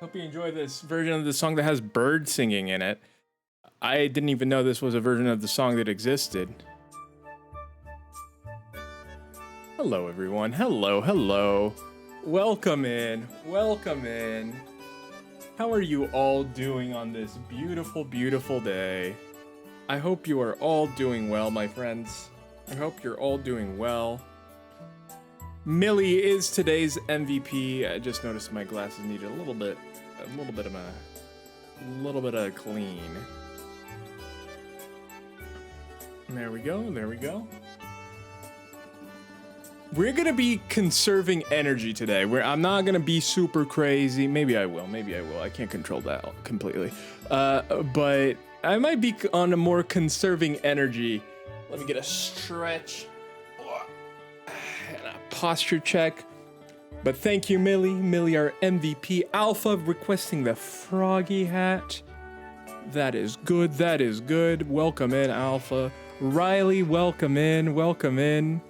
Hope you enjoy this version of the song that has bird singing in it. I didn't even know this was a version of the song that existed. Hello, everyone. Hello, hello. Welcome in. Welcome in. How are you all doing on this beautiful, beautiful day? I hope you are all doing well, my friends. I hope you're all doing well. Millie is today's MVP. I just noticed my glasses needed a little bit of clean. There we go, there we go. We're gonna be conserving energy today. I'm not gonna be super crazy. Maybe I will, I can't control that completely. But I might be on a more conserving energy. Let me get a stretch and a posture check. But thank you, Millie, our MVP. Alpha requesting the froggy hat. That is good, that is good. Welcome in, Alpha. Riley, welcome in.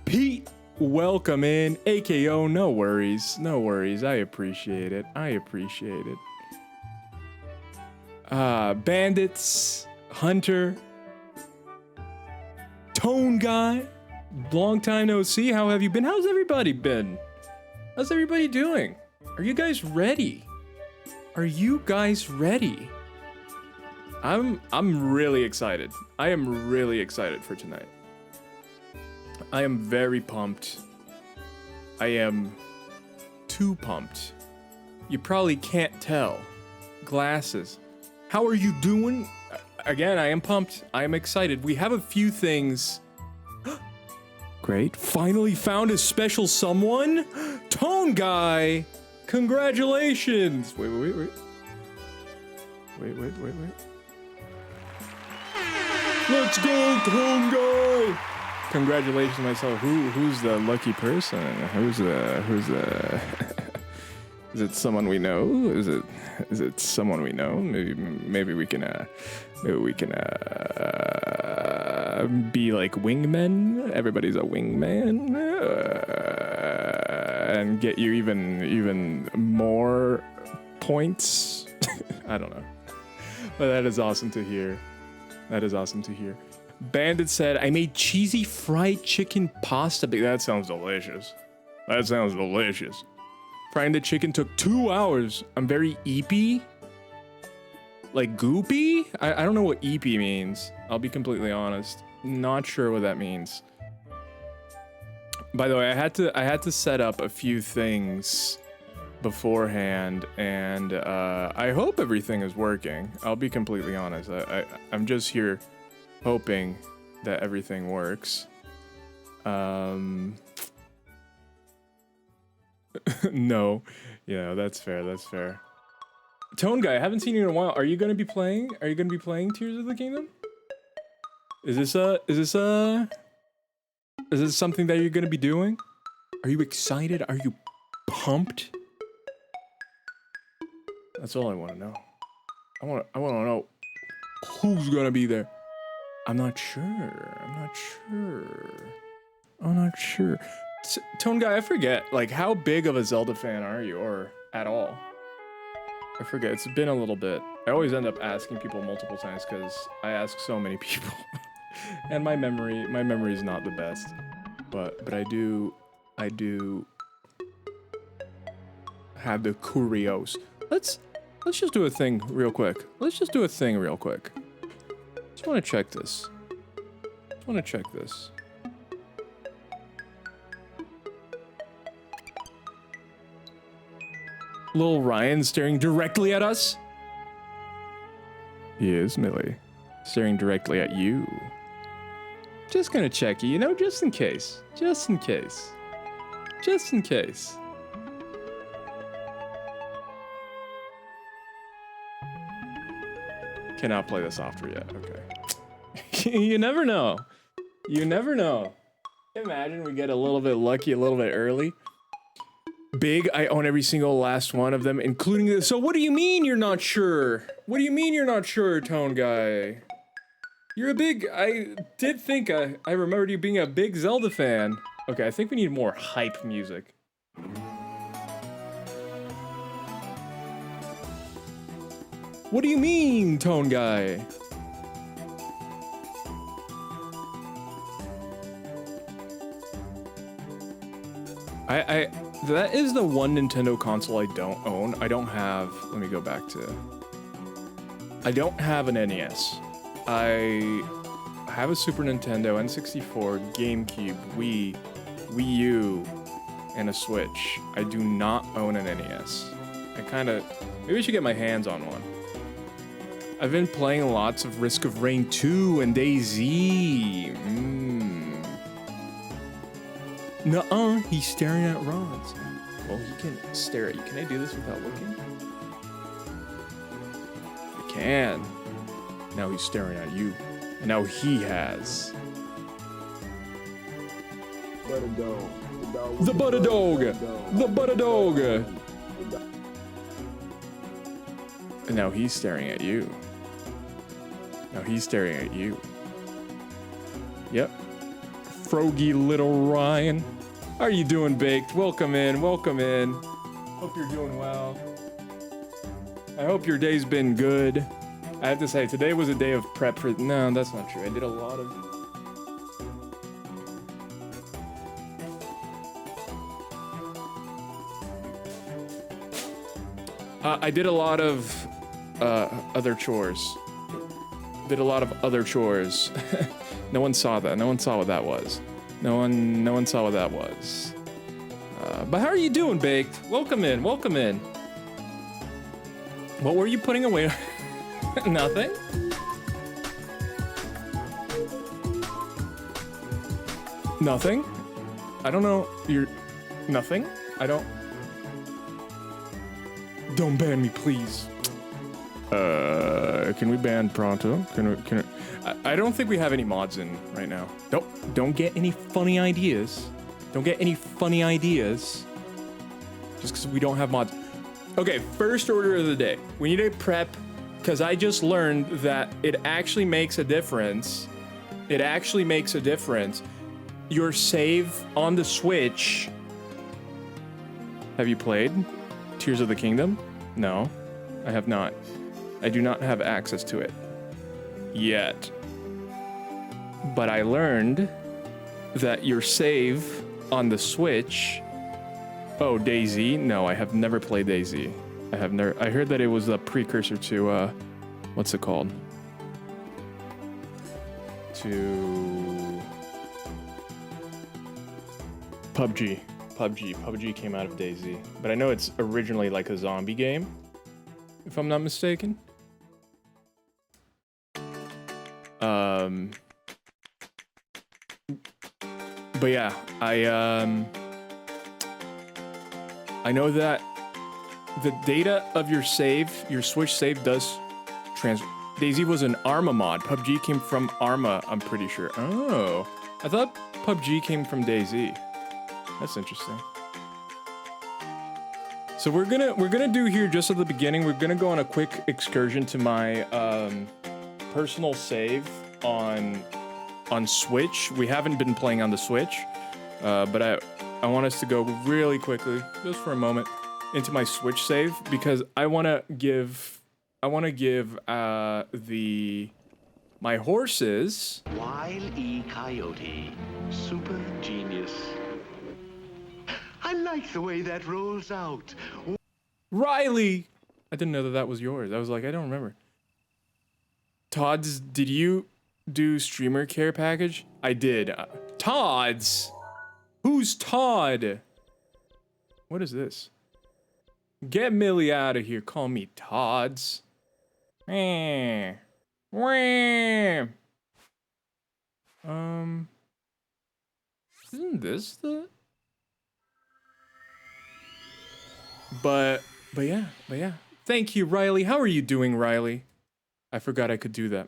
Pete, welcome in. AKO, no worries. I appreciate it. Bandits, Hunter, Tone Guy, long time no see. How have you been? How's everybody been? How's everybody doing? Are you guys ready? I'm really excited. I am really excited for tonight. I am very pumped. I am too pumped. You probably can't tell. Glasses. How are you doing? Again, I am pumped. I am excited. We have a few things. Great. Finally found a special someone? Tone Guy! Congratulations! Wait. Let's go, Tone Guy! Congratulations to myself. Who's the lucky person? Who's the Is it someone we know? Is it someone we know? Maybe we can be like wingmen. Everybody's a wingman, and get you even more points. I don't know, but that is awesome to hear. Bandit said, "I made cheesy fried chicken pasta." That sounds delicious. Frying the chicken took 2 hours. I'm very eepy. Like goopy? I don't know what eepy means. I'll be completely honest. Not sure what that means. By the way, I had to set up a few things beforehand, and I hope everything is working. I'll be completely honest. I'm just here hoping that everything works. No, yeah, that's fair. Tone Guy, I haven't seen you in a while. Are you gonna be playing Tears of the Kingdom? Is this something that you're gonna be doing? Are you excited? Are you pumped? That's all I want to know. I want to know who's gonna be there. I'm not sure. Tone Guy, I forget, like, how big of a Zelda fan are you, or at all? I forget, it's been a little bit. I always end up asking people multiple times because I ask so many people. And my memory is not the best. But I do have the curios. Let's just do a thing real quick. Just want to check this. Little Ryan staring directly at us? He is, Millie. Staring directly at you. Just gonna check you, just in case. Cannot play the software yet, okay. You never know. Imagine we get a little bit lucky a little bit early. Big, I own every single last one of them, including this. So what do you mean you're not sure? Tone Guy? I did think I remembered you being a big Zelda fan. Okay, I think we need more hype music. What do you mean, Tone Guy? That is the one Nintendo console I don't own. I don't have, let me go back to, I don't have an NES. I have a Super Nintendo, N64, GameCube, Wii U, and a Switch. I do not own an NES. Maybe I should get my hands on one. I've been playing lots of Risk of Rain 2 and DayZ. Nuh-uh, he's staring at rods. Well, he can stare at you. Can I do this without looking? I can. Now he's staring at you. And now he has. The butter dog. The butter dog. And now he's staring at you. Now he's staring at you. Yep. Froggy little Ryan. How are you doing, Baked? Welcome in, welcome in. Hope you're doing well. I hope your day's been good. I have to say, today was a day of prep for... No, that's not true. I did a lot of... I did a lot of other chores. Did a lot of other chores. No one saw that. No one saw what that was. No one saw what that was. But how are you doing, Baked? Welcome in. Welcome in. What were you putting away? Nothing. Nothing. I don't know. You're nothing. I don't. Don't ban me, please. Can we ban Pronto? Can we? I don't think we have any mods in right now. Don't get any funny ideas. Don't get any funny ideas. Just because we don't have mods. Okay, first order of the day. We need to prep, because I just learned that it actually makes a difference. It actually makes a difference. Your save on the Switch. Have you played Tears of the Kingdom? No, I have not. I do not have access to it yet. But I learned that your save on the Switch... Oh, DayZ? No, I have never played DayZ. I have never... I heard that it was a precursor to, what's it called? To... PUBG. PUBG came out of DayZ. But I know it's originally like a zombie game, if I'm not mistaken. But yeah, I know that the data of your save, your Switch save does DayZ was an Arma mod. PUBG came from Arma, I'm pretty sure. Oh, I thought PUBG came from DayZ. That's interesting. So we're gonna do here just at the beginning. We're gonna go on a quick excursion to my personal save on Switch. We haven't been playing on the Switch, but I want us to go really quickly, just for a moment, into my Switch save, because I want to give my horses. Wile E. Coyote, super genius. I like the way that rolls out. Riley! I didn't know that was yours. I was like, I don't remember. Todd's, did you do streamer care package? I did. Todd's? Who's Todd? What is this? Get Millie out of here. Call me Todd's. Isn't this the... But yeah. Thank you, Riley. How are you doing, Riley? I forgot I could do that.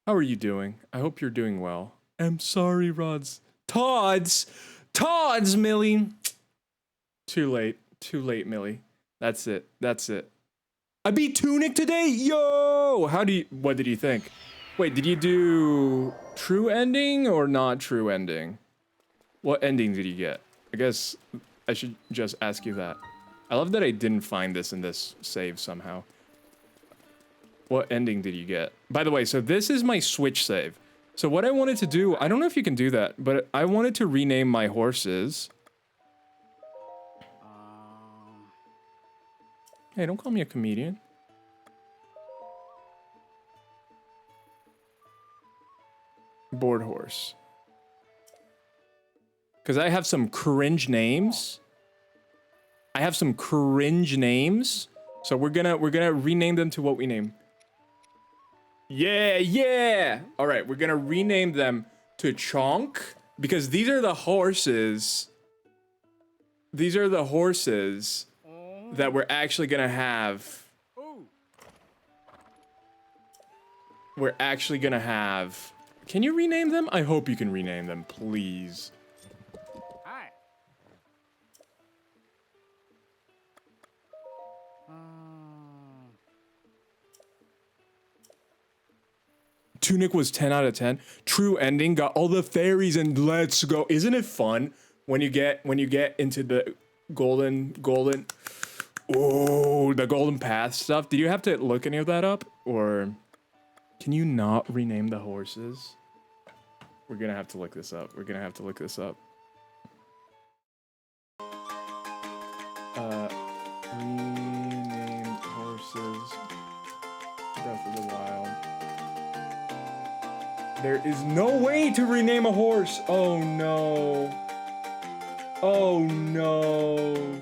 How are you doing? I hope you're doing well. I'm sorry, Rods. Todd's, Millie. Too late, Millie. That's it. I beat Tunic today, yo! What did you think? Wait, did you do true ending or not true ending? What ending did you get? I guess I should just ask you that. I love that I didn't find this in this save somehow. What ending did you get? By the way, so this is my Switch save. So what I wanted to do, I don't know if you can do that, but I wanted to rename my horses. Hey, don't call me a comedian. Board horse. Because I have some cringe names. So we're gonna rename them to what we name. Yeah. All right, we're gonna rename them to Chonk because these are the horses. These are the horses that we're actually gonna have. We're actually gonna have. Can you rename them? I hope you can rename them, please. Hi. Tunic was 10 out of 10. True ending, got all the fairies and let's go. Isn't it fun when you get into the golden oh, the golden path stuff? Did you have to look any of that up or can you not rename the horses? We're going to have to look this up. Renamed horses. Breath of the Wild. There is no way to rename a horse. Oh no. Oh no.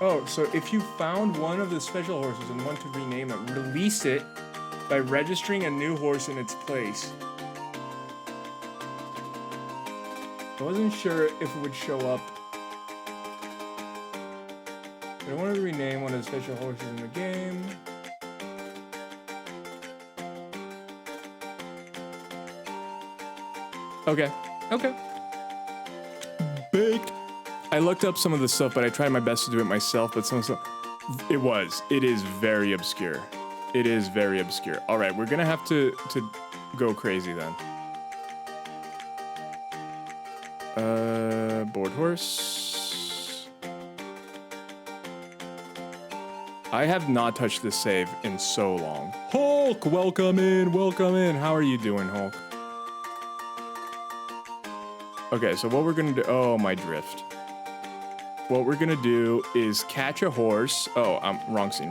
Oh, so if you found one of the special horses and want to rename it, release it by registering a new horse in its place. I wasn't sure if it would show up. But I wanted to rename one of the special horses in the game. Okay. Baked. I looked up some of the stuff, but I tried my best to do it myself, but some stuff... It is very obscure. All right, we're gonna have to go crazy then. Board horse. I have not touched this save in so long. Hulk, welcome in. How are you doing, Hulk? Okay, so what we're gonna do... Oh, my drift. What we're gonna do is catch a horse. Oh, wrong scene.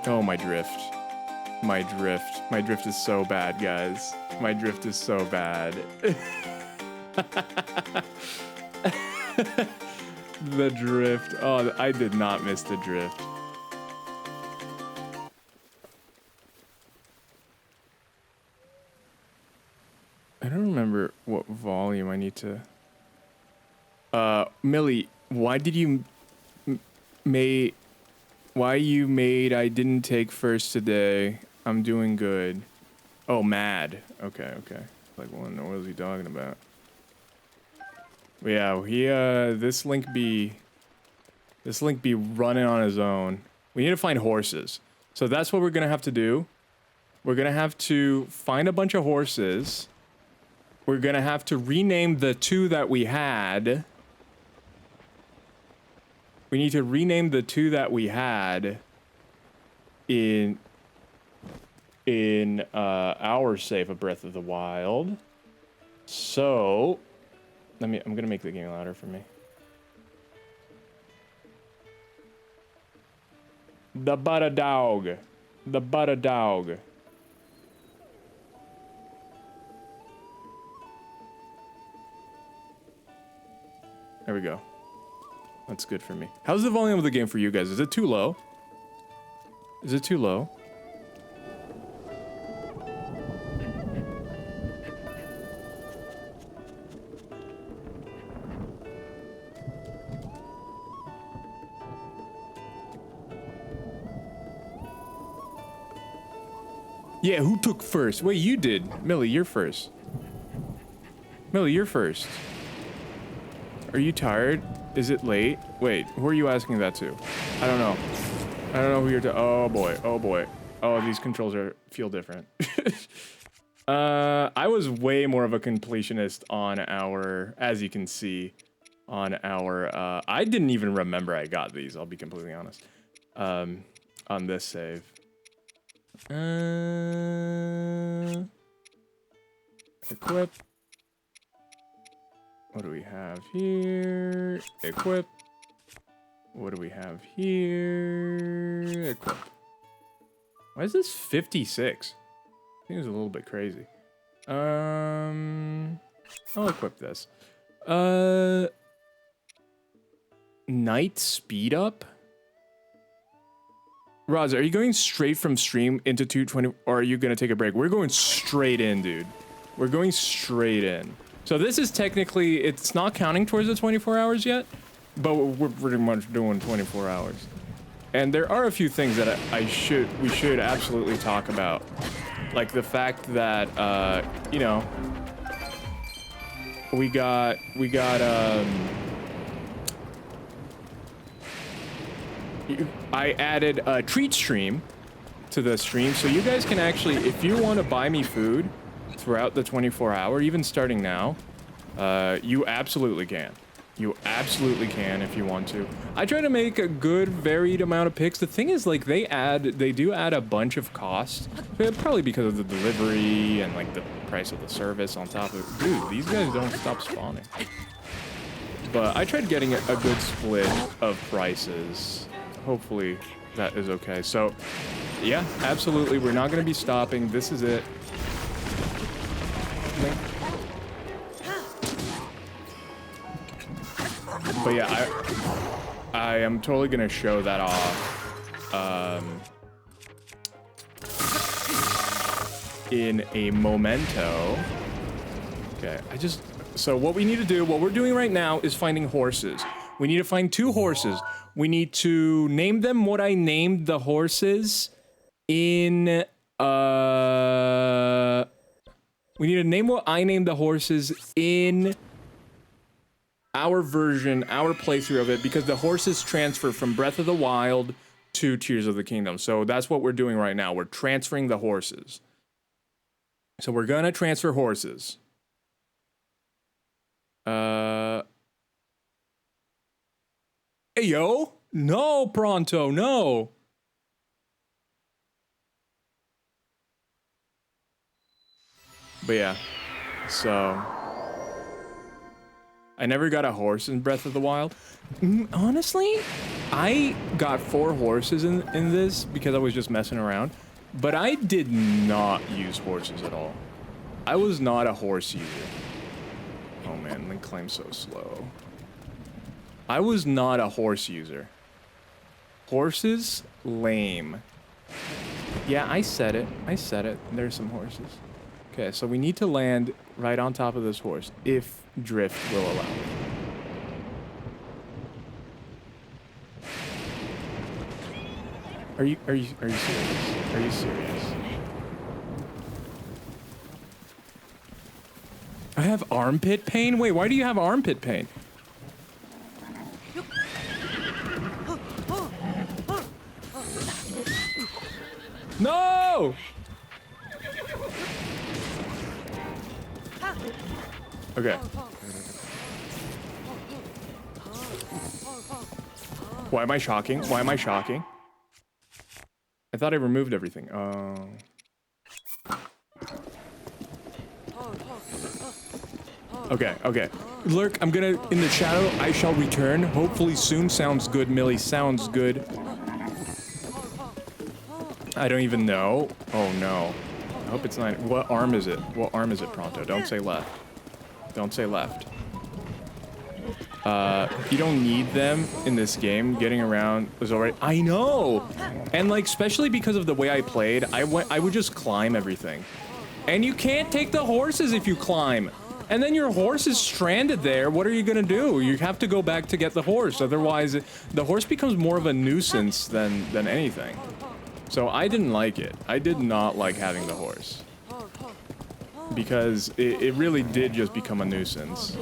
Oh, my drift. My drift is so bad, guys. My drift is so bad. The drift. Oh, I did not miss the drift. I don't remember what volume I need to... Millie, why did you made I didn't take first today? I'm doing good. Oh, mad. Okay. Like, what was he talking about? But yeah, this link be running on his own. We need to find horses. So that's what we're gonna have to do. We're gonna have to find a bunch of horses. We're gonna have to rename the two that we had. We need to rename the two that we had in our save of Breath of the Wild. So, I'm gonna make the game louder for me. The butter dog. There we go. That's good for me. How's the volume of the game for you guys? Is it too low? Yeah, who took first? Wait, you did. Millie, you're first. Are you tired? Is it late? Wait, who are you asking that to? I don't know who you're to. Oh boy. Oh, these controls feel different. I was way more of a completionist on our, as you can see, on our, I didn't even remember I got these, I'll be completely honest, on this save. Equip. What do we have here? Equip. What do we have here? Equip. Why is this 56? Seems a little bit crazy. I'll equip this. Night speed up? Roz, are you going straight from stream into 220, or are you gonna take a break? We're going straight in, dude. We're going straight in. So this is technically, it's not counting towards the 24 hours yet, but we're pretty much doing 24 hours. And there are a few things that we should absolutely talk about. Like the fact that, you know, we got, I added a treat stream to the stream, so you guys can actually, if you want to buy me food throughout the 24-hour, even starting now, you absolutely can. You absolutely can if you want to. I try to make a good, varied amount of picks. The thing is, like, they do add a bunch of costs, probably because of the delivery and, like, the price of the service on top of it. Dude, these guys don't stop spawning. But I tried getting a good split of prices. Hopefully that is okay. So, yeah, absolutely. We're not going to be stopping. This is it. But yeah, I am totally gonna show that off in a momento. Okay, so what we need to do, what we're doing right now is finding horses. We need to find 2 horses. We need to name them what I named the horses in, we need to name what I named the horses in our version, our playthrough of it, because the horses transfer from Breath of the Wild to Tears of the Kingdom. So that's what we're doing right now. We're transferring the horses. So we're gonna transfer horses. Hey, yo! No, Pronto, no! But yeah, so I never got a horse in Breath of the Wild. Honestly, I got 4 horses in this because I was just messing around, but I did not use horses at all. I was not a horse user. Oh man, Link claims so slow. I was not a horse user. Horses? Lame. Yeah, I said it. I said it. There's some horses. Okay, so we need to land right on top of this horse, if drift will allow it. Are you serious? Are you serious? I have armpit pain? Wait, why do you have armpit pain? No! Okay. Why am I shocking? Why am I shocking? I thought I removed everything. Oh. Okay, okay. Lurk, I'm gonna, in the shadow, I shall return. Hopefully soon. Sounds good, Millie. Sounds good. I don't even know. Oh no. I hope it's not. What arm is it? What arm is it, Pronto? Don't say left. Don't say left. You don't need them in this game. Getting around was already. I know! And like, especially because of the way I played, I would just climb everything. And you can't take the horses if you climb. And then your horse is stranded there. What are you gonna do? You have to go back to get the horse. Otherwise, the horse becomes more of a nuisance than anything. So I didn't like it. I did not like having the horse. Because it really did just become a nuisance.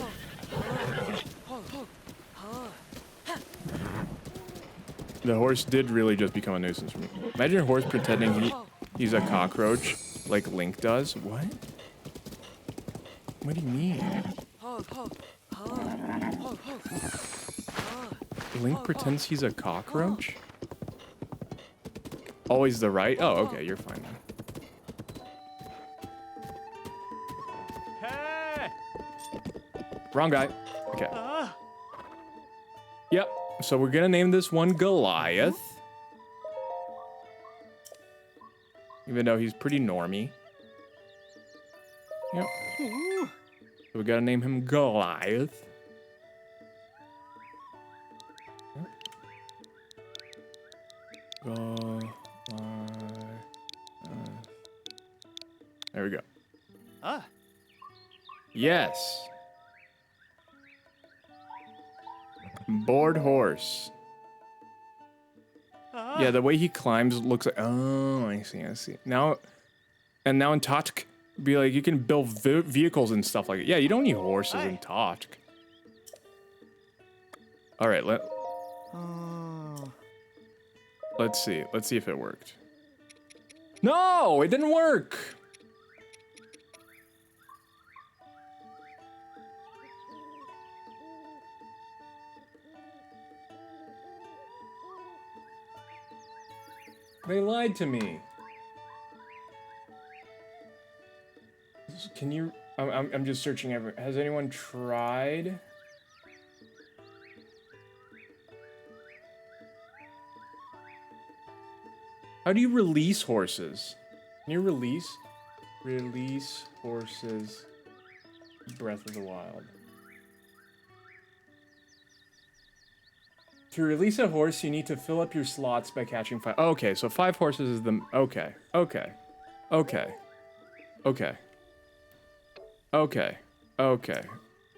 The horse did really just become a nuisance for me. Imagine a horse pretending he's a cockroach, like Link does. What? What do you mean? Link pretends he's a cockroach? Always the right? Oh, okay, you're fine then. Hey! Wrong guy. Okay. Yep. So we're gonna name this one Goliath. Even though he's pretty normy. Yep. So we gotta name him Goliath. There we go. Ah. Yes. Bored horse. Yeah, the way he climbs looks like. Oh, I see. I see. Now, and now in Totk, be like you can build vehicles and stuff like it. Yeah, you don't need horses in Totk. All right, let's see. Let's see if it worked. No, it didn't work. They lied to me. Can you? I'm just searching every. Has anyone tried? How do you release horses? Can you release horses? Breath of the Wild. To release a horse, you need to fill up your slots by catching 5. Okay, so 5 horses is the... Okay.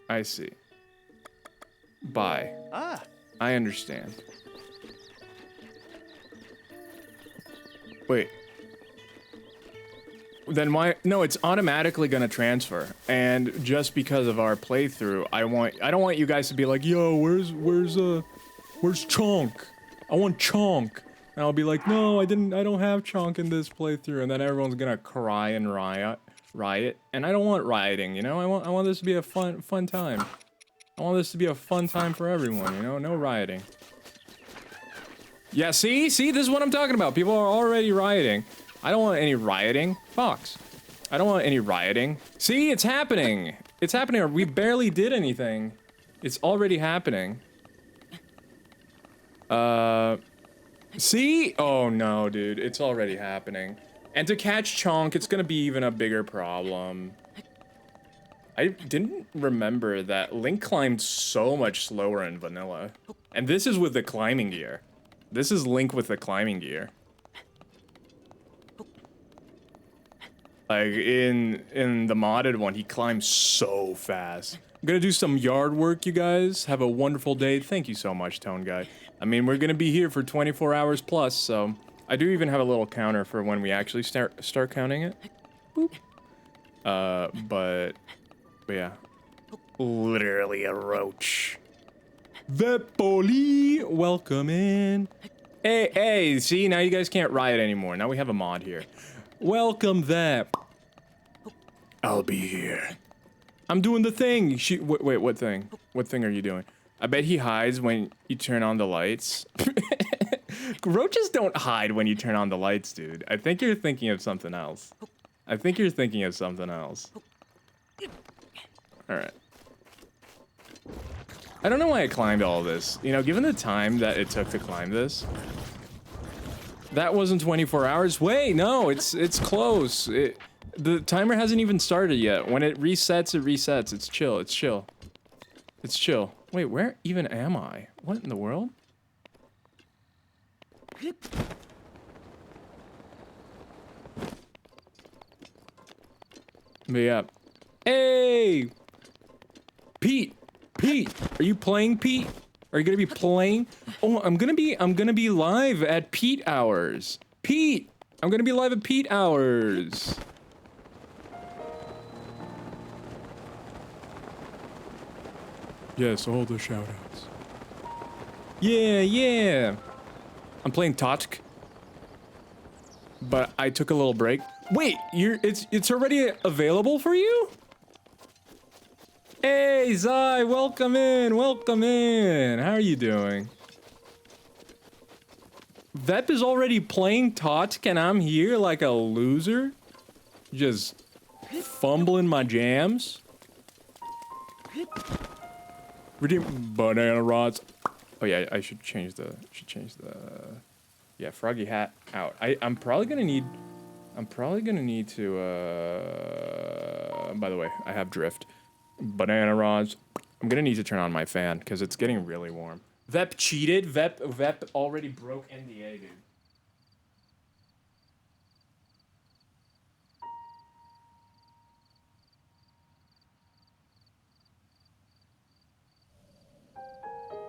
I see. Bye. I understand. Wait. Then why? No, it's automatically gonna transfer. And just because of our playthrough, I don't want you guys to be like, yo, where's Chonk? I want Chonk. And I'll be like, no, I don't have Chonk in this playthrough. And then everyone's gonna cry and riot. And I don't want rioting, you know? I want this to be a fun time. I want this to be a fun time for everyone, you know? No rioting. Yeah, see, this is what I'm talking about. People are already rioting. I don't want any rioting. Fox. I don't want any rioting. See, it's happening. It's happening. We barely did anything. It's already happening. See? Oh no, dude. It's already happening. And to catch Chonk, it's gonna be even a bigger problem. I didn't remember that Link climbed so much slower in vanilla. And this is with the climbing gear. This is Link with the climbing gear. Like, in the modded one, he climbs so fast. I'm gonna do some yard work, you guys. Have a wonderful day. Thank you so much, Tone Guy. I mean, we're gonna be here for 24 hours plus, so... I do even have a little counter for when we actually start counting it. Boop. But yeah. Literally a roach. Vepoli, welcome in. Hey, see, now you guys can't riot anymore. Now we have a mod here. Welcome, Vep. I'll be here. I'm doing the thing. Wait, what thing? What thing are you doing? I bet he hides when you turn on the lights. Roaches don't hide when you turn on the lights, dude. I think you're thinking of something else. Alright. I don't know why I climbed all this. You know, given the time that it took to climb this. That wasn't 24 hours. Wait, no, it's close. The timer hasn't even started yet. When it resets, it resets. It's chill. Wait, where even am I? What in the world? But yeah. Hey! Pete! Are you playing, Pete? Are you gonna be playing? Oh, I'm gonna be live at Pete Hours. Pete! I'm gonna be live at Pete Hours. Yes, all the shoutouts. Yeah. I'm playing Totk. But I took a little break. Wait, it's already available for you? Hey, Zai, welcome in, welcome in. How are you doing? Vep is already playing Totk and I'm here like a loser? Just fumbling my jams? Redeem banana rods. Oh yeah, I should change the, yeah, froggy hat out. I'm probably gonna need to, by the way, I have drift. Banana rods. I'm gonna need to turn on my fan because it's getting really warm. Vep cheated. Vep already broke NDA, dude.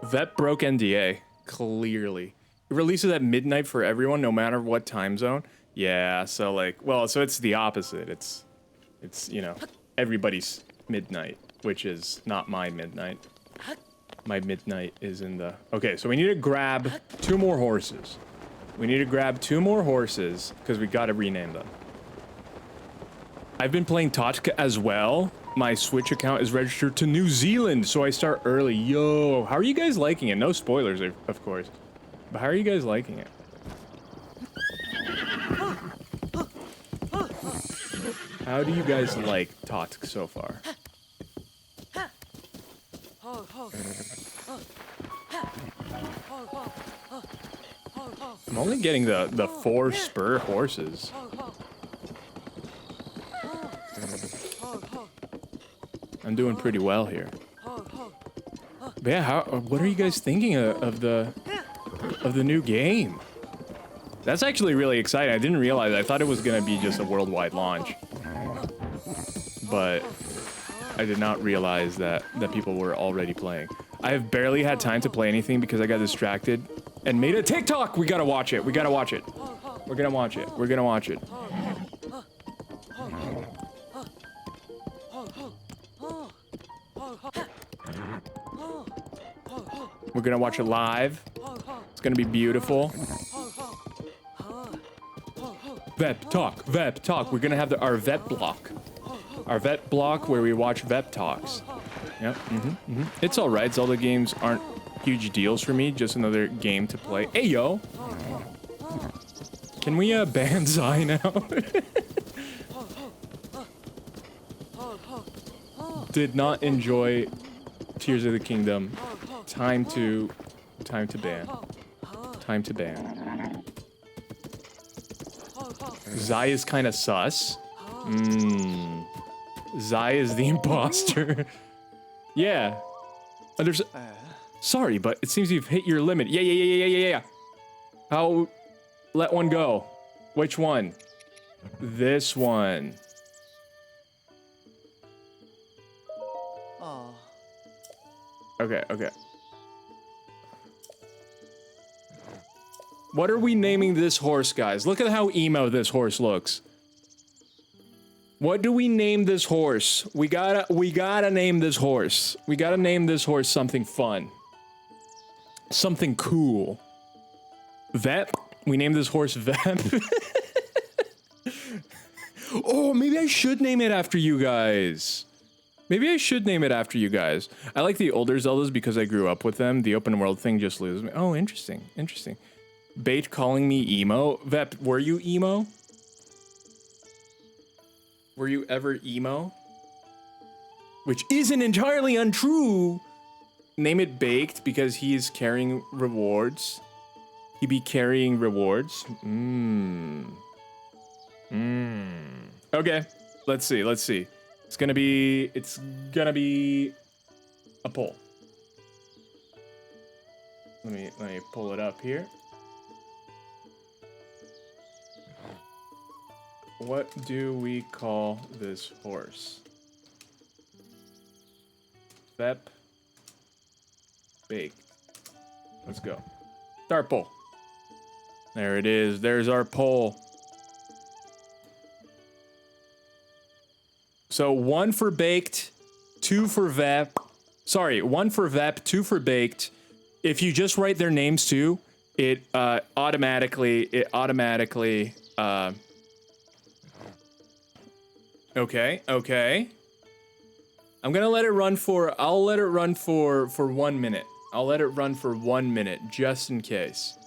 Vep broke NDA. Clearly. It releases at midnight for everyone, no matter what time zone. Yeah, so like, well, so it's the opposite. It's, you know, everybody's midnight, which is not my midnight. My midnight is in the... Okay, so we need to grab 2 more horses. We need to grab 2 more horses, because we gotta rename them. I've been playing Totk as well. My Switch account is registered to New Zealand, so I start early. Yo, how are you guys liking it? No spoilers, of course. But how are you guys liking it? How do you guys like Totk so far? I'm only getting the 4 spur horses. I'm doing pretty well here. But yeah, what are you guys thinking of the new game? That's actually really exciting. I didn't realize. I thought it was gonna be just a worldwide launch, but I did not realize that people were already playing. I have barely had time to play anything because I got distracted and made a TikTok. We gotta watch it. We gotta watch it. We're gonna watch it. We're gonna watch it. We're gonna watch it live. It's gonna be beautiful. Vep talk, Vep talk. We're gonna have our Vep block. Our Vep block where we watch Vep talks. Yep, It's alright. Zelda games aren't huge deals for me. Just another game to play. Hey, yo! Can we, ban Zai now? Did not enjoy Tears of the Kingdom. Time to ban. Time to ban. Zai is kind of sus. Zai is the imposter. Yeah. Sorry, but it seems you've hit your limit. Yeah. How? Let one go. Which one? This one. Okay. What are we naming this horse, guys? Look at how emo this horse looks. What do we name this horse? We gotta name this horse. We gotta name this horse something fun. Something cool. Vep? We name this horse Vep? Oh, maybe I should name it after you guys. Maybe I should name it after you guys. I like the older Zeldas because I grew up with them. The open world thing just loses me. Oh, interesting. Bait calling me emo. Vep, were you emo? Were you ever emo? Which isn't entirely untrue. Name it Baked because he's carrying rewards. He be carrying rewards. Okay, let's see. It's gonna be a poll. Let me pull it up here. What do we call this horse? Vep. Baked. Let's go. Start poll. There it is. There's our poll. So 1 for Baked, 2 for Vep. Sorry, 1 for Vep, 2 for Baked. If you just write their names too, it automatically. Okay. I'm gonna let it run for, I'll let it run for 1 minute. I'll let it run for 1 minute, just in case.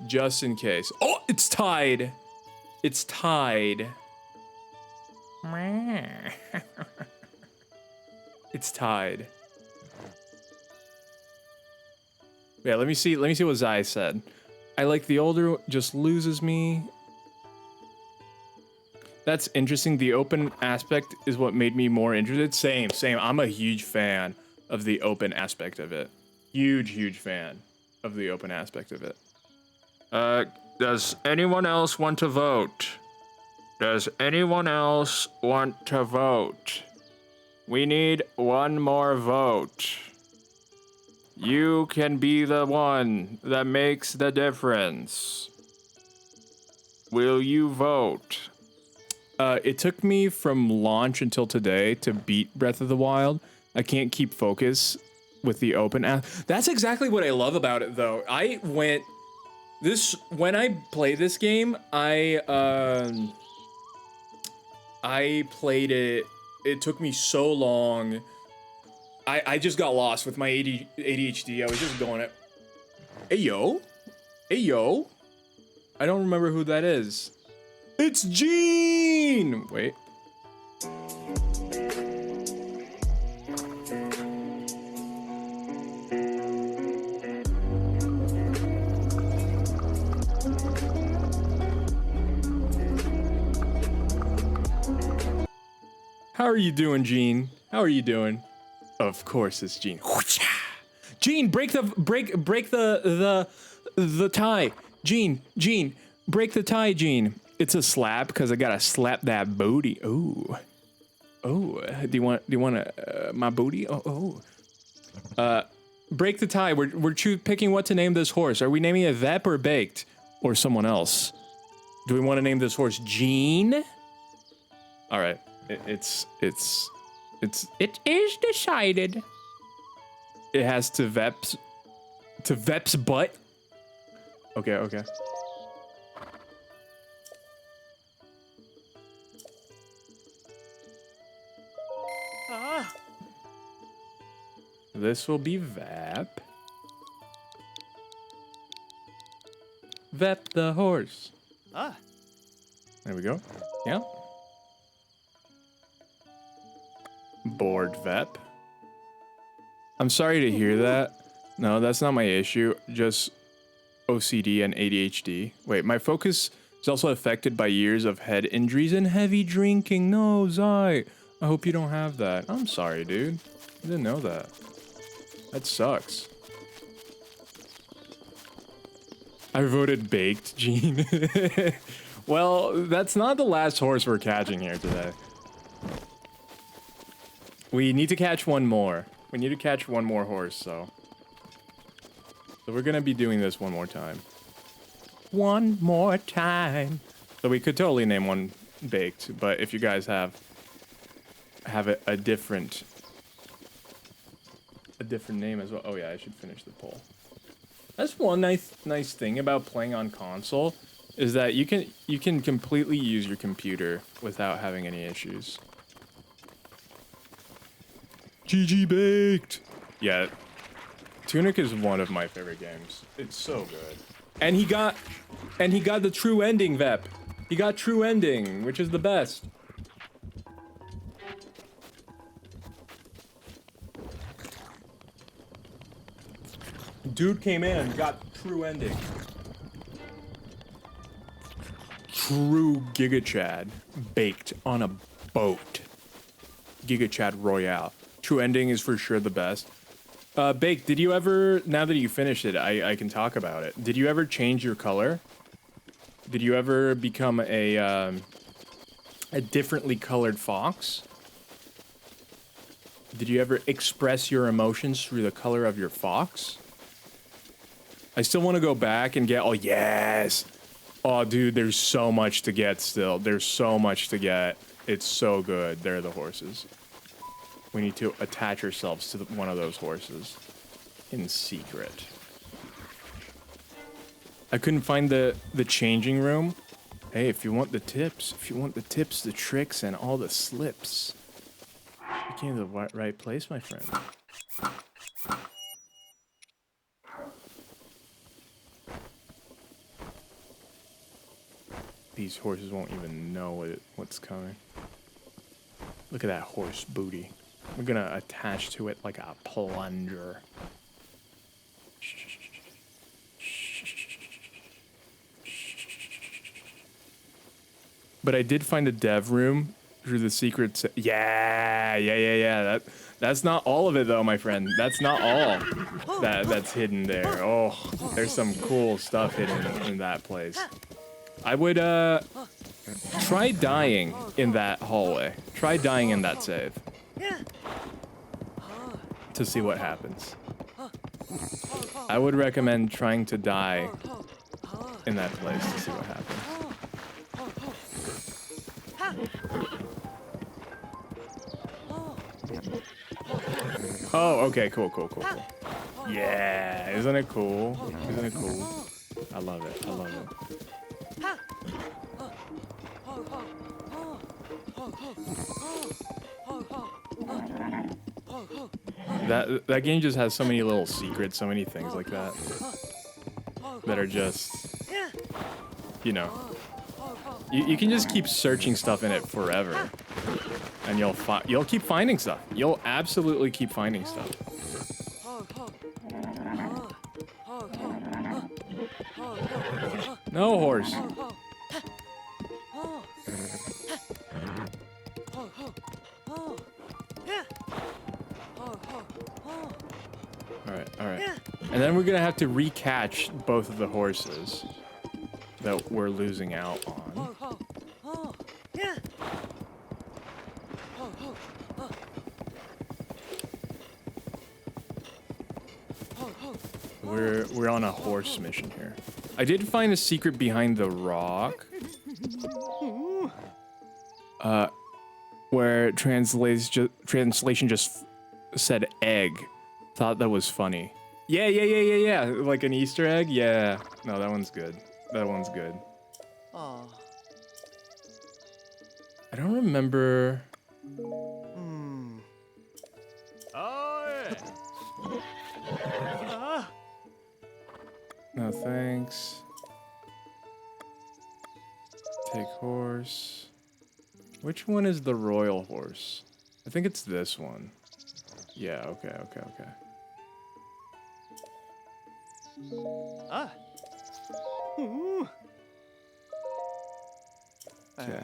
Just in case. Oh, it's tied. It's tied. It's tied. Yeah, let me see what Zai said. I like the older, just loses me. That's interesting. The open aspect is what made me more interested. Same. I'm a huge fan of the open aspect of it. Huge fan of the open aspect of it. Does anyone else want to vote? Does anyone else want to vote? We need one more vote. You can be the one that makes the difference. Will you vote? It took me from launch until today to beat Breath of the Wild. I can't keep focus with the open app. That's exactly what I love about it, though. When I play this game, I played it. It took me so long. I just got lost with my ADHD. I was just going it. Hey yo. I don't remember who that is. It's Gene! Wait. How are you doing, Gene? How are you doing? Of course it's Gene. Gene, break the tie. Gene, break the tie, Gene. It's a slap because I gotta slap that booty. Ooh. Oh, do you want my booty? Break the tie. We're picking what to name this horse. Are we naming it Vep or Baked or someone else? Do we want to name this horse Gene? All right. It is decided. It has to Vep's butt. Okay. This will be Vep. Vep the horse. There we go. Yeah. Bored Vep. I'm sorry to hear that. No, that's not my issue. Just OCD and ADHD. Wait, my focus is also affected by years of head injuries and heavy drinking. No, Zai. I hope you don't have that. I'm sorry, dude. I didn't know that. That sucks. I voted Baked, Gene. Well, that's not the last horse we're catching here today. We need to catch one more. We need to catch one more horse, so we're gonna be doing this one more time. One more time. So we could totally name one Baked, but if you guys have a different name as well. Oh yeah, I should finish the poll. That's one nice thing about playing on console is that you can completely use your computer without having any issues. GG Baked. Yeah, Tunic is one of my favorite games. It's so good. And he got the true ending, Vep. He got true ending, which is the best. Dude came in and got true ending. True Giga Chad baked on a boat. Giga Chad Royale. True ending is for sure the best. Baked, did you ever, now that you finished it, I can talk about it. Did you ever change your color? Did you ever become a differently colored fox? Did you ever express your emotions through the color of your fox? I still want to go back and get, oh yes! Oh dude, there's so much to get still. There's so much to get. It's so good. They're the horses. We need to attach ourselves to one of those horses in secret. I couldn't find the changing room. Hey, if you want the tips, the tricks, and all the slips, You came to the right place, my friend. These horses won't even know what's coming. Look at that horse booty. We're gonna attach to it like a plunger. But I did find a dev room through the secret. Yeah. That's not all of it though, my friend. That's not all that's hidden there. Oh, there's some cool stuff hidden in that place. I would try dying in that hallway. Try dying in that save to see what happens. I would recommend trying to die in that place to see what happens. Oh, okay, cool. Yeah, isn't it cool? Isn't it cool? I love it. That game just has so many little secrets, so many things like that that are just, you know, you can just keep searching stuff in it forever, and you'll keep finding stuff. You'll absolutely keep finding stuff. No horse. All right. And then we're gonna have to recatch both of the horses that we're losing out on. We're on a horse mission here. I did find a secret behind the rock. Where translation just said egg. Thought that was funny. Yeah. Like an Easter egg? Yeah. No, that one's good. Aw. I don't remember. Oh, yeah. No, thanks. Take horse. Which one is the royal horse? I think it's this one. Yeah, okay. Ah. Ooh. Okay.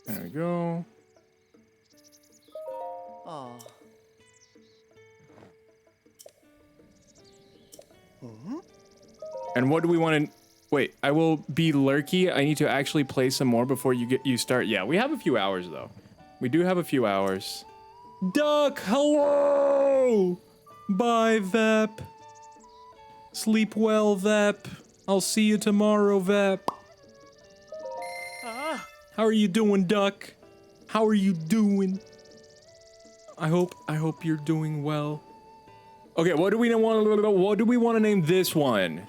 There we go. Aw. And what do we want to... Wait, I will be lurky. I need to actually play some more before you start. Yeah, we have a few hours, though. We do have a few hours. Duck, hello! Bye, Vep. Sleep well, Vep. I'll see you tomorrow, Vep. How are you doing, Duck? How are you doing? I hope you're doing well. Okay, what do we want to name this one?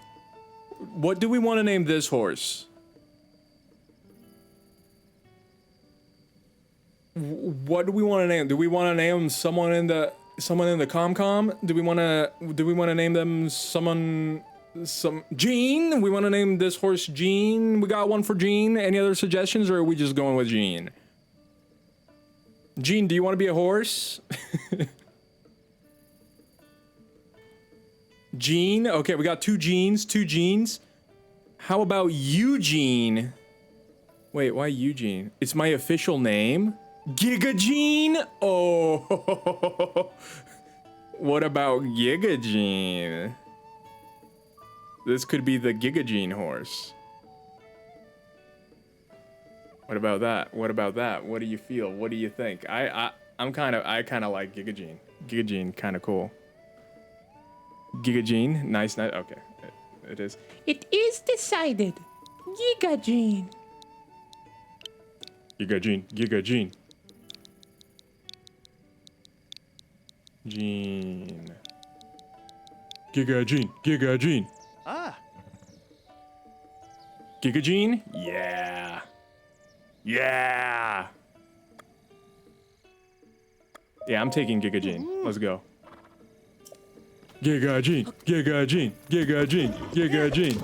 What do we want to name this horse? What do we want to name? Do we want to name someone in the ComCom? Do we want to name them some Gene? We want to name this horse Gene. We got one for Gene. Any other suggestions, or are we just going with Gene? Gene, do you want to be a horse? Gene. Okay, we got two Genes. How about Eugene? Wait, why Eugene? It's my official name. Giga Gene? Oh. What about Giga Gene? This could be the Giga Gene horse. What about that? What do you feel? What do you think? I kind of like Giga Gene. Giga Gene, kind of cool. Giga Gene, nice. Okay, it is. It is decided. Giga Gene. Giga Gene. Gene. Giga Gene. Ah. Giga Gene? Yeah. Yeah. Yeah, I'm taking Giga Gene. Let's go. Giga Gene, Giga Gene, Giga Gene, Giga Gene.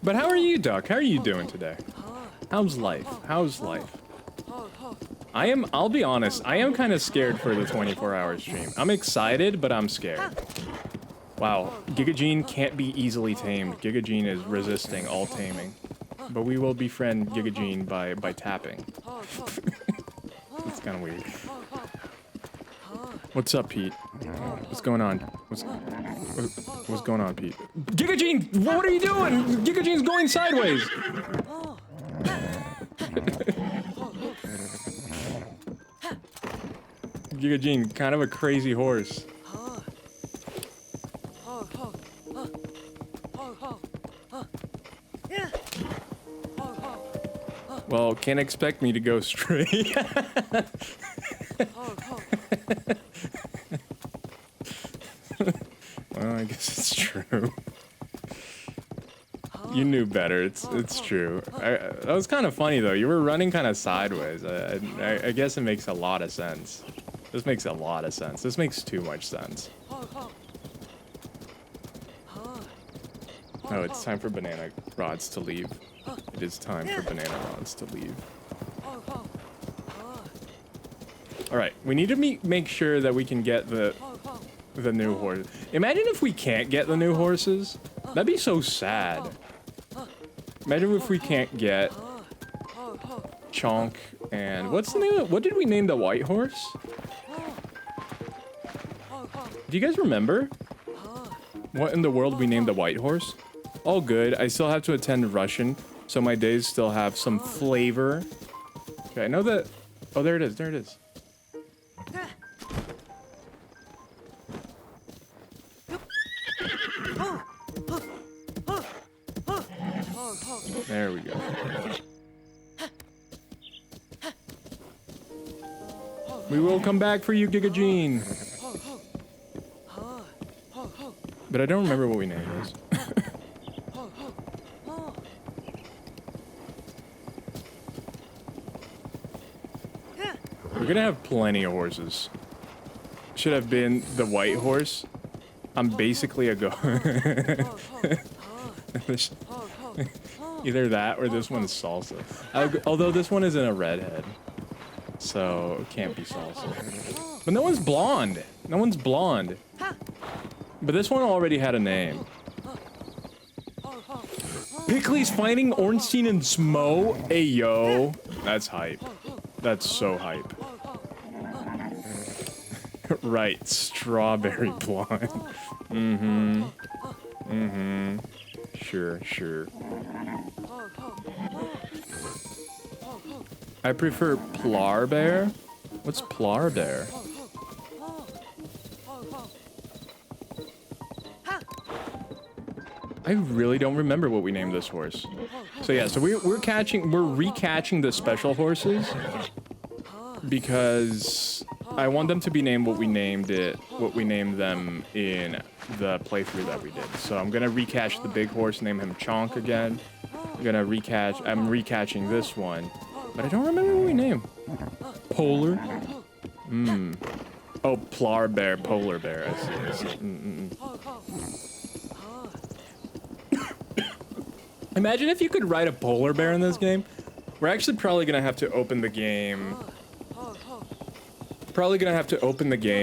But how are you, Duck? How are you doing today? How's life? How's life? I'll be honest, I am kind of scared for the 24-hour stream. I'm excited, but I'm scared. Wow, Giga Gene can't be easily tamed. Giga Gene is resisting all taming. But we will befriend Giga Gene by tapping. It's kind of weird. What's up, Pete? What's going on? What's going on, Pete? Giga Gene, what are you doing? Giga Gene's going sideways. Giga Gene, kind of a crazy horse. Well, can't expect me to go straight. Well, I guess it's true. You knew better. It's true. That was kind of funny though. You were running kind of sideways. I guess it makes a lot of sense. This makes a lot of sense. This makes too much sense. Oh, it's time for banana rods to leave. It is time for banana rods to leave. All right, we need to make sure that we can get the new horse. Imagine if we can't get the new horses. That'd be so sad. Imagine if we can't get Chonk and what's the name of, what did we name the white horse? Do you guys remember? What in the world we named the white horse? All good. I still have to attend Russian, so my days still have some flavor. Okay, I know that. Oh, there it is. There it is. There we go. We will come back for you, Giga Gene. But I don't remember what we named this. We're gonna have plenty of horses. Should have been the white horse. I'm basically a go. Either that or this one's salsa. Although this one isn't a redhead. So it can't be salsa. But no one's blonde. No one's blonde. But this one already had a name. Pickley's fighting Ornstein and Smo? Ayo. That's hype. That's so hype. Right, strawberry blonde. Mm-hmm. Mm-hmm. Sure, sure. I prefer Plar Bear. What's Plar Bear? I really don't remember what we named this horse. So yeah, so we're recatching the special horses because I want them to be named what we named them in the playthrough that we did. So I'm gonna recache the big horse, name him Chonk again. I'm recatching this one, but I don't remember what we named. Polar? Oh, Plar Bear, Polar Bear, I see. Imagine if you could ride a polar bear in this game. We're actually probably gonna have to open the game.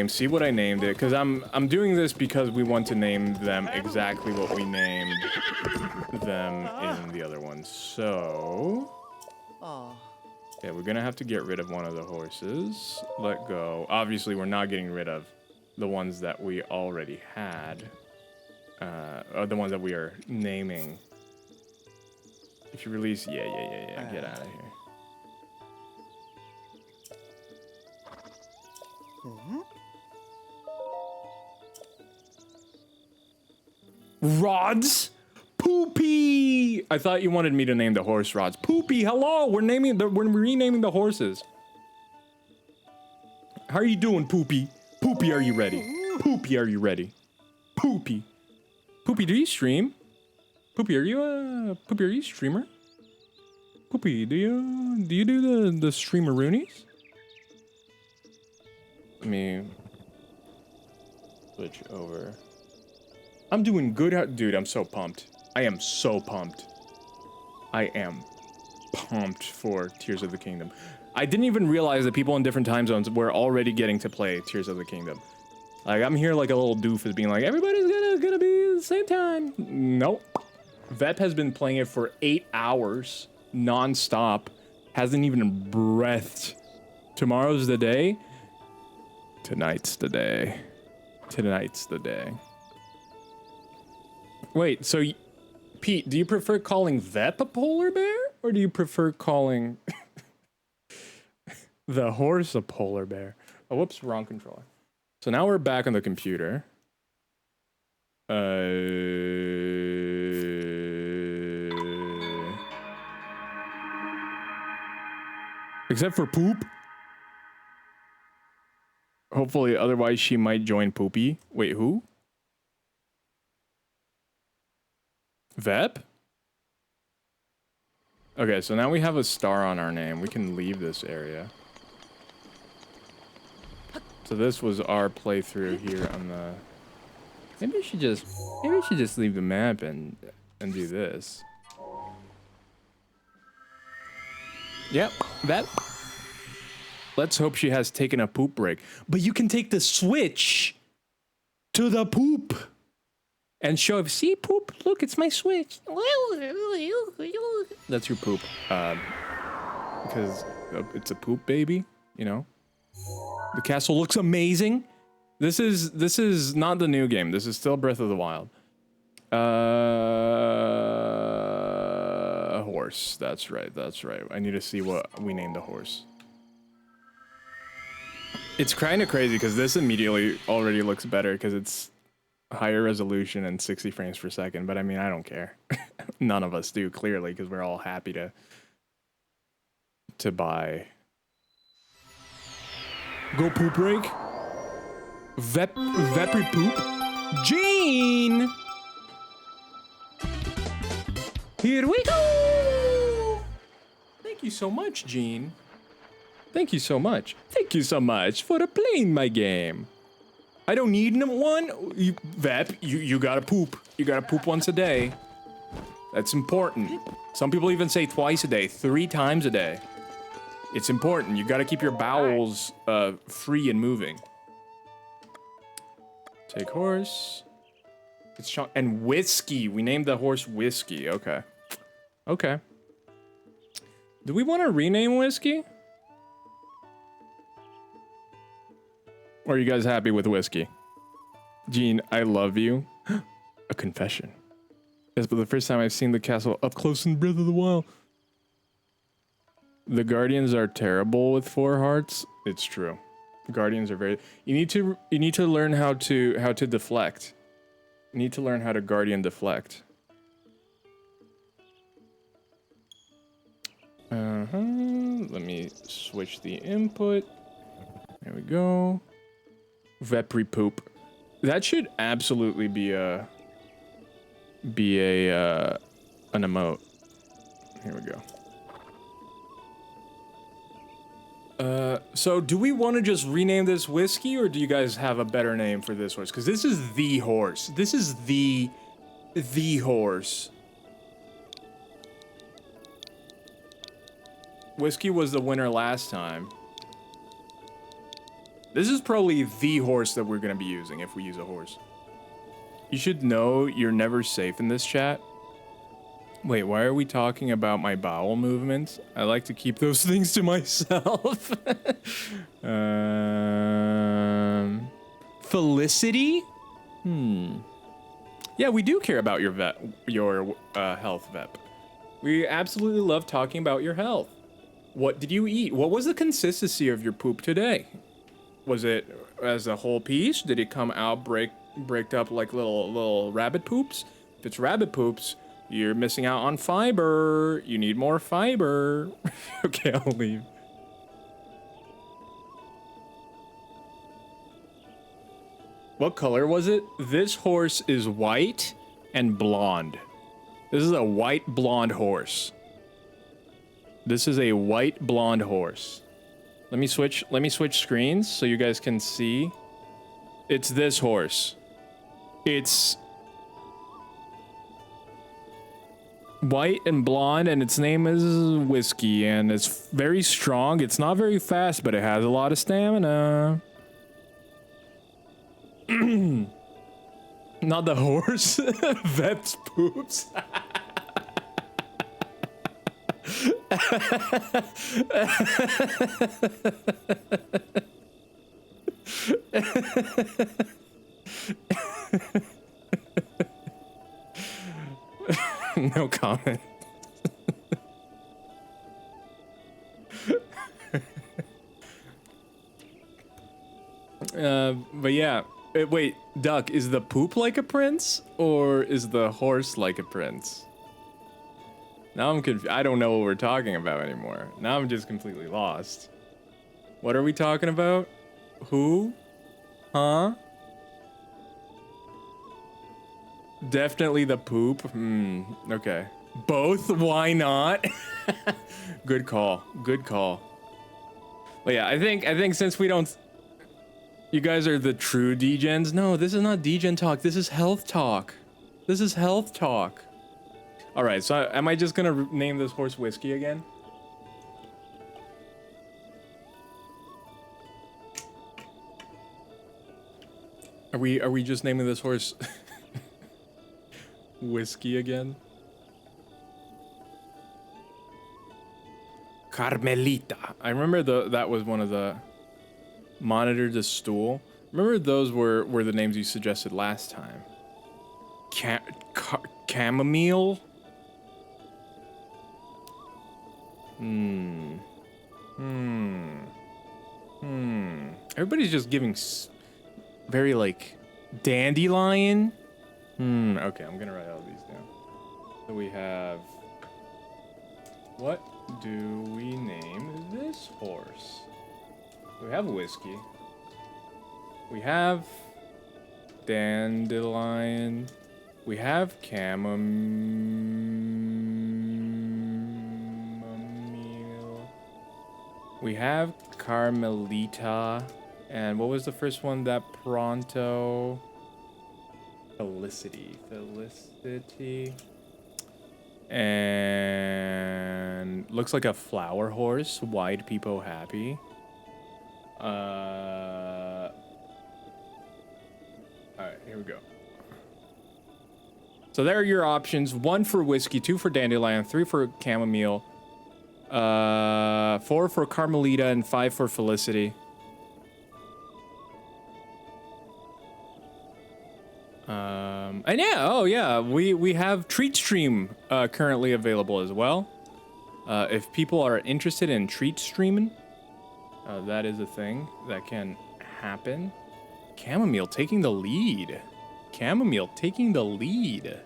See what I named it, because I'm doing this because we want to name them exactly what we named them in the other one. So yeah, we're gonna have to get rid of one of the horses. Let go. Obviously, we're not getting rid of the ones that we already had, or the ones that we are naming. If you release, yeah, get out of here. Rods? Poopy! I thought you wanted me to name the horse Rods. Poopy, hello! We're renaming the horses. How are you doing, Poopy? Poopy, are you ready? Poopy, are you ready? Poopy. Poopy, do you stream? Poopy, are you a streamer? Poopy, do you do the streamer-roonies? Let me switch over. I'm doing good, dude. I'm so pumped. I am so pumped. I am pumped for Tears of the Kingdom. I didn't even realize that people in different time zones were already getting to play Tears of the Kingdom. Like, I'm here like a little doofus being like, everybody's gonna be at the same time. Nope. Vep has been playing it for 8 hours non-stop. Hasn't even breathed. Tomorrow's the day. Tonight's the day. Tonight's the day. Wait, so Pete, do you prefer calling Vep a polar bear? Or do you prefer calling the horse a polar bear? Oh, whoops, wrong controller. So now we're back on the computer. Except for Poop. Hopefully, otherwise she might join Poopy. Wait, who? Vep? Okay, so now we have a star on our name. We can leave this area. So this was our playthrough here on the... Maybe I should just leave the map and do this. Yep, that... Let's hope she has taken a poop break. But you can take the switch to the poop and show, see poop? Look, it's my switch. That's your poop. Because it's a poop baby, you know? The castle looks amazing. This is not the new game. This is still Breath of the Wild. Horse. That's right. That's right. I need to see what we named the horse. It's kind of crazy because this immediately already looks better because it's higher resolution and 60 frames per second. But I mean, I don't care. None of us do, clearly, because we're all happy to buy. Go poop break. Vepri poop. Gene! Here we go! Thank you so much, Gene. Thank you so much. Thank you so much for playing my game. I don't need one. Vep, you gotta poop. You gotta poop once a day. That's important. Some people even say twice a day, 3 times a day. It's important. You gotta keep your bowels free and moving. Take horse. It's and Whiskey. We named the horse Whiskey. Okay. Okay. Do we want to rename Whiskey? Or are you guys happy with Whiskey? Gene, I love you. A confession. It's for the first time I've seen the castle up close in Breath of the Wild. The Guardians are terrible with 4 hearts. It's true. Guardians are very... You need to learn how to deflect. You need to learn how to Guardian deflect. Let me switch the input. There we go. Vepri poop. That should absolutely be an emote. Here we go. So do we want to just rename this Whiskey, or do you guys have a better name for this horse? Because this is the horse. This is the horse. Whiskey was the winner last time. This is probably the horse that we're going to be using if we use a horse. You should know you're never safe in this chat. Wait, why are we talking about my bowel movements? I like to keep those things to myself. Felicity? Yeah, we do care about your health, Vep. We absolutely love talking about your health. What did you eat? What was the consistency of your poop today? Was it as a whole piece? Did it come out breaked up like little rabbit poops? If it's rabbit poops, you're missing out on fiber. You need more fiber. Okay, I'll leave. What color was it? This horse is white and blonde. This is a white blonde horse. This is a white blonde horse. Let me switch screens so you guys can see. It's this horse. It's white and blonde, and its name is Whiskey, and it's very strong. It's not very fast, but it has a lot of stamina. Not the horse. Vet's poops. No comment. But yeah. Wait, Duck, is the poop like a prince, or is the horse like a prince? Now I'm confused. I don't know what we're talking about anymore. Now I'm just completely lost. What are we talking about? Who? Huh? Definitely the poop. Okay. Both? Why not? Good call. Good call. But yeah, I think since we don't... You guys are the true degens. No, this is not degen talk. This is health talk. This is health talk. All right, so am I just gonna name this horse Whiskey again? Are we just naming this horse Whiskey again? Carmelita. I remember that was one of the Monitor the Stool. Remember those were the names you suggested last time. Chamomile? Everybody's just giving very like dandelion. Okay, I'm gonna write all these down. So we have, what do we name this horse? We have Whiskey. We have dandelion. We have chamomile. We have Carmelita. And what was the first one? That Pronto. Felicity. And looks like a flower horse. Wide peepo happy. Alright, here we go. So there are your options. 1 for Whiskey, 2 for Dandelion, 3 for Chamomile, 4 for Carmelita, and 5 for Felicity. And yeah, oh yeah, we have Treat Stream currently available as well. If people are interested in treat streaming, that is a thing that can happen. Chamomile taking the lead. Chamomile taking the lead.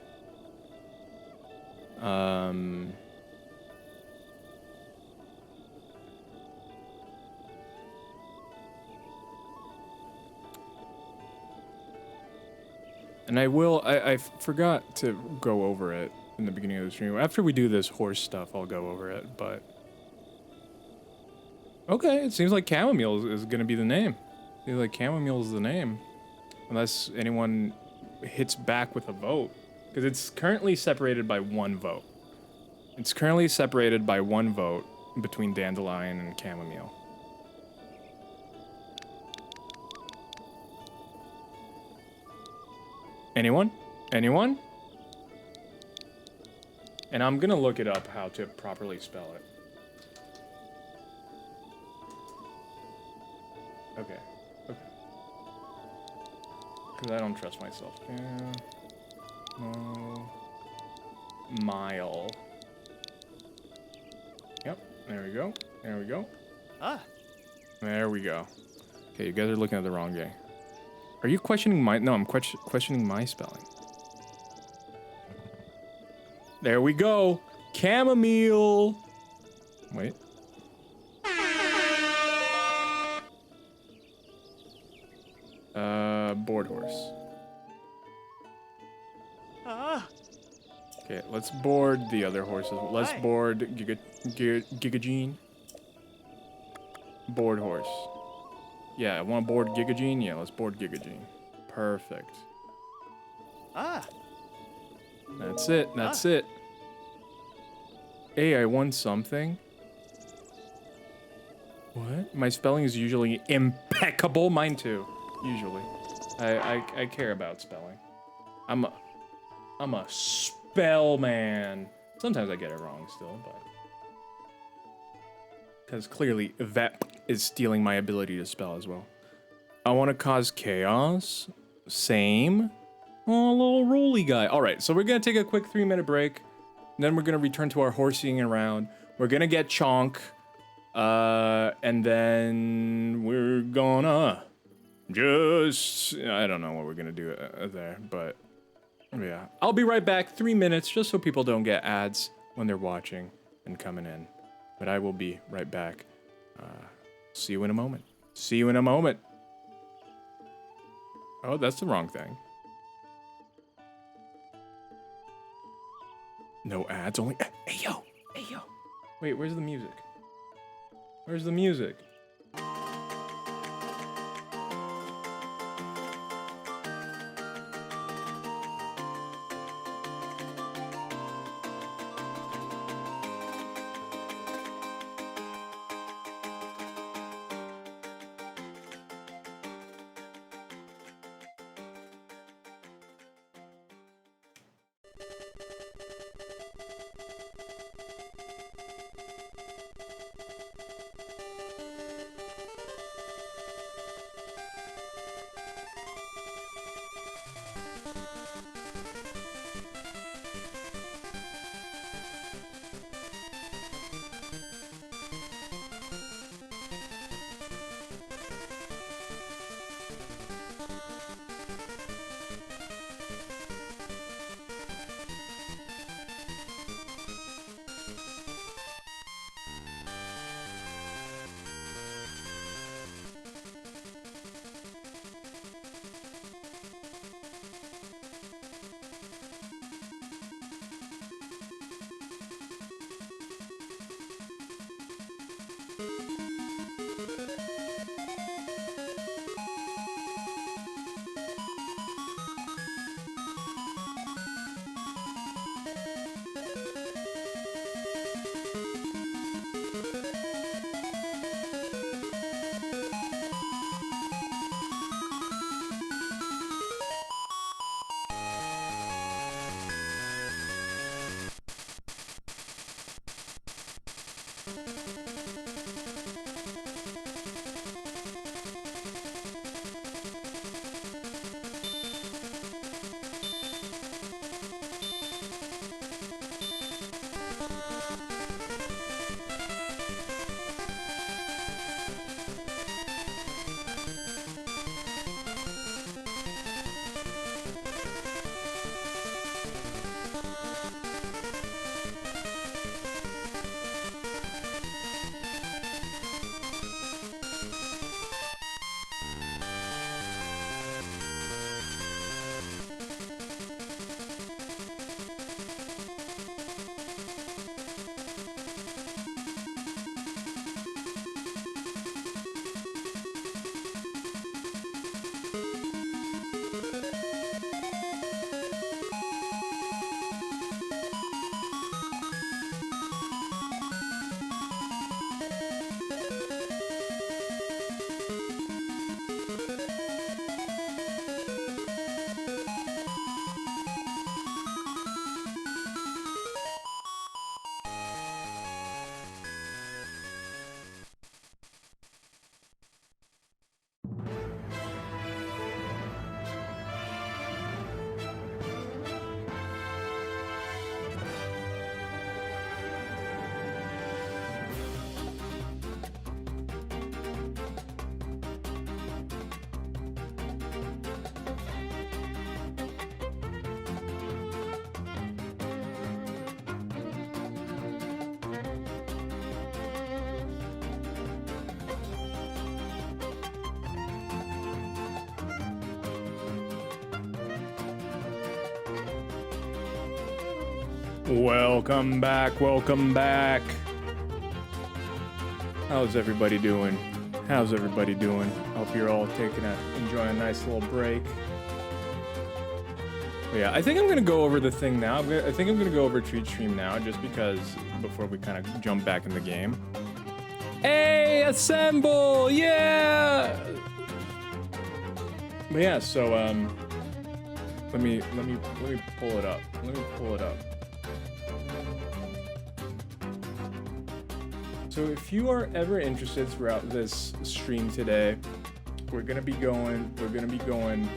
And I forgot to go over it in the beginning of the stream. After we do this horse stuff, I'll go over it, but... Okay, it seems like Chamomile is gonna be the name. Seems like Chamomile is the name. Unless anyone hits back with a vote. Because it's currently separated by 1 vote. It's currently separated by 1 vote between Dandelion and Chamomile. Anyone? Anyone? And I'm gonna look it up how to properly spell it. Okay. Okay. Because I don't trust myself. Mile. Yep. There we go. There we go. Ah. There we go. Okay, you guys are looking at the wrong game. Are you questioning my... No, I'm questioning my spelling. There we go. Chamomile. Wait. Board horse. Ah. Okay, let's board the other horses. Let's Hi. board Gigagene. Board horse. Yeah, I want to board Gigagene. Yeah, let's board Gigagene. Perfect. Ah. That's it. That's it. Hey, I won something. What? My spelling is usually impeccable. Mine too. Usually. I care about spelling. I'm a spell man. Sometimes I get it wrong still, but because clearly that is stealing my ability to spell as well. I want to cause chaos. Same. Oh, little roly guy. All right, so we're gonna take a quick 3-minute break. And then we're gonna return to our horsing around. We're gonna get Chonk. And then we're gonna just, I don't know what we're gonna do there, but yeah. I'll be right back, 3 minutes, just so people don't get ads when they're watching and coming in. But I will be right back. See you in a moment. See you in a moment. Oh, that's the wrong thing. No ads, only, hey yo, hey yo. Wait, where's the music? Where's the music? Welcome back, welcome back. How's everybody doing? How's everybody doing? Hope you're all enjoying a nice little break. But yeah, I think I'm gonna go over the thing now. I think I'm gonna go over Treat Stream now, just because before we kind of jump back in the game. Hey, assemble! Yeah. But yeah, so let me pull it up. Let me pull it up. So if you are ever interested throughout this stream today, we're gonna be going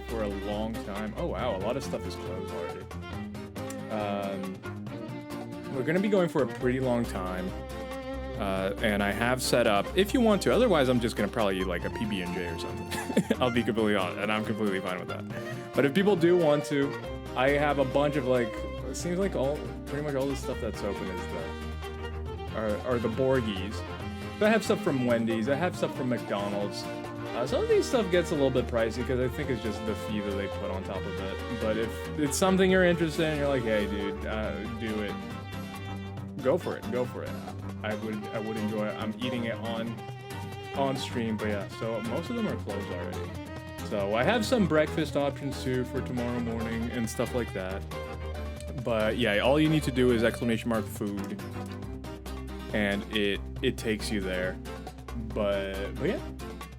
for a long time. Oh wow, a lot of stuff is closed already. We're gonna be going for a pretty long time. And I have set up, if you want to, otherwise I'm just gonna probably eat like a PB&J or something. I'll be completely honest, and I'm completely fine with that. But if people do want to, I have a bunch of like, it seems like pretty much all the stuff that's open is are the Borgies. So I have stuff from Wendy's, I have stuff from McDonald's. Some of these stuff gets a little bit pricey because I think it's just the fee that they put on top of it. But if it's something you're interested in, you're like, hey dude, do it. Go for it, go for it. I would enjoy it. I'm eating it on stream, but yeah, so most of them are closed already. So I have some breakfast options too for tomorrow morning and stuff like that. But yeah, all you need to do is !food and it takes you there. But yeah.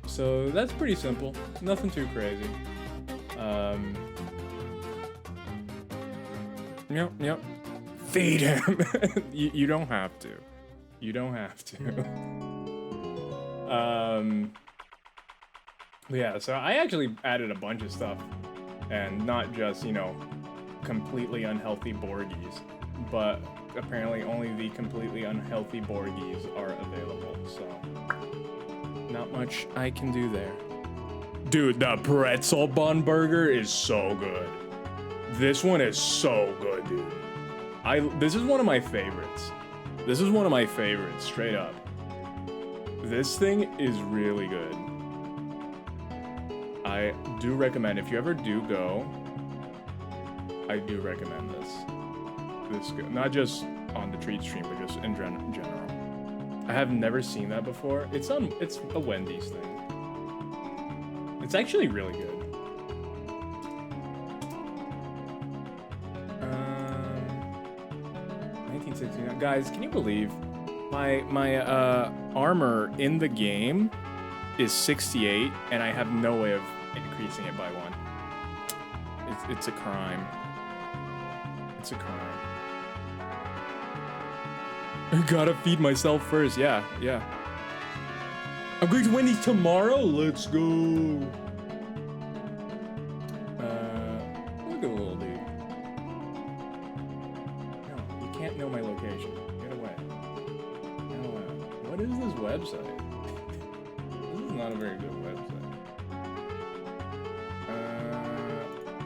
So that's pretty simple. Nothing too crazy. Yep. Feed him. you don't have to. You don't have to. But yeah, so I actually added a bunch of stuff, and not just, completely unhealthy Borgies, but apparently only the completely unhealthy Borgies are available, so not much I can do there. Dude, the pretzel bun burger is so good. This one is so good, dude. This is one of my favorites. This is one of my favorites, straight up. This thing is really good. I do recommend, if you ever do go, I do recommend this. This good. Not just on the Treat Stream, but just in general. I have never seen that before. It's a Wendy's thing. It's actually really good. 1969. Guys, can you believe my armor in the game is 68, and I have no way of increasing it by 1. It's a crime. It's a crime. I gotta feed myself first. Yeah. I'm going to Wendy's tomorrow. Let's go. Look at the little dude. No, you can't know my location. Get away. What is this website? This is not a very good website.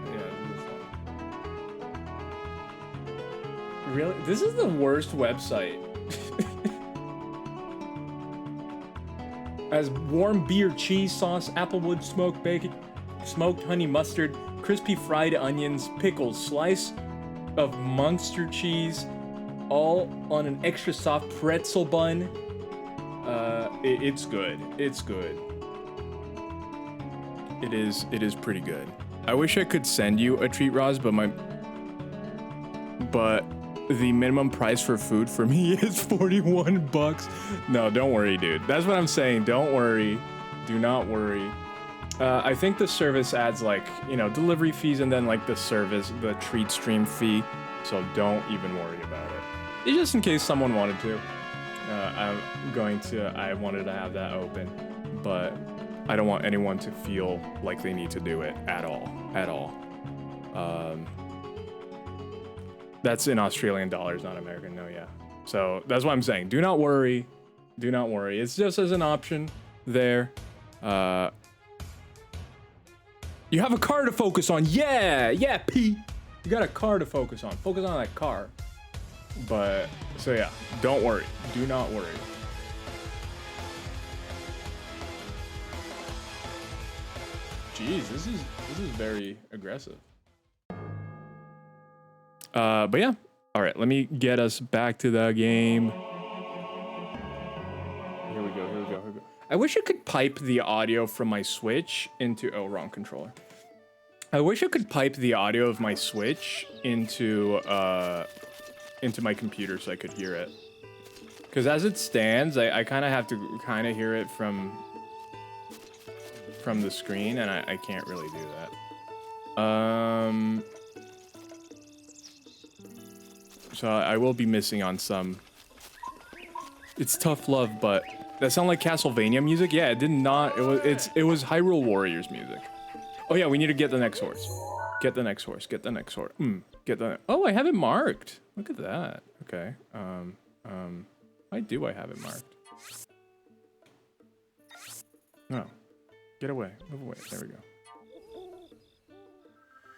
Yeah, this is really? This is the worst website. As warm beer, cheese sauce, applewood smoked bacon, smoked honey mustard, crispy fried onions, pickles, slice of Munster cheese, all on an extra soft pretzel bun. It's good. It's good. It is pretty good. I wish I could send you a treat, Roz, but the minimum price for food for me is 41 bucks. No, don't worry, dude. That's what I'm saying. Don't worry. Do not worry. I think the service adds delivery fees and then the Treat Stream fee. So don't even worry about it. It's just in case someone wanted to. I wanted to have that open, but I don't want anyone to feel like they need to do it at all. That's in Australian dollars, not American. No, yeah. So that's what I'm saying. Do not worry. Do not worry. It's just as an option there. You have a car to focus on. Yeah, Pete. You got a car to focus on. Focus on that car. But, so yeah, don't worry. Do not worry. Jeez, this is very aggressive. But yeah, All right, let me get us back to the game. Here we go, here we go, here we go. I wish I could pipe the audio from my Switch into, oh, wrong controller. I wish I could pipe the audio of my Switch into my computer so I could hear it. Because as it stands, I kind of have to kind of hear it from the screen, and I can't really do that. So I will be missing on some. It's tough love, but that sound like Castlevania music? Yeah, it did not. It was Hyrule Warriors music. Oh yeah, we need to get the next horse. Get the next horse. Get the next horse. Get the. Oh, I have it marked. Look at that. Okay. Why do I have it marked? No. Get away. Move away. There we go.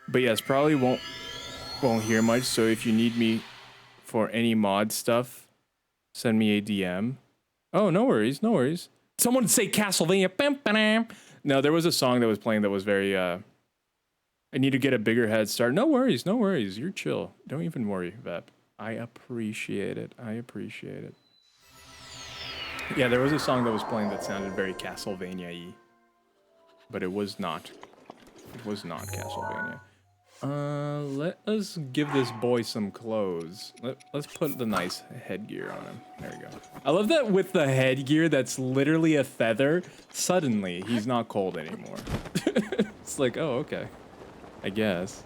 But yes, probably won't hear much. So if you need me for any mod stuff, send me a DM. Oh, no worries. No worries. Someone say Castlevania. Bam, ba-dam. No, there was a song that was playing that was very, I need to get a bigger head start. No worries. No worries. You're chill. Don't even worry, Vep. I appreciate it. I appreciate it. Yeah, there was a song that was playing that sounded very Castlevania-y. But it was not. It was not Castlevania. Let us give this boy some clothes. Let's put the nice headgear on him. There we go. I love that with the headgear that's literally a feather, suddenly he's not cold anymore. It's like, oh, okay. I guess.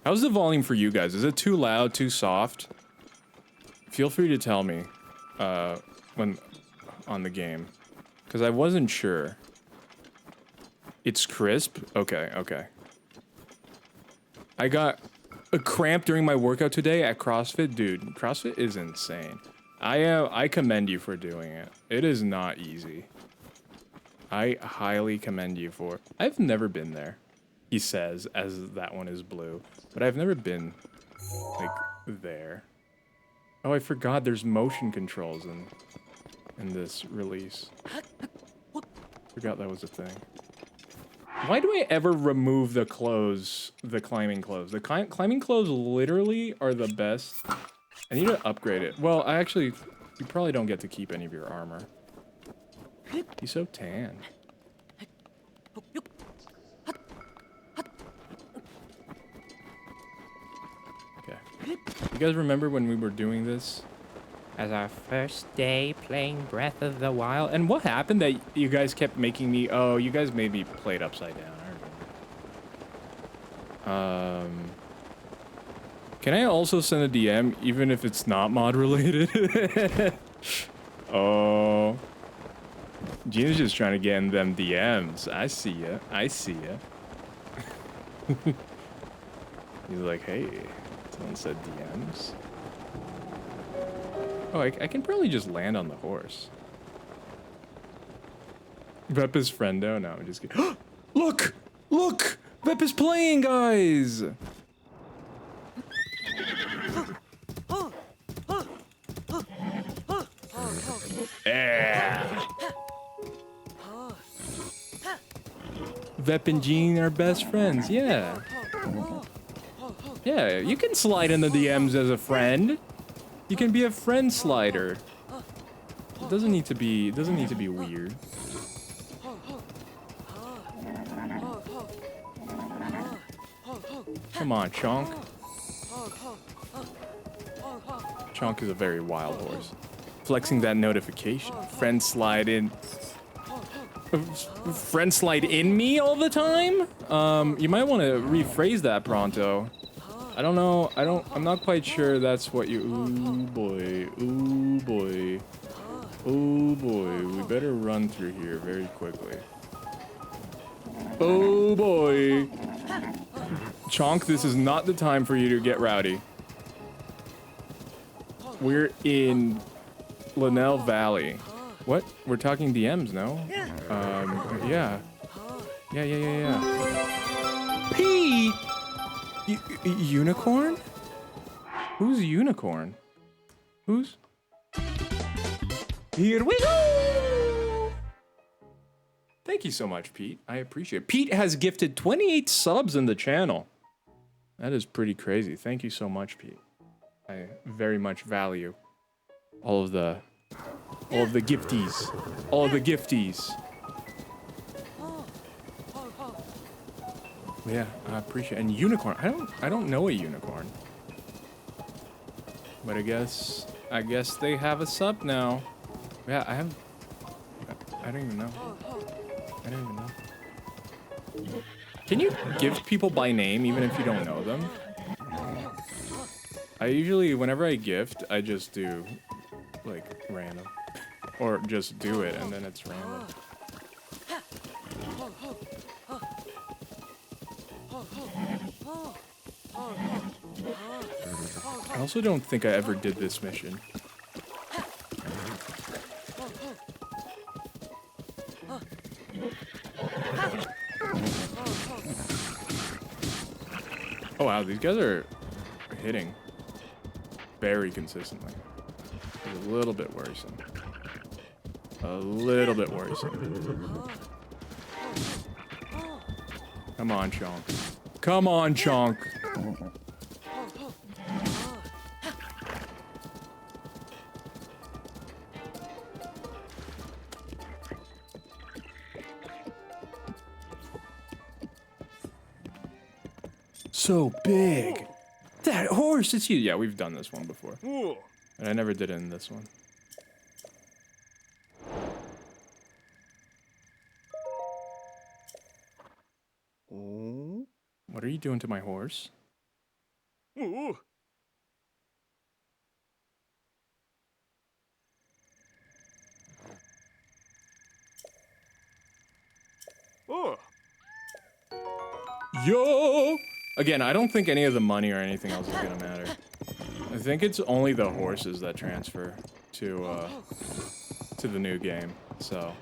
How's the volume for you guys? Is it too loud, too soft? Feel free to tell me when on the game, because I wasn't sure. It's crisp? Okay, okay. I got a cramp during my workout today at CrossFit. Dude, CrossFit is insane. I commend you for doing it. It is not easy. I highly commend you for it. I've never been there, he says, as that one is blue. But I've never been, like, there. Oh, I forgot there's motion controls in this release. Forgot that was a thing. Why do I ever remove the clothes, the climbing clothes? The climbing clothes literally are the best. I need to upgrade it. Well, you probably don't get to keep any of your armor. He's so tan. You guys remember when we were doing this as our first day playing Breath of the Wild? And what happened that you guys kept making me... Oh, you guys made me play it upside down. I remember. Can I also send a DM even if it's not mod related? Oh. Gina's just trying to get in them DMs. I see ya. I see ya. He's like, hey... Someone said DMs. Oh, I can probably just land on the horse. Vep is friendo? No, I'm just kidding. Look! Look! Vep is playing, guys! Yeah! Vep and Jean are best friends, yeah. Yeah, you can slide in the DMs as a friend. You can be a friend slider. It doesn't need to be weird. Come on, Chonk. Chonk is a very wild horse. Flexing that notification. Friend slide in. Friend slide in me all the time? You might want to rephrase that pronto. I don't know. I'm not quite sure that's what you... Ooh, boy. Ooh, boy. Ooh, boy. We better run through here very quickly. Oh, boy. Chonk, this is not the time for you to get rowdy. We're in Linnell Valley. What? We're talking DMs, no? Yeah. Yeah. Pete! Unicorn? Who's Unicorn? Who's? Here we go! Thank you so much, Pete. I appreciate it. Pete has gifted 28 subs in the channel. That is pretty crazy. Thank you so much, Pete. I very much value all of the gifties. All of the gifties. Yeah, I appreciate it. And unicorn. I don't know a unicorn. But I guess they have a sub now. Yeah, I don't even know. I don't even know. Can you give people by name even if you don't know them? I usually, whenever I gift, I just do like random. Or just do it and then it's random. I also don't think I ever did this mission. Oh wow, these guys are hitting very consistently. It's a little bit worrisome. A little bit worrisome. Come on, Chonk. Come on, Chonk. So big. That horse is huge. Yeah, we've done this one before. And I never did it in this one. What are you doing to my horse? Yo! Again, I don't think any of the money or anything else is gonna matter. I think it's only the horses that transfer to the new game. So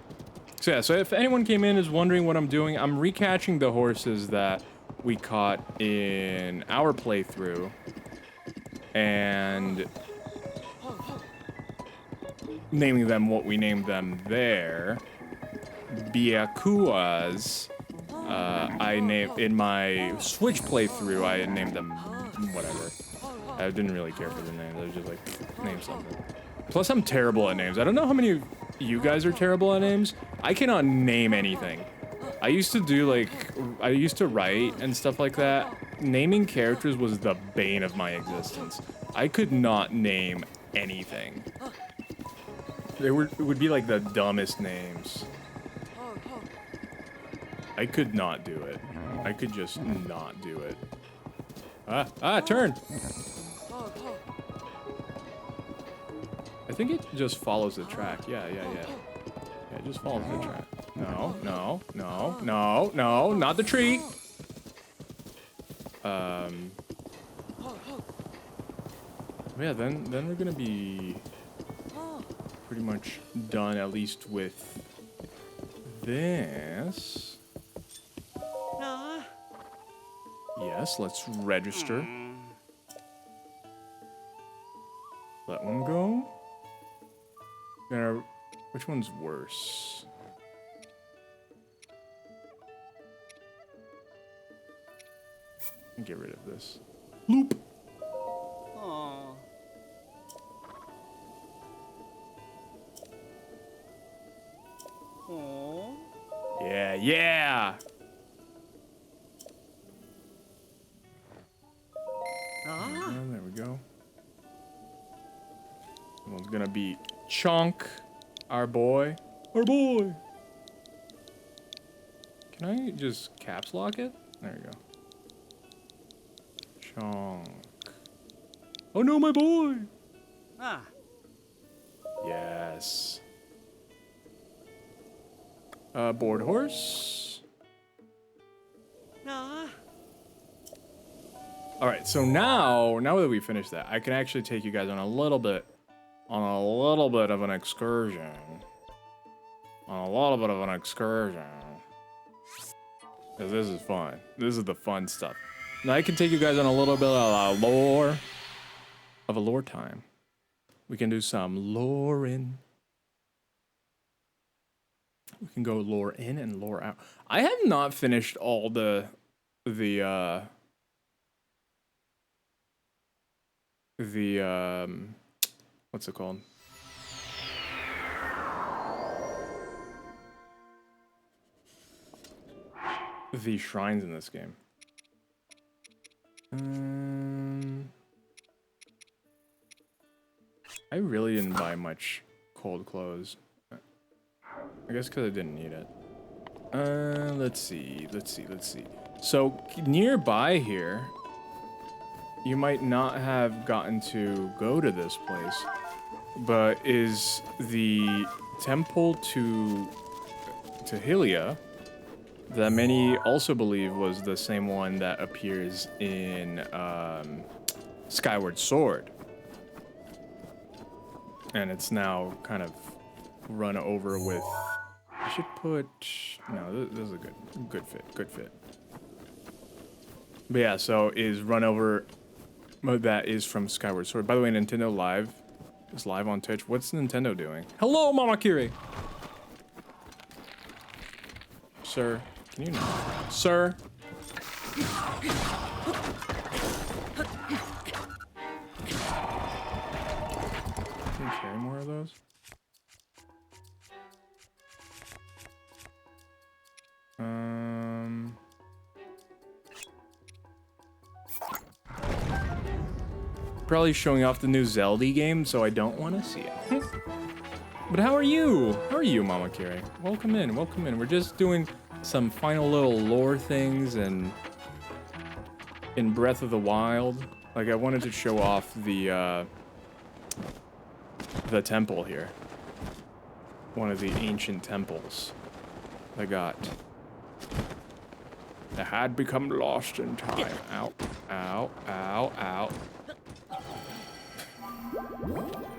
yeah, so if anyone came in is wondering what I'm doing, I'm recatching the horses that we caught in our playthrough and naming them what we named them there. Byakuas. I named in my Switch playthrough. I named them whatever. I didn't really care for the names. I was just like, name something. Plus, I'm terrible at names. I don't know how many of you guys are terrible at names. I cannot name anything. I used to write and stuff like that. Naming characters was the bane of my existence. I could not name anything. It would be like the dumbest names. I could not do it. I could just not do it. Turn! I think it just follows the track. Yeah, it just follows the track. No, not the tree! Yeah, then we're gonna be pretty much done, at least with this. Yes, let's register. Let one go. Which one's worse? Get rid of this. Loop. Yeah. There we go. This one's gonna be Chonk, our boy. Can I just caps lock it? There we go. Chonk. Oh no, my boy! Yes. Board horse. All right, so now that we finished that, I can actually take you guys on a little bit of an excursion. Because this is fun. This is the fun stuff. Now I can take you guys on a little bit of a lore time. We can do some loring. We can go lore in and lore out. I have not finished all the what's it called? The shrines in this game. I really didn't buy much cold clothes. I guess because I didn't need it. Let's see. So nearby here, you might not have gotten to go to this place, but is the temple to Hylia that many also believe was the same one that appears in Skyward Sword. And it's now kind of run over with... I should put... No, this is a good fit. But yeah, so is run over... That is from Skyward Sword. By the way, Nintendo Live is live on Twitch. What's Nintendo doing? Hello, Mama Kiri! Sir, can you not? Sir? Can you carry more of those? Probably showing off the new Zelda game, so I don't want to see it. But how are you? How are you, Mama Kiri? Welcome in. We're just doing some final little lore things and in Breath of the Wild. Like, I wanted to show off the temple here. One of the ancient temples I got. That had become lost in time. Ow, ow, ow, ow.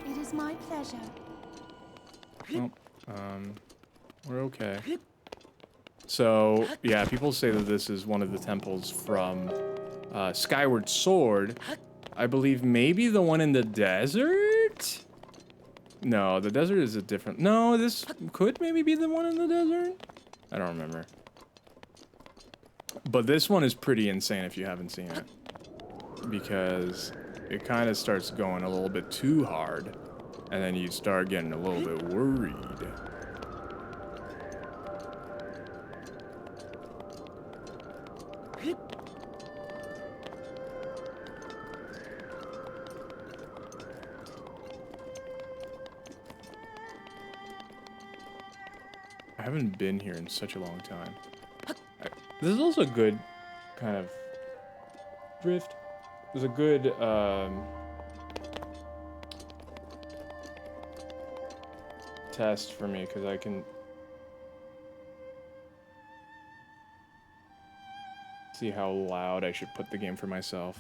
It is my pleasure. Oh, we're okay. So, yeah, people say that this is one of the temples from Skyward Sword. I believe maybe the one in the desert? No, the desert is a different... No, this could maybe be the one in the desert? I don't remember. But this one is pretty insane if you haven't seen it. Because it kind of starts going a little bit too hard. And then you start getting a little bit worried. I haven't been here in such a long time. This is also a good kind of drift. There's a good test for me because I can see how loud I should put the game for myself.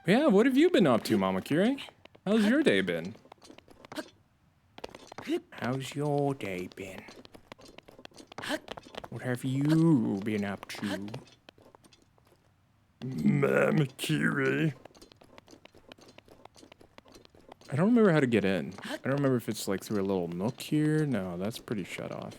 But yeah, what have you been up to, Mama Kiri? How's your day been? How's your day been? What have you been up to? Mama Kiri. I don't remember how to get in. I don't remember if it's like through a little nook here. No, that's pretty shut off.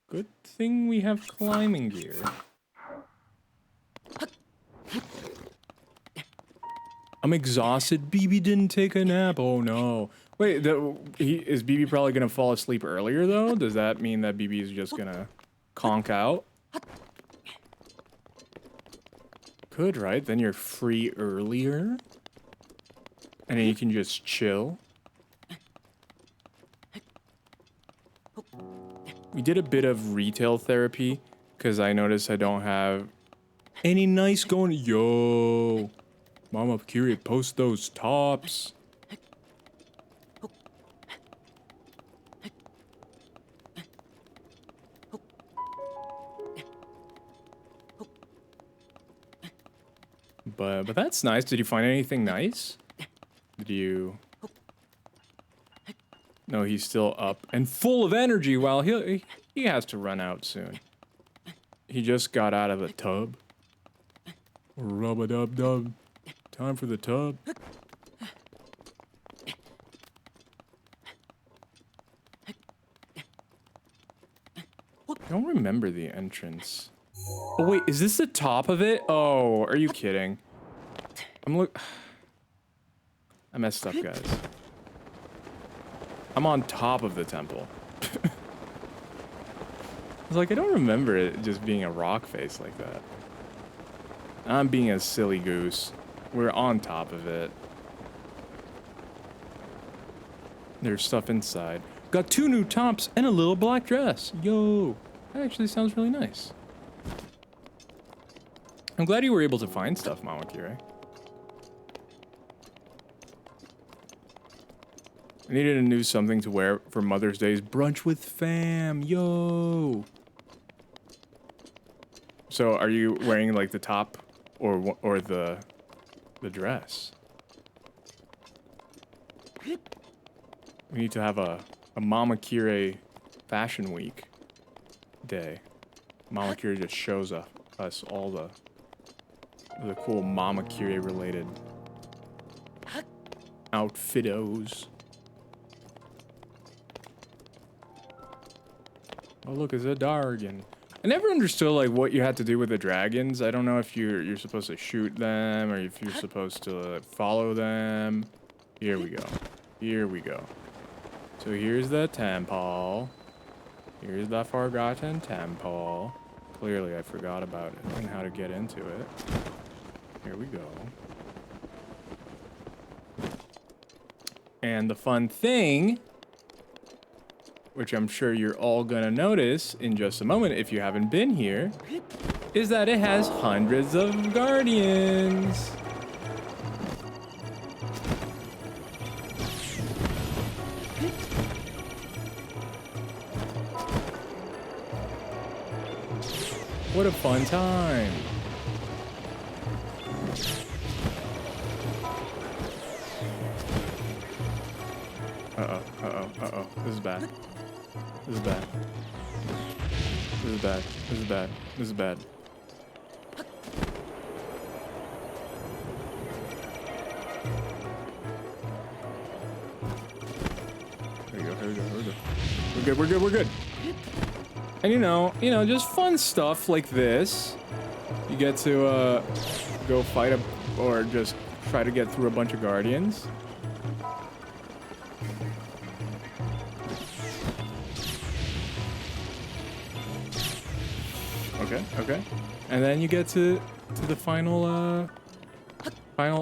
Good thing we have climbing gear. I'm exhausted. BB didn't take a nap. Oh no. Wait, is BB probably gonna fall asleep earlier though? Does that mean that BB is just gonna conk out? Could, right? Then you're free earlier. And then you can just chill. We did a bit of retail therapy because I noticed I don't have any nice going. Yo, Mama Kiri, post those tops. But that's nice. Did you find anything nice? Did you? No, he's still up and full of energy. While he has to run out soon. he just got out of a tub. Rub-a-dub-dub. Time for the tub. I don't remember the entrance. Oh wait, is this the top of it? Oh, are you kidding? I messed up, guys. I'm on top of the temple. I was like, I don't remember it just being a rock face like that. I'm being a silly goose. We're on top of it. There's stuff inside. Got 2 new tops and a little black dress. Yo, that actually sounds really nice. I'm glad you were able to find stuff, Mama Kire. I needed a new something to wear for Mother's Day's brunch with fam. Yo. So, are you wearing like the top or the dress? We need to have a Mama Kire Fashion Week day. Mama Kire just shows us all the cool Mama Kire related outfitos. Oh look, it's a Dargan. I never understood like what you had to do with the dragons. I don't know if you're supposed to shoot them or if you're supposed to follow them. Here we go. Here we go. So here's the temple. Here's the forgotten temple. Clearly I forgot about it and how to get into it. Here we go. And the fun thing, which I'm sure you're all gonna notice in just a moment if you haven't been here, is that it has hundreds of guardians. What a fun time. Uh-oh. This is bad. This is bad. This is bad. This is bad. This is bad. Here we go. We're good. And you know, just fun stuff like this. You get to go fight or just try to get through a bunch of guardians. Okay. And then you get to the final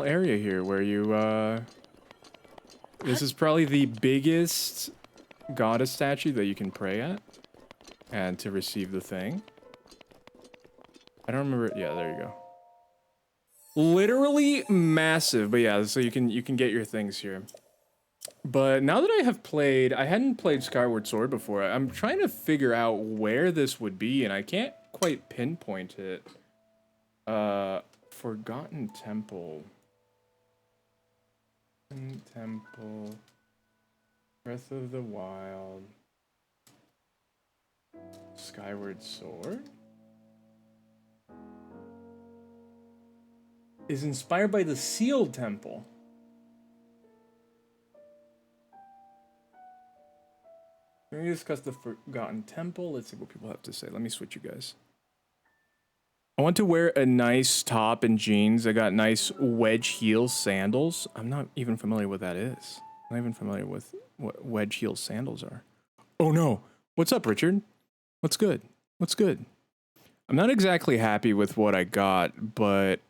area here where you this is probably the biggest goddess statue that you can pray at and to receive the thing. I don't remember. Yeah, there you go. Literally massive, but yeah, so you can get your things here. But now that I hadn't played Skyward Sword before. I'm trying to figure out where this would be, and I can't quite pinpoint it. Forgotten Temple. Temple. Breath of the Wild. Skyward Sword? Is inspired by the Sealed Temple. Can we discuss the Forgotten Temple? Let's see what people have to say. Let me switch you guys. I want to wear a nice top and jeans. I got nice wedge heel sandals. I'm not even familiar with what that is. I'm not even familiar with what wedge heel sandals are. Oh no. What's up, Richard? What's good? What's good? I'm not exactly happy with what I got, but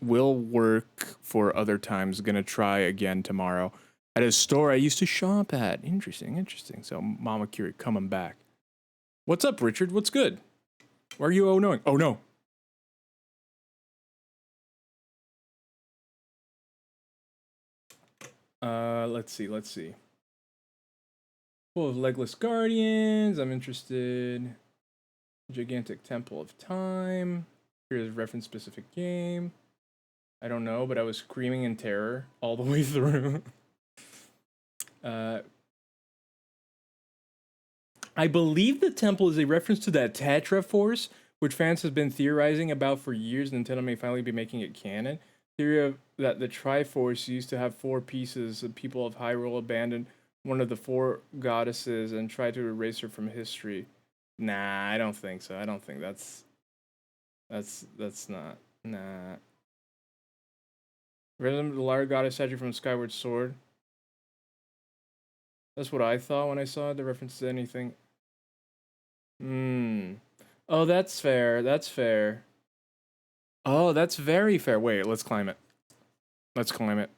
will work for other times. Gonna try again tomorrow at a store I used to shop at. Interesting. So Mama Kire coming back. What's up, Richard? What's good? Why are you oh-noing? Oh no. Let's see. Full of legless guardians. I'm interested. Gigantic Temple of Time. Here's a reference specific game. I don't know, but I was screaming in terror all the way through. I believe the temple is a reference to that Tetra Force, which fans have been theorizing about for years. Nintendo may finally be making it canon. Theory of that the Triforce used to have 4 pieces. The people of Hyrule abandoned one of the 4 goddesses and tried to erase her from history. Nah, I don't think so. I don't think that's not. Nah. Rhythm, the Lara goddess statue from Skyward Sword. That's what I thought when I saw it. The reference to anything. Oh, that's fair. That's fair. Oh, that's very fair. Wait, let's climb it. Let's climb it.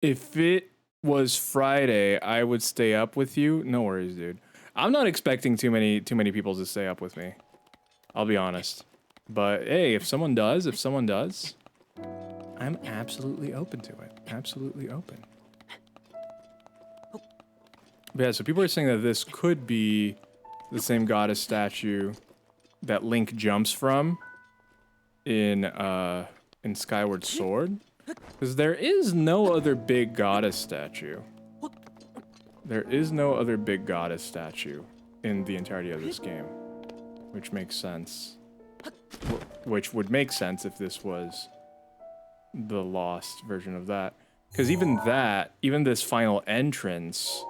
If it was Friday, I would stay up with you. No worries, dude. I'm not expecting too many people to stay up with me. I'll be honest. But hey, if someone does, I'm absolutely open to it. Absolutely open. But yeah, so people are saying that this could be the same goddess statue that Link jumps from in Skyward Sword. Because there is no other big goddess statue. There is no other big goddess statue in the entirety of this game. Which makes sense. Which would make sense if this was the lost version of that. Because even this final entrance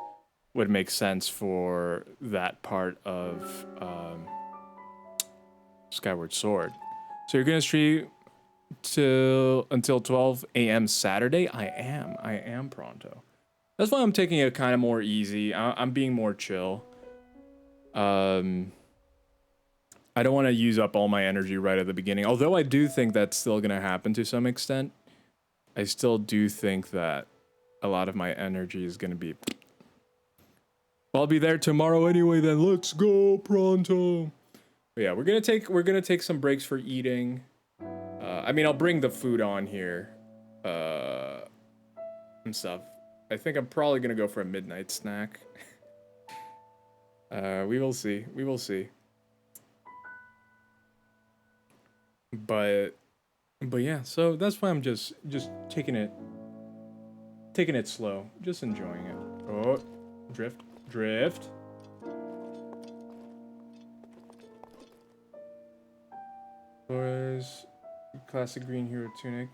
would make sense for that part of Skyward Sword. So you're gonna stream until 12 a.m. Saturday? I am pronto. That's why I'm taking it kind of more easy. I'm being more chill. I don't want to use up all my energy right at the beginning. Although I do think that's still gonna happen to some extent. I still do think that a lot of my energy is gonna be. I'll be there tomorrow anyway. Then let's go pronto. But yeah, we're gonna take some breaks for eating. I mean, I'll bring the food on here, and stuff. I think I'm probably gonna go for a midnight snack. We will see. We will see. But yeah, so that's why I'm just taking it slow, just enjoying it. Oh, drift. Flores, classic green hero tunic.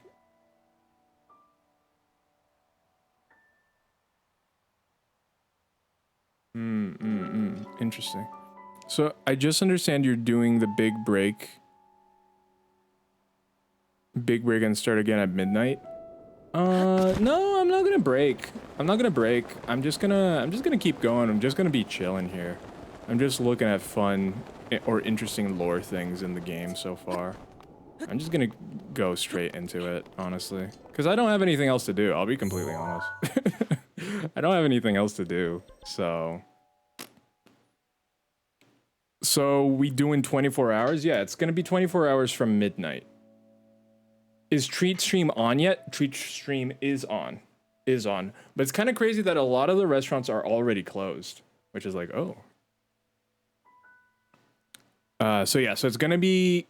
Interesting. So I just understand you're doing the big break. And start again at midnight. No, I'm not gonna break. I'm just gonna keep going. I'm just gonna be chilling here. I'm just looking at fun or interesting lore things in the game so far. I'm just gonna go straight into it, honestly. Because I don't have anything else to do, I'll be completely honest. I don't have anything else to do, so... So, we doing 24 hours? Yeah, it's gonna be 24 hours from midnight. Is Treat Stream on yet? Treat Stream is on. But it's kind of crazy that a lot of the restaurants are already closed. Which is like, oh. So yeah, so it's gonna be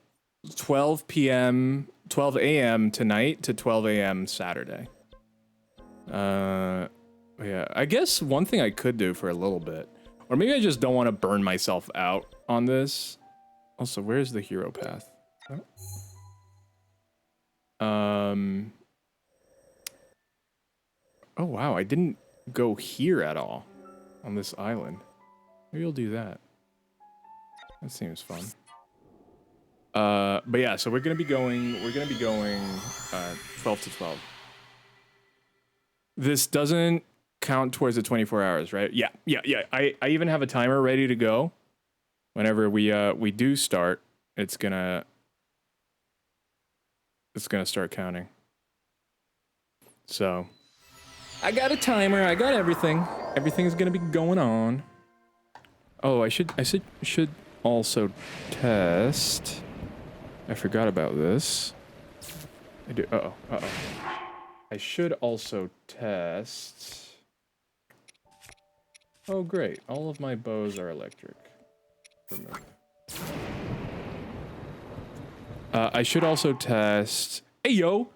12 a.m. tonight to 12 a.m. Saturday. Yeah, I guess one thing I could do for a little bit, or maybe I just don't want to burn myself out on this. Also, where's the hero path? Oh wow, I didn't go here at all on this island. Maybe I'll do that. That seems fun. But yeah, so we're gonna be going 12 to 12. This doesn't count towards the 24 hours, right? Yeah. I even have a timer ready to go. Whenever we do start, it's gonna start counting. So I got a timer, I got everything. Everything's gonna be going on. Oh, I should also test. I forgot about this. I do. Uh-oh. I should also test. Oh, great. All of my bows are electric. Remove. I should also test. Hey, yo!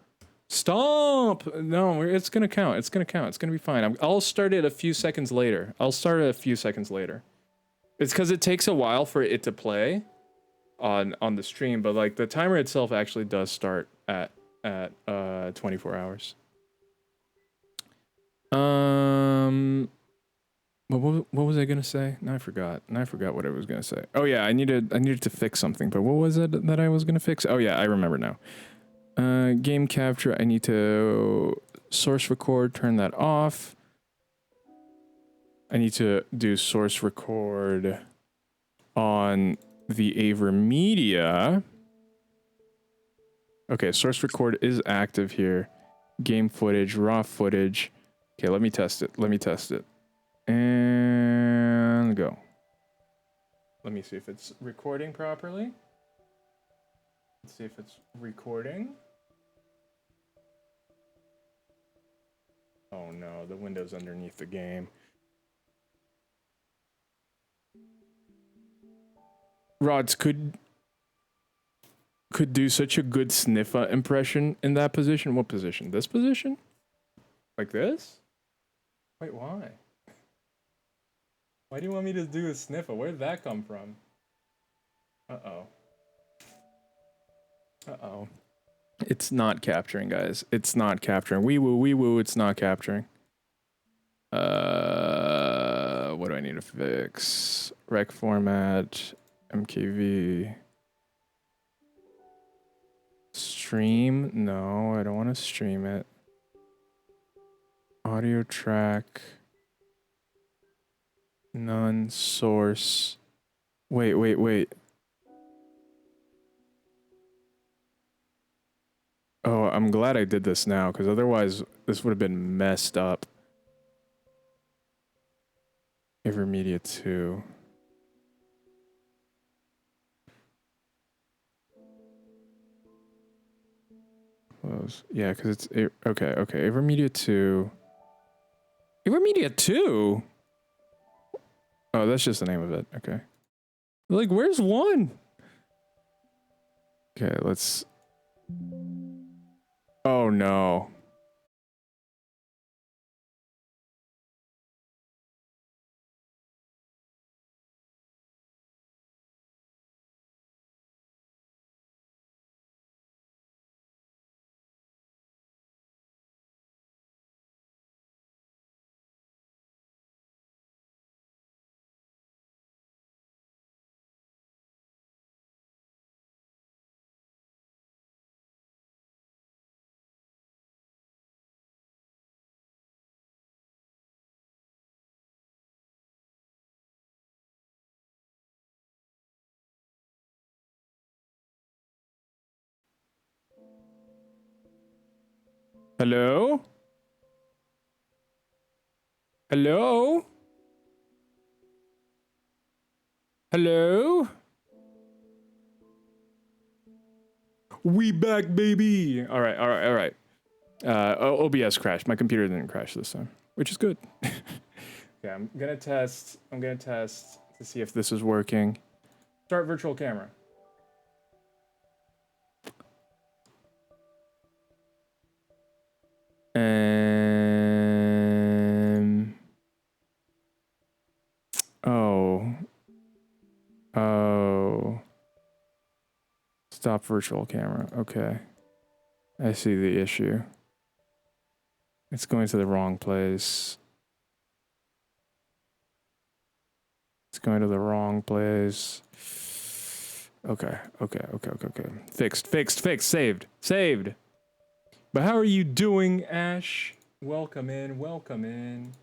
Stop! No, it's gonna count. It's gonna be fine. I'll start it a few seconds later. It's because it takes a while for it to play on the stream, but like the timer itself actually does start at 24 hours. What was I gonna say? Now I forgot. Now I forgot what I was gonna say. Oh yeah, I needed to fix something. But what was it that I was gonna fix? Oh yeah, I remember now. Game capture. I need to source record. Turn that off. I need to do source record on the AverMedia. Okay, source record is active here. Game footage, raw footage. Okay, let me test it. And go. Let me see if it's recording properly. Let's see if it's recording. Oh no, the window's underneath the game. Rods could do such a good Sniffa impression in that position. What position? This position? Like this? Wait, why? Why do you want me to do a Sniffa? Where did that come from? Uh-oh. Uh-oh. It's not capturing, guys. It's not capturing. Wee woo, it's not capturing. What do I need to fix? Rec format, MKV. Stream? No, I don't want to stream it. Audio track. None. Source. Wait. Oh, I'm glad I did this now, because otherwise this would have been messed up. AverMedia 2. Close. Yeah, because it's... Okay. AverMedia 2. AverMedia 2? Oh, that's just the name of it. Okay. Like, where's 1? Okay, let's... Oh, no. Hello? Hello? Hello? We back, baby. All right. OBS crashed. My computer didn't crash this time, which is good. Yeah, I'm gonna test to see if this is working. Start virtual camera. Oh. Stop virtual camera. Okay. I see the issue. It's going to the wrong place. It's going to the wrong place. Okay. Fixed. Saved. But how are you doing, Ash? Welcome in.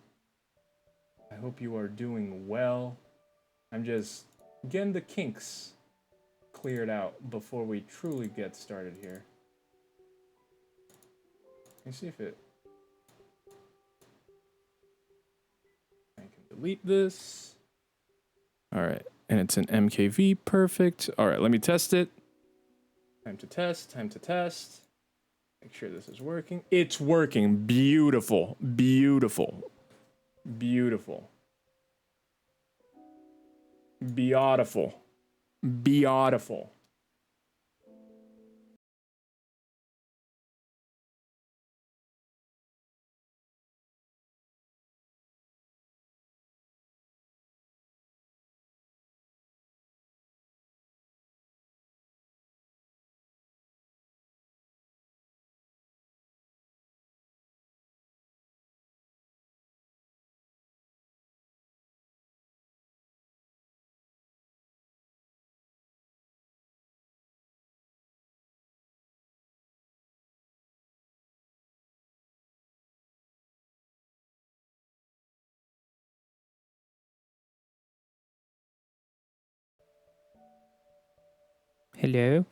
I hope you are doing well. I'm just getting the kinks cleared out before we truly get started here. Let me see if it... I can delete this. All right, and it's an MKV, perfect. All right, let me test it. Time to test. Make sure this is working. It's working, beautiful. Beautiful. Hello?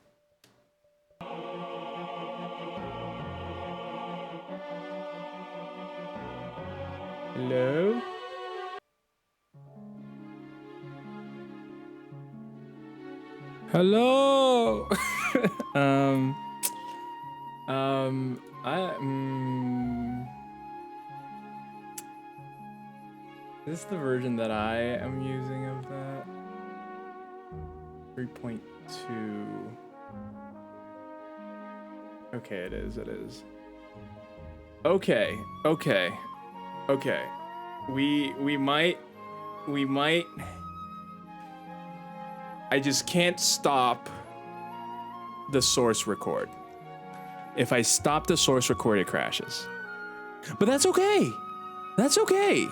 Hello? Hello? Is this the version that I am using of that? 3.2. Okay, it is. Okay. We might. I just can't stop the source record. If I stop the source record, it crashes. But that's okay. That's okay.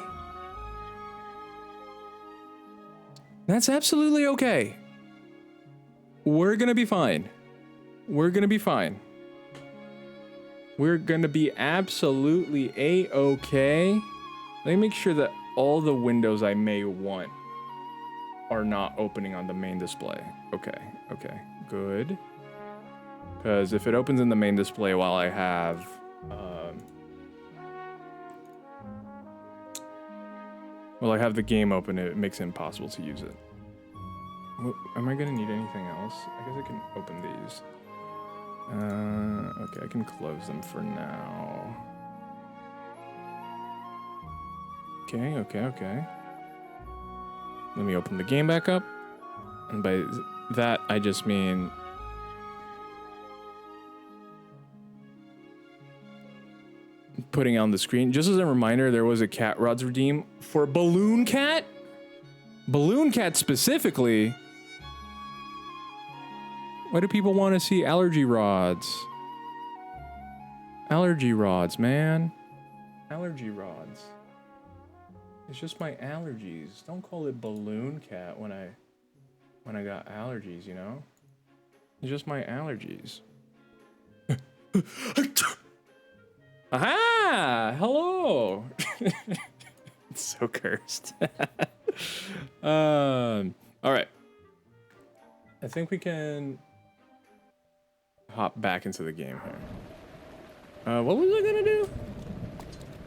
That's absolutely okay. We're gonna be fine. We're gonna be fine. We're gonna be absolutely a-okay. Let me make sure that all the windows I may want are not opening on the main display. Okay, good. Because if it opens in the main display while I have the game open, it makes it impossible to use it. Am I gonna need anything else? I guess I can open these. Okay, I can close them for now. Okay. Let me open the game back up. And by that, I just mean putting on the screen. Just as a reminder, there was a Cat Rods redeem for Balloon Cat. Balloon Cat specifically. Why do people want to see allergy rods? Allergy rods, man. Allergy rods. It's just my allergies. Don't call it Balloon Cat when I got allergies, you know? It's just my allergies. Aha! Hello! It's so cursed. Alright. I think we can hop back into the game here. What was I gonna do?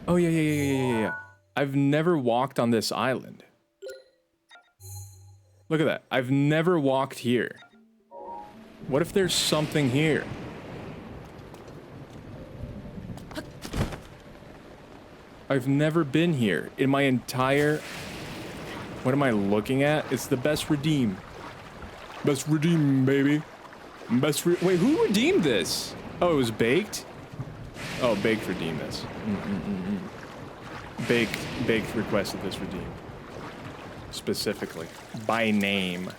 Oh, yeah. I've never walked on this island. Look at that. I've never walked here. What if there's something here? I've never been here in my entire... What am I looking at? It's the best redeem. Best redeem, baby. Wait, who redeemed this? Oh, it was Baked? Oh, Baked redeemed this. Baked requested this redeem. Specifically. By name.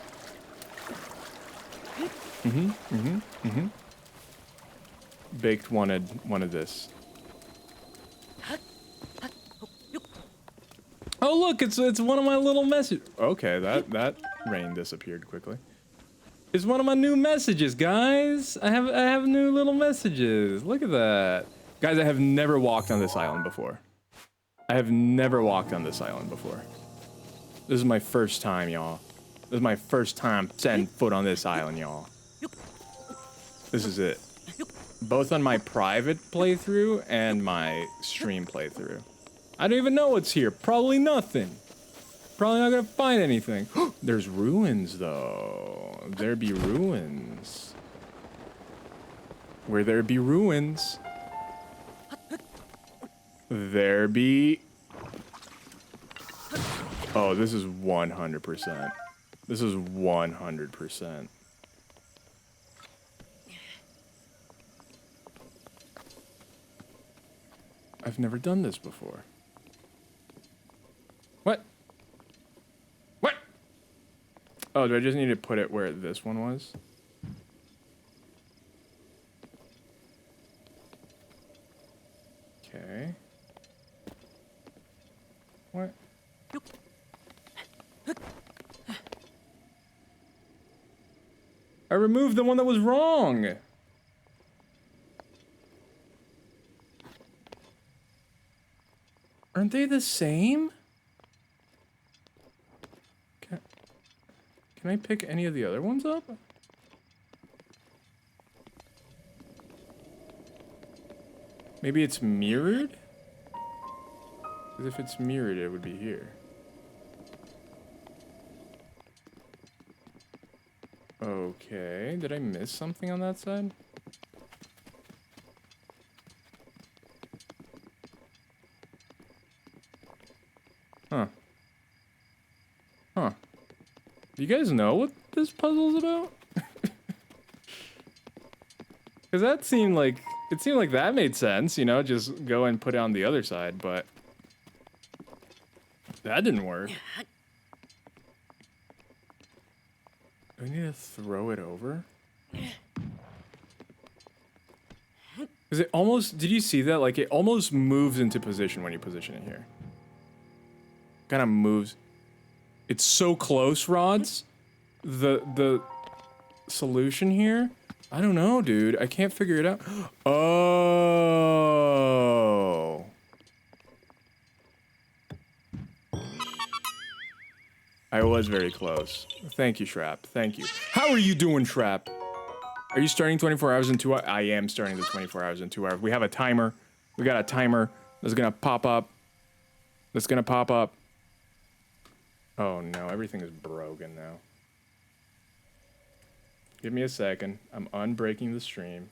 Baked wanted this. Oh look, it's one of my little messages. Okay, that rain disappeared quickly. It's one of my new messages, guys. I have new little messages. Look at that. Guys, I have never walked on this island before. This is my first time, y'all. This is my first time setting foot on this island, y'all. This is it. Both on my private playthrough and my stream playthrough. I don't even know what's here. Probably nothing. Probably not gonna find anything. There's ruins, though. There be ruins. Where there be ruins, there be... Oh, this is 100%. This is 100%. I've never done this before. What? What? Oh, do I just need to put it where this one was? Okay. What? I removed the one that was wrong. Aren't they the same? Can I pick any of the other ones up? Maybe it's mirrored? Because if it's mirrored, it would be here. Okay, did I miss something on that side? Huh. Huh. Do you guys know what this puzzle's about? Because that seemed like, it seemed like that made sense, you know, just go and put it on the other side, but that didn't work. Do I need to throw it over? Because it almost, did you see that? Like, it almost moves into position when you position it here. Kind of moves. It's so close, Rods. The solution here? I don't know, dude. I can't figure it out. Oh. I was very close. Thank you, Shrap. Thank you. How are you doing, Shrap? Are you starting 24 hours in 2 hours? I am starting the 24 hours in 2 hours. We have a timer. We got a timer that's gonna pop up. That's gonna pop up. Oh no, everything is broken now. Give me a second. I'm unbreaking the stream.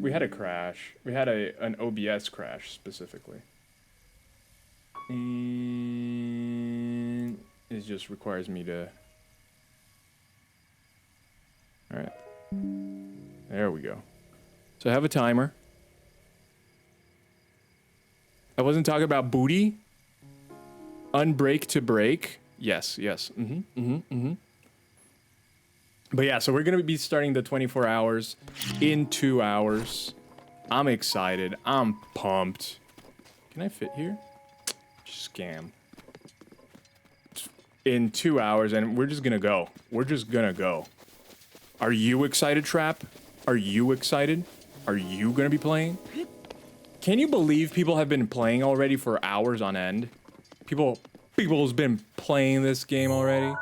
We had a crash. We had an OBS crash specifically. And it just requires me to... Alright. There we go. So I have a timer. I wasn't talking about booty. Unbreak to break. Yes, yes. But yeah, so we're gonna be starting the 24 hours in 2 hours. I'm excited. I'm pumped. Can I fit here? Scam. In 2 hours, and we're just gonna go. We're just gonna go. Are you excited, Trap? Are you excited? Are you gonna be playing? Can you believe people have been playing already for hours on end? People's been playing this game already.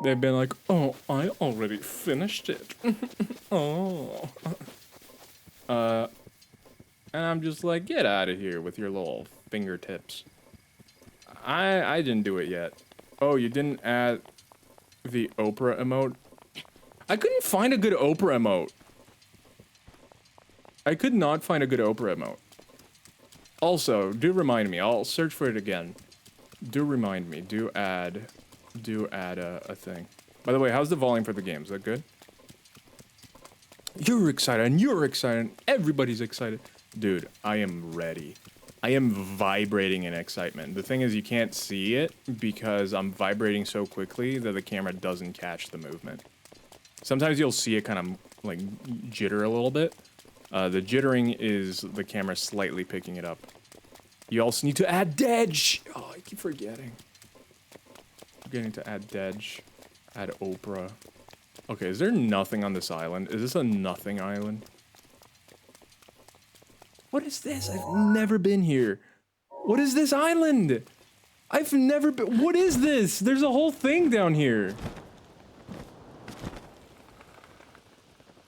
They've been like, oh, I already finished it. Oh. And I'm just like, get out of here with your little fingertips. I didn't do it yet. Oh, you didn't add the Oprah emote? I couldn't find a good Oprah emote. I could not find a good Oprah emote. Also, do remind me. I'll search for it again. Do remind me. Do add a thing. By the way, how's the volume for the game? Is that good? You're excited, and you're excited. Everybody's excited. Dude, I am ready. I am vibrating in excitement. The thing is, you can't see it because I'm vibrating so quickly that the camera doesn't catch the movement. Sometimes you'll see it kind of like jitter a little bit. The jittering is the camera slightly picking it up. You also need to add Dedge. Oh, I keep forgetting. Forgetting to add Dedge. Add Oprah. Okay, is there nothing on this island? Is this a nothing island? What is this? I've never been here. What is this island? I've never been. What is this? There's a whole thing down here.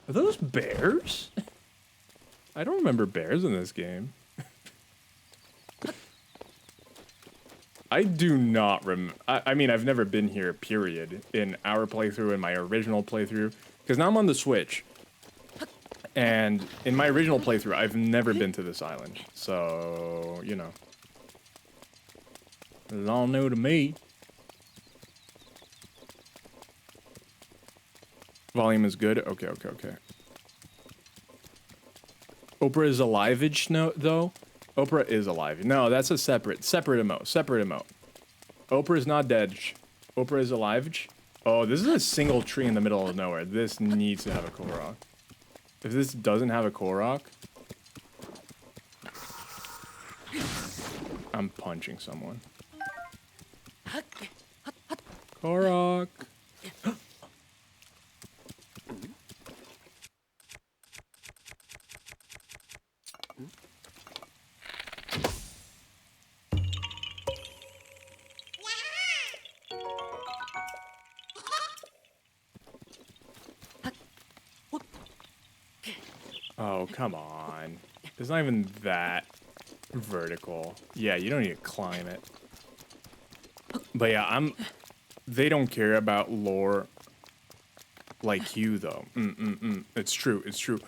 Are those bears? I don't remember bears in this game. I do not I mean, I've never been here, period, in our playthrough, in my original playthrough, because now I'm on the Switch. And in my original playthrough, I've never been to this island. So, you know. It's all new to me. Volume is good? Okay, okay, okay. Oprah is alive-ish, no, though? Oprah is alive. No, that's a separate emote. Separate emote. Oprah is not dead. Oprah is alive-ish. Oh, this is a single tree in the middle of nowhere. This needs to have a Korok. If this doesn't have a Korok, I'm punching someone. Korok. Oh, come on. It's not even that vertical. Yeah, you don't need to climb it. But yeah, they don't care about lore like you, though. It's true, it's true.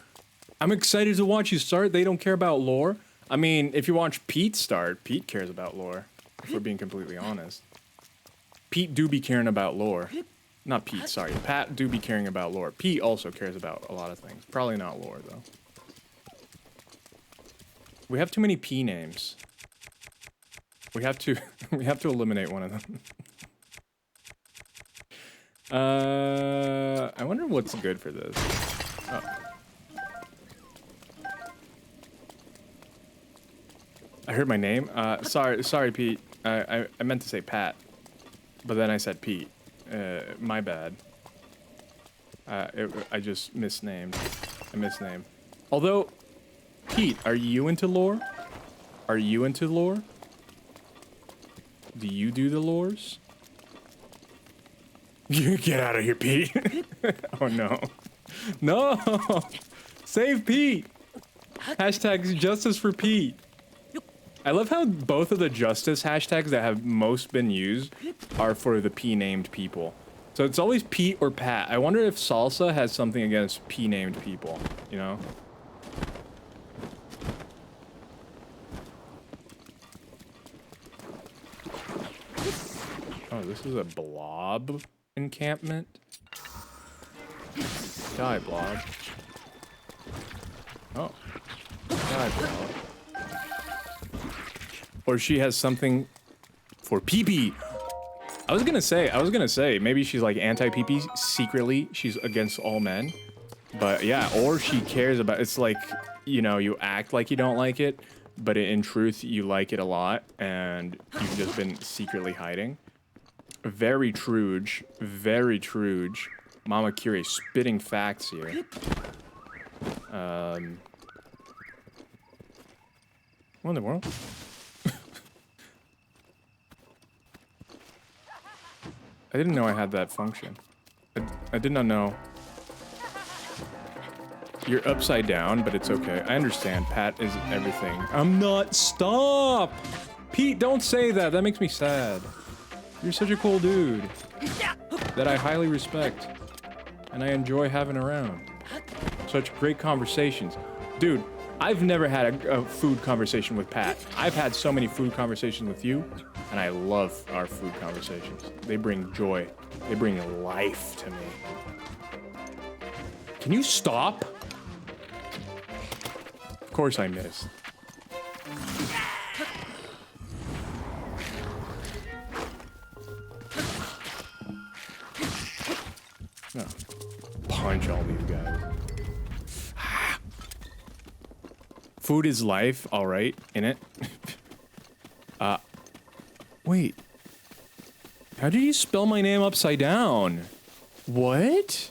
I'm excited to watch you start. They don't care about lore. I mean, if you watch Pete start, Pete cares about lore, if we're being completely honest. Pete do be caring about lore. Not Pete, sorry. Pat do be caring about lore. Pete also cares about a lot of things. Probably not lore, though. We have too many P names. We have to eliminate one of them. I wonder what's good for this. Oh. I heard my name. Sorry, Pete. I meant to say Pat, but then I said Pete. My bad. I just misnamed. I misnamed. Although, Pete, are you into lore? Are you into lore? Do you do the lores? You get out of here, Pete. Oh no. No! Save Pete! Hashtag justice for Pete. I love how both of the justice hashtags that have most been used are for the P-named people. So it's always Pete or Pat. I wonder if Salsa has something against P-named people, you know? Oh, this is a blob encampment? Die, blob. Oh. Die, blob. Or she has something for pee-pee. I was gonna say, maybe she's like anti-pee-pee. Secretly, she's against all men. But yeah, or she cares about, it's like, you know, you act like you don't like it, but in truth, you like it a lot, and you've just been secretly hiding. Very Truge. Very Truge. Mama Curie spitting facts here. What in the world? I didn't know I had that function. I did not know. You're upside down, but it's okay. I understand. Pat is everything. I'm not. Stop! Pete, don't say that. That makes me sad. You're such a cool dude that I highly respect and I enjoy having around. Such great conversations. Dude, I've never had a food conversation with Pat. I've had so many food conversations with you, and I love our food conversations. They bring joy. They bring life to me. Can you stop? Of course I missed. No. Punch all these guys. Food is life, alright, innit? Wait. How did you spell my name upside down? What?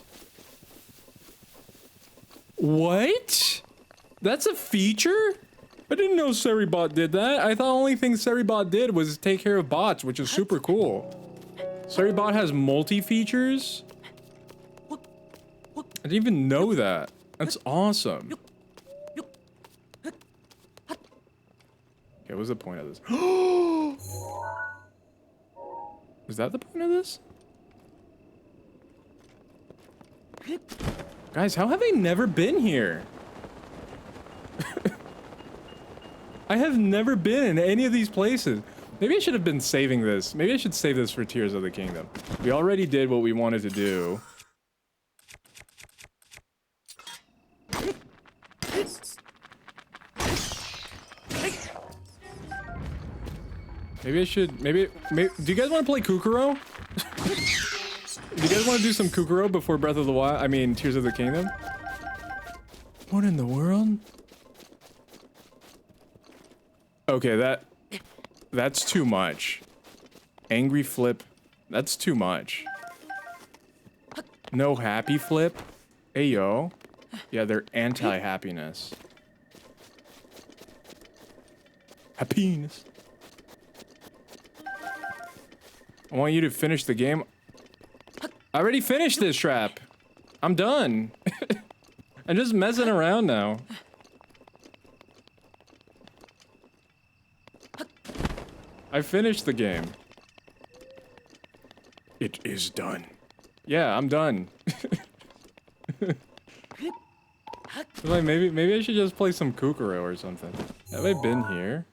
What? That's a feature? I didn't know Seribot did that. I thought the only thing Seribot did was take care of bots, which is super cool. Seribot has multi-features? I didn't even know that. That's awesome. Okay, what's the point of this? Was that the point of this? Guys, how have I never been here? I have never been in any of these places. Maybe I should have been saving this. Maybe I should save this for Tears of the Kingdom. We already did what we wanted to do. Maybe I should, maybe do you guys want to play Kukuro? Do you guys want to do some Kukuro before Breath of the Wild? I mean, Tears of the Kingdom? What in the world? Okay, that's too much. Angry flip, that's too much. No happy flip? Ayo. Yeah, they're anti-happiness. Happiness. I want you to finish the game. I already finished this trap. I'm done. I'm just messing around now. I finished the game. It is done. Yeah, I'm done. Like maybe I should just play some Kukuro or something. Have I been here?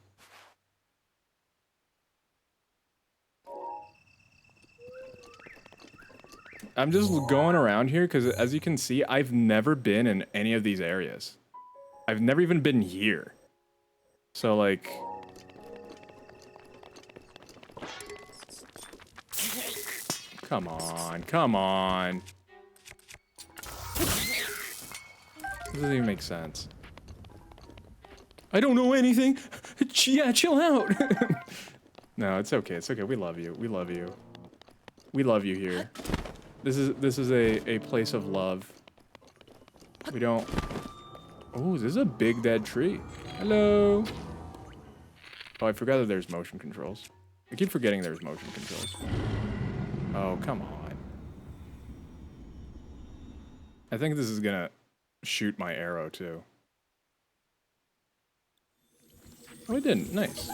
I'm just going around here because, as you can see, I've never been in any of these areas. I've never even been here. So, like... Come on, come on. Doesn't even make sense. I don't know anything. Yeah, chill out. No, it's okay. It's okay. We love you. We love you. We love you here. This is a place of love. We don't. Oh, this is a big dead tree. Hello. Oh, I forgot that there's motion controls. I keep forgetting there's motion controls. Oh, come on. I think this is gonna shoot my arrow too. Oh, it didn't. Nice.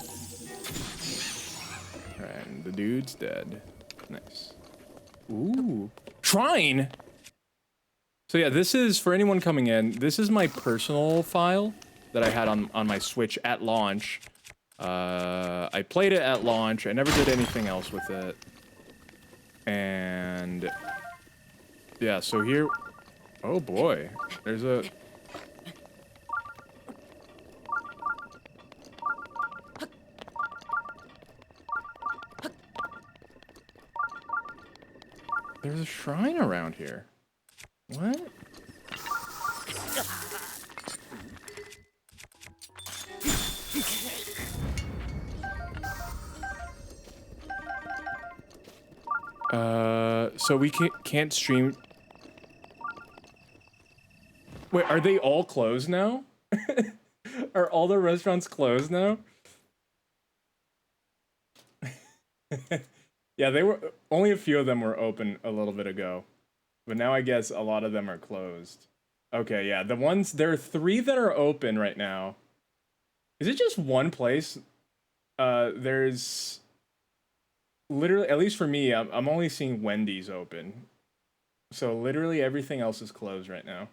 Alright, and the dude's dead. Nice. Ooh. Shrine! So yeah, this is, for anyone coming in, this is my personal file that I had on my Switch at launch. I played it at launch. I never did anything else with it. And... yeah, so here... oh boy. There's a... there's a shrine around here. What? So we can't stream. Wait, are they all closed now? Are all the restaurants closed now? Yeah, they were, only a few of them were open a little bit ago. But now I guess a lot of them are closed. Okay, yeah, the ones, there are 3 that are open right now. Is it just one place? There's literally, at least for me, I'm only seeing Wendy's open. So literally everything else is closed right now.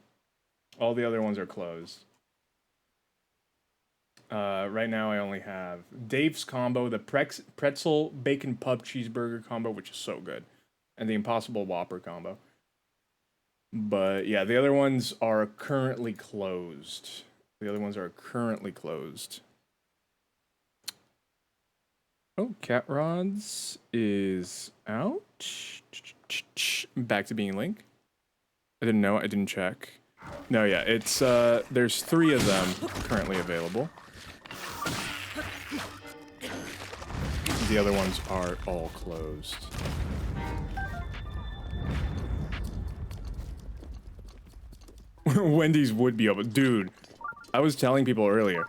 All the other ones are closed. Right now I only have Dave's combo, the pretzel bacon pub cheeseburger combo, which is so good, and the Impossible Whopper combo. But yeah, the other ones are currently closed. The other ones are currently closed. Oh, Cat Rods is out. Back to being Link. I didn't know. I didn't check. No, yeah, it's there's 3 of them currently available. The other ones are all closed. Wendy's would be open. Dude, I was telling people earlier.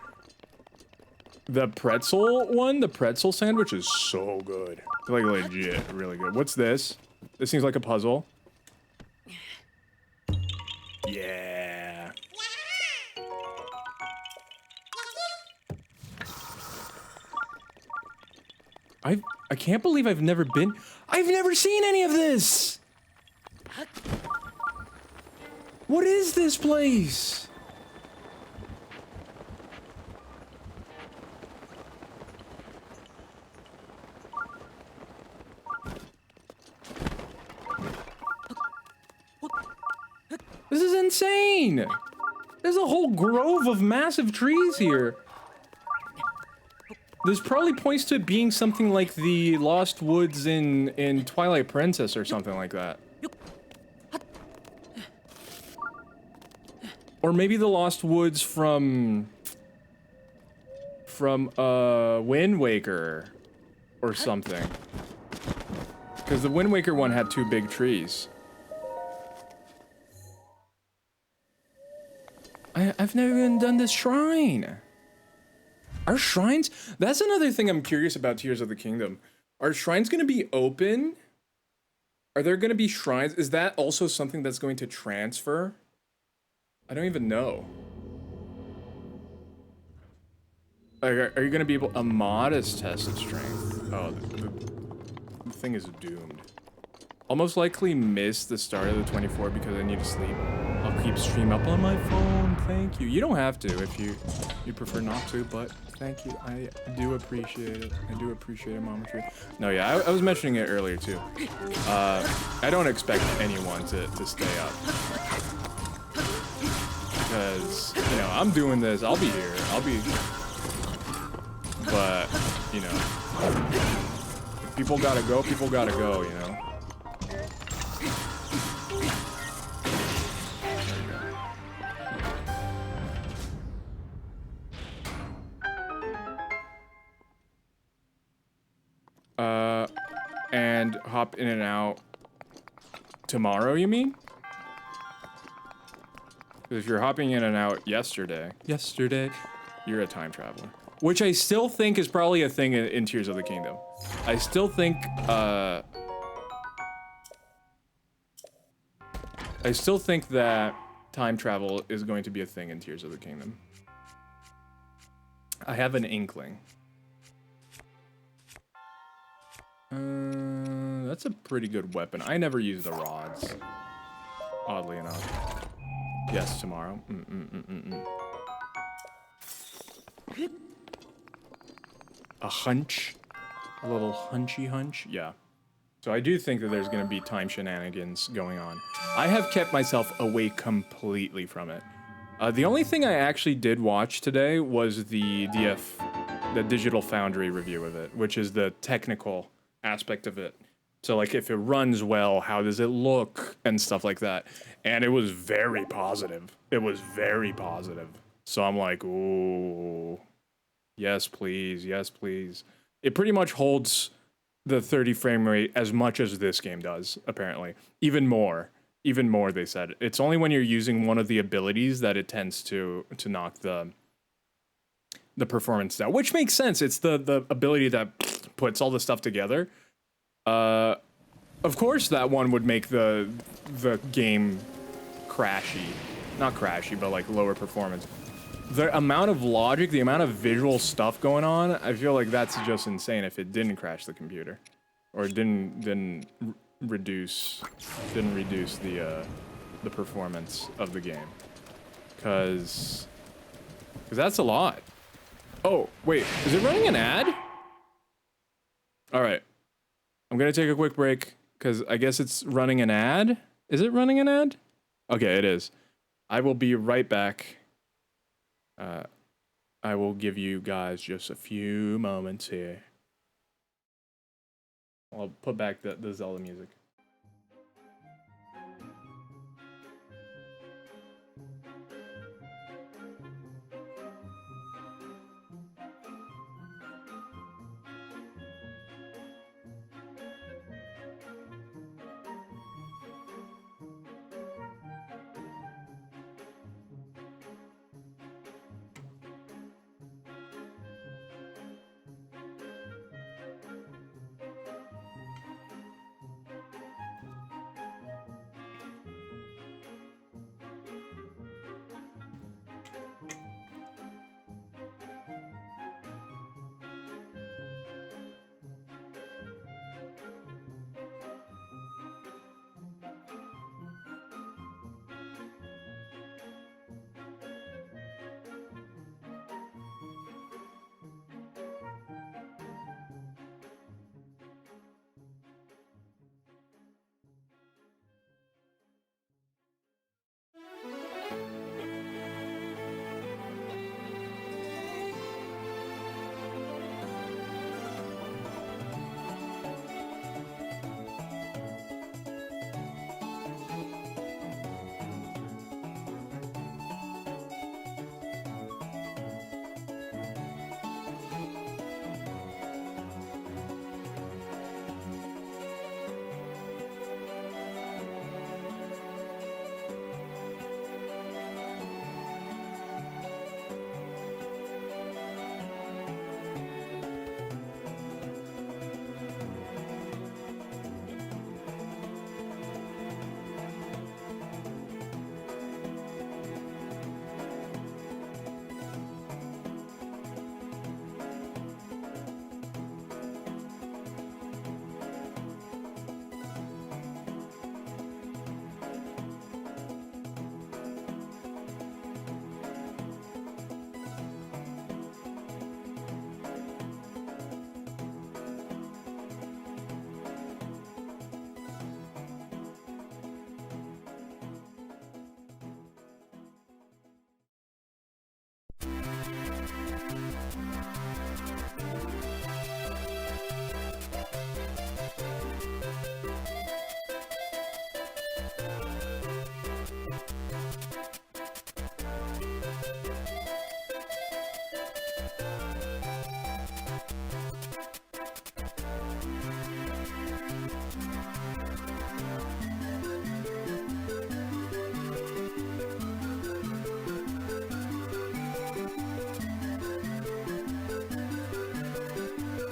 The pretzel one, the pretzel sandwich is so good. Like, legit, really good. What's this? This seems like a puzzle. Yeah. I can't believe I've never seen any of this! What is this place? This is insane! There's a whole grove of massive trees here. This probably points to it being something like the Lost Woods in Twilight Princess or something like that. Or maybe the Lost Woods from Wind Waker or something. Because the Wind Waker one had 2 big trees. I've never even done this shrine. Are shrines? That's another thing I'm curious about Tears of the Kingdom. Are shrines going to be open? Are there going to be shrines? Is that also something that's going to transfer? I don't even know. Are you going to be able... a modest test of strength. Oh, the thing is doomed. I'll most likely miss the start of the 24 because I need to sleep. I'll keep stream up on my phone. Thank you. You don't have to if you prefer not to, but thank you. I do appreciate it. I do appreciate it, Mama Tree. No, yeah, I was mentioning it earlier too. I don't expect anyone to stay up. Because, you know, I'm doing this. I'll be here. But, you know, if people gotta go, you know? And hop in and out tomorrow, you mean? 'Cause if you're hopping in and out yesterday, you're a time traveler. Which I still think is probably a thing in Tears of the Kingdom. I still think that time travel is going to be a thing in Tears of the Kingdom. I have an inkling. That's a pretty good weapon. I never use the rods, oddly enough. Yes, tomorrow. A hunch? A little hunchy hunch? Yeah. So I do think that there's going to be time shenanigans going on. I have kept myself away completely from it. The only thing I actually did watch today was the Digital Foundry review of it, which is the technical aspect of it. So like if it runs well, how does it look and stuff like that. And it was very positive. It was very positive. So I'm like, ooh, yes, please. Yes, please. It pretty much holds the 30 frame rate as much as this game does, apparently. Even more, they said. It's only when you're using one of the abilities that it tends to knock the performance down, which makes sense. It's the ability that puts all the stuff together. Of course that one would make the game crashy. Not crashy, but like lower performance. The amount of logic, the amount of visual stuff going on, I feel like that's just insane if it didn't crash the computer. Or didn't reduce the performance of the game. Cause that's a lot. Oh, wait, is it running an ad? Alright. I'm gonna take a quick break, because I guess it's running an ad? Is it running an ad? Okay, it is. I will be right back. I will give you guys just a few moments here. I'll put back the Zelda music.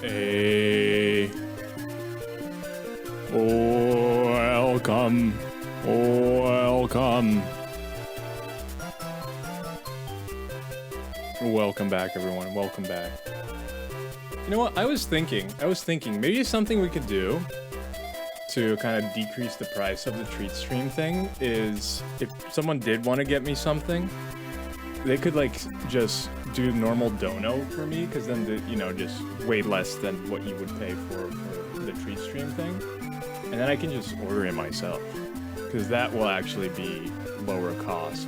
Hey. Welcome. Welcome. Welcome back, everyone. Welcome back. You know what? I was thinking, maybe something we could do to kind of decrease the price of the treat stream thing is if someone did want to get me something, they could like just do normal dono for me, because then you know, just way less than what you would pay for the treat stream thing, and then I can just order it myself, because that will actually be lower cost.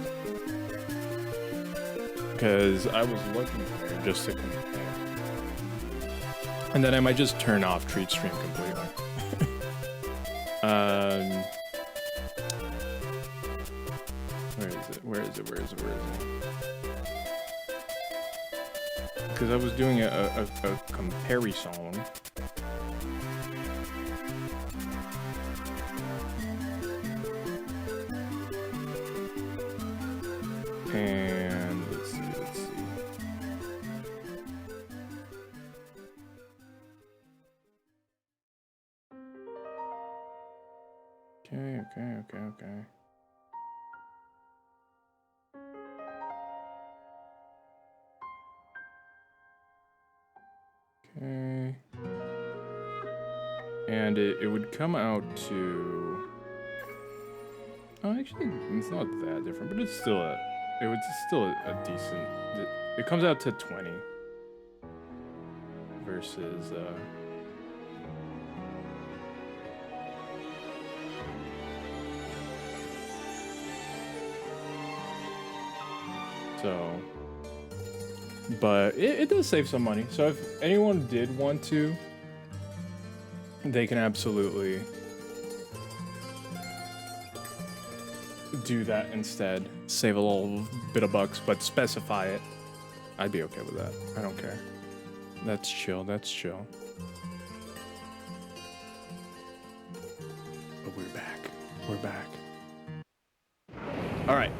Because I was looking for just to compare, and then I might just turn off treat stream completely. Where is it? Because I was doing a comparison. And let's see. Okay. Okay. And it would come out to... Oh, actually, it's not that different, but it's still a decent... It comes out to 20 versus... So... But it does save some money. So if anyone did want to, they can absolutely do that instead. Save a little bit of bucks, but specify it. I'd be okay with that. I don't care. That's chill. But we're back. All right.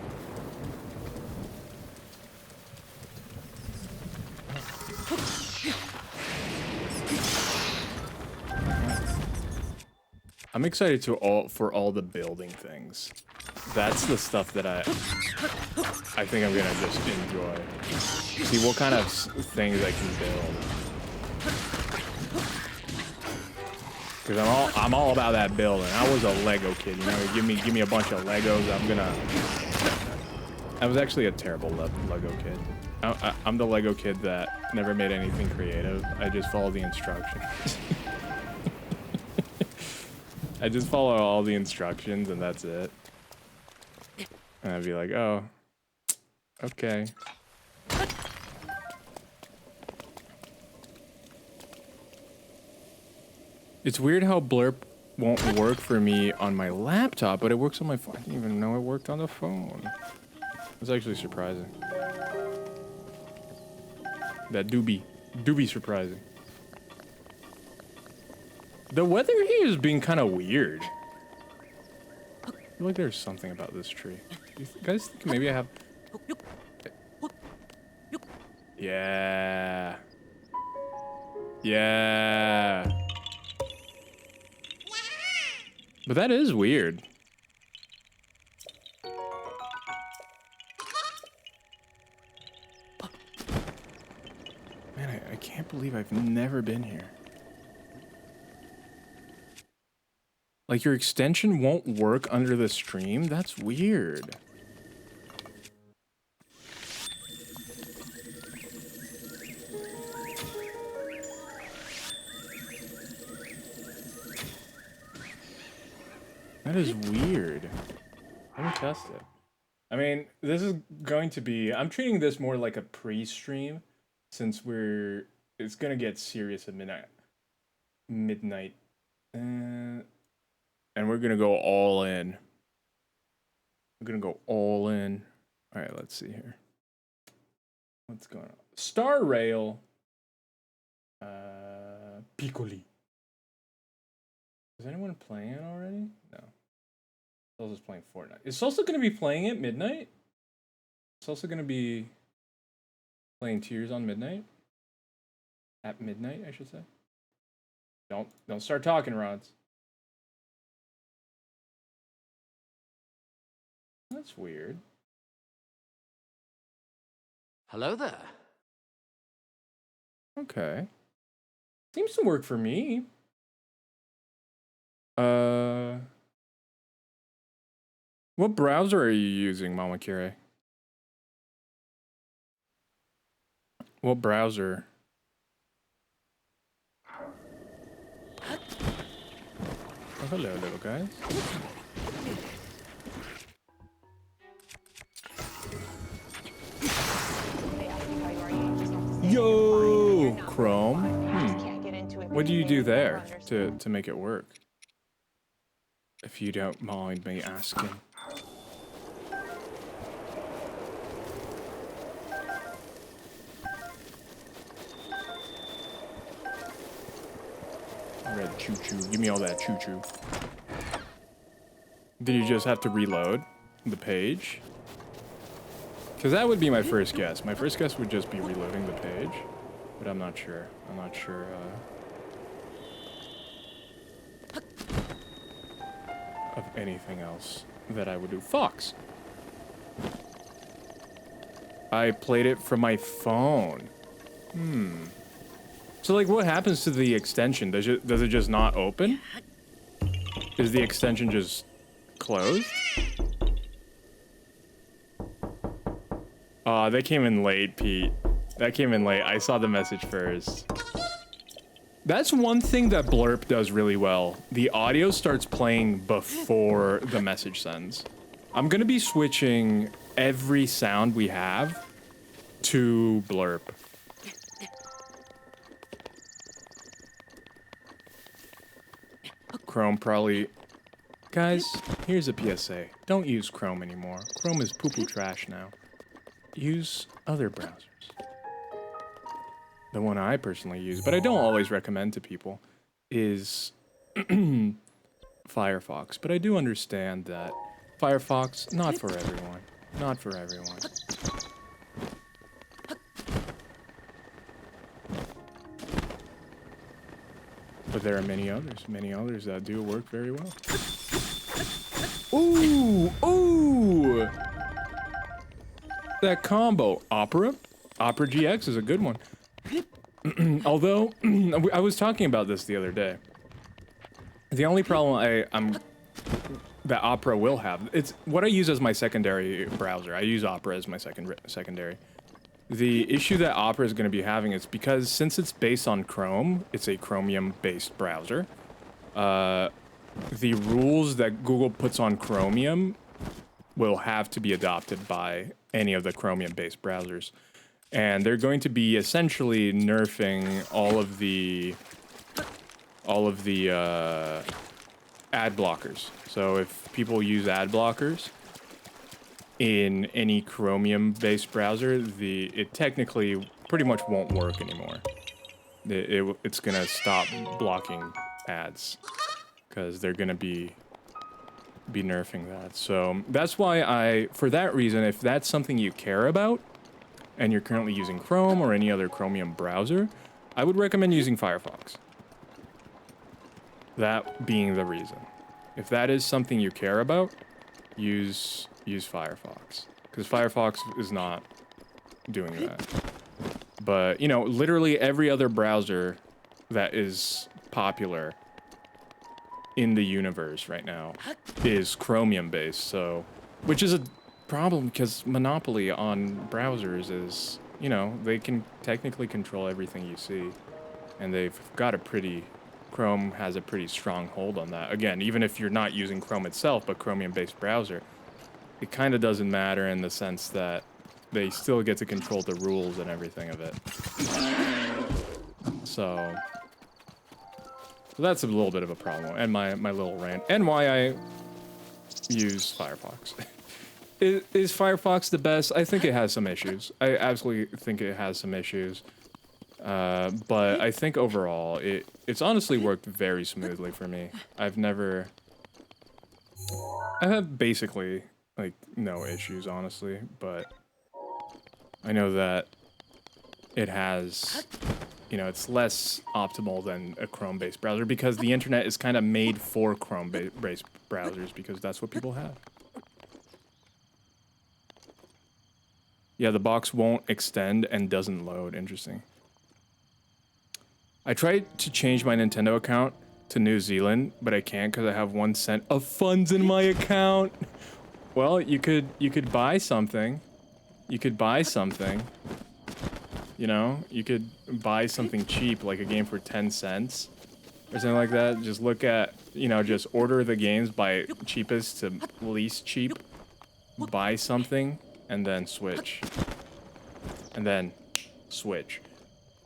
I'm excited for all the building things. That's the stuff that I think I'm gonna just enjoy. See what kind of things I can build. Because I'm all about that building. I was a Lego kid, you know. Give me a bunch of Legos. I was actually a terrible Lego kid. I'm the Lego kid that never made anything creative. I just followed the instructions. I just follow all the instructions and that's it. And I'd be like, oh, okay. It's weird how Blurp won't work for me on my laptop, but it works on my phone. I didn't even know it worked on the phone. It's actually surprising. That do be surprising. The weather here has been kind of weird. I feel like there's something about this tree. You guys think maybe I have... Yeah. But that is weird. Man, I can't believe I've never been here. Like, your extension won't work under the stream? That's weird. That is weird. Let me test it. I mean, this is going to be... I'm treating this more like a pre-stream, since it's gonna get serious at midnight. And we're gonna go all in. All right, let's see here. What's going on? Star Rail. Piccoli. Is anyone playing it already? No. Salsa's playing Fortnite. Is Salsa gonna be playing at midnight? Is Salsa gonna be playing Tears on midnight? At midnight, I should say. Don't start talking, Rods. That's weird. Hello there. Okay. Seems to work for me. What browser are you using, Mama Kire? What browser? Oh, hello, little guys. Yo, Chrome. What do you do there to make it work? If you don't mind me asking. Red choo-choo. Give me all that choo-choo. Did you just have to reload the page? Because that would be my first guess. My first guess would just be reloading the page. But I'm not sure. I'm not sure, of anything else that I would do. Fox! I played it from my phone. So, like, what happens to the extension? Does it just not open? Is the extension just closed? Aw, they came in late, Pete. That came in late. I saw the message first. That's one thing that Blurp does really well. The audio starts playing before the message sends. I'm gonna be switching every sound we have to Blurp. Chrome probably... Guys, here's a PSA. Don't use Chrome anymore. Chrome is poo-poo trash now. Use other browsers. The one I personally use, but I don't always recommend to people, is Firefox. But I do understand that Firefox, not for everyone. Not for everyone. But there are many others that do work very well. Ooh, ooh! That combo, Opera GX is a good one. Although, I was talking about this the other day. The only problem that Opera will have, it's what I use as my secondary browser. I use Opera as my secondary. The issue that Opera is going to be having is because since it's based on Chrome, it's a Chromium-based browser. The rules that Google puts on Chromium will have to be adopted by any of the Chromium-based browsers. And they're going to be essentially nerfing all of the ad blockers. So if people use ad blockers in any Chromium-based browser, it technically pretty much won't work anymore. It's gonna stop blocking ads because they're gonna be nerfing that. So that's why for that reason, if that's something you care about, and you're currently using Chrome or any other Chromium browser, I would recommend using Firefox. That being the reason. If that is something you care about, use Firefox. Because Firefox is not doing that. But, you know, literally every other browser that is popular in the universe right now is Chromium based, so, which is a problem because monopoly on browsers is, you know, they can technically control everything you see, and they've got Chrome has a pretty strong hold on that. Again, even if you're not using Chrome itself, but Chromium-based browser, it kind of doesn't matter in the sense that they still get to control the rules and everything of it. So that's a little bit of a problem, and my little rant, and why I use Firefox. Is Firefox the best? I think it has some issues. I absolutely think it has some issues. But I think overall, it's honestly worked very smoothly for me. I have basically, like, no issues, honestly, but I know that it has you know, it's less optimal than a Chrome-based browser because the internet is kind of made for Chrome-based browsers because that's what people have. Yeah, the box won't extend and doesn't load. Interesting. I tried to change my Nintendo account to New Zealand, but I can't because I have 1 cent of funds in my account. Well, you could buy something. You could buy something. You know, you could buy something cheap, like a game for 10 cents or something like that. Just look at, you know, just order the games by cheapest to least cheap. Buy something and then switch. And then switch.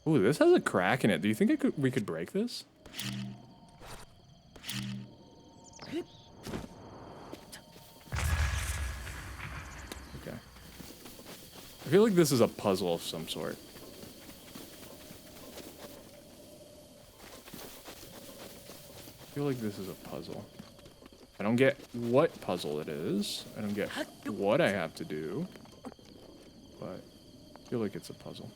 Ooh, this has a crack in it. Do you think we could break this? Okay. I feel like this is a puzzle of some sort. I feel like this is a puzzle. I don't get what puzzle it is. I don't get what I have to do. But I feel like it's a puzzle.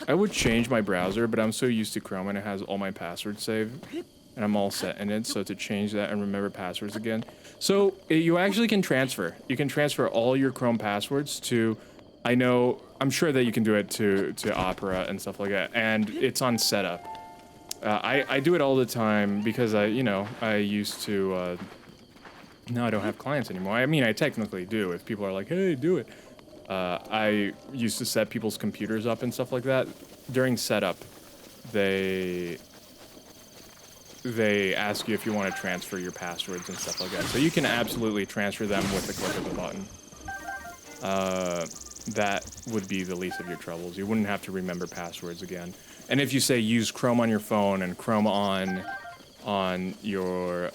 I would change my browser, but I'm so used to Chrome and it has all my passwords saved. And I'm all set in it, so to change that and remember passwords again. So you actually can transfer. You can transfer all your Chrome passwords to, I'm sure that you can do it to Opera and stuff like that. And it's on setup. I do it all the time because I used to, now I don't have clients anymore. I mean, I technically do if people are like, hey, do it. I used to set people's computers up and stuff like that. During setup, they ask you if you want to transfer your passwords and stuff like that. So you can absolutely transfer them with the click of the button. That would be the least of your troubles. You wouldn't have to remember passwords again. And if you say use Chrome on your phone and Chrome on your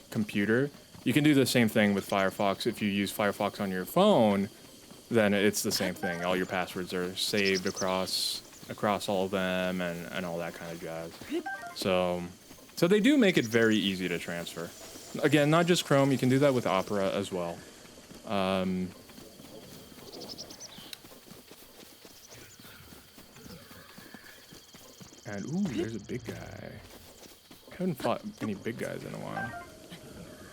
computer, you can do the same thing with Firefox. If you use Firefox on your phone, then it's the same thing. All your passwords are saved across all of them and all that kind of jazz. So they do make it very easy to transfer. Again, not just Chrome, you can do that with Opera as well. And ooh, there's a big guy. I haven't fought any big guys in a while.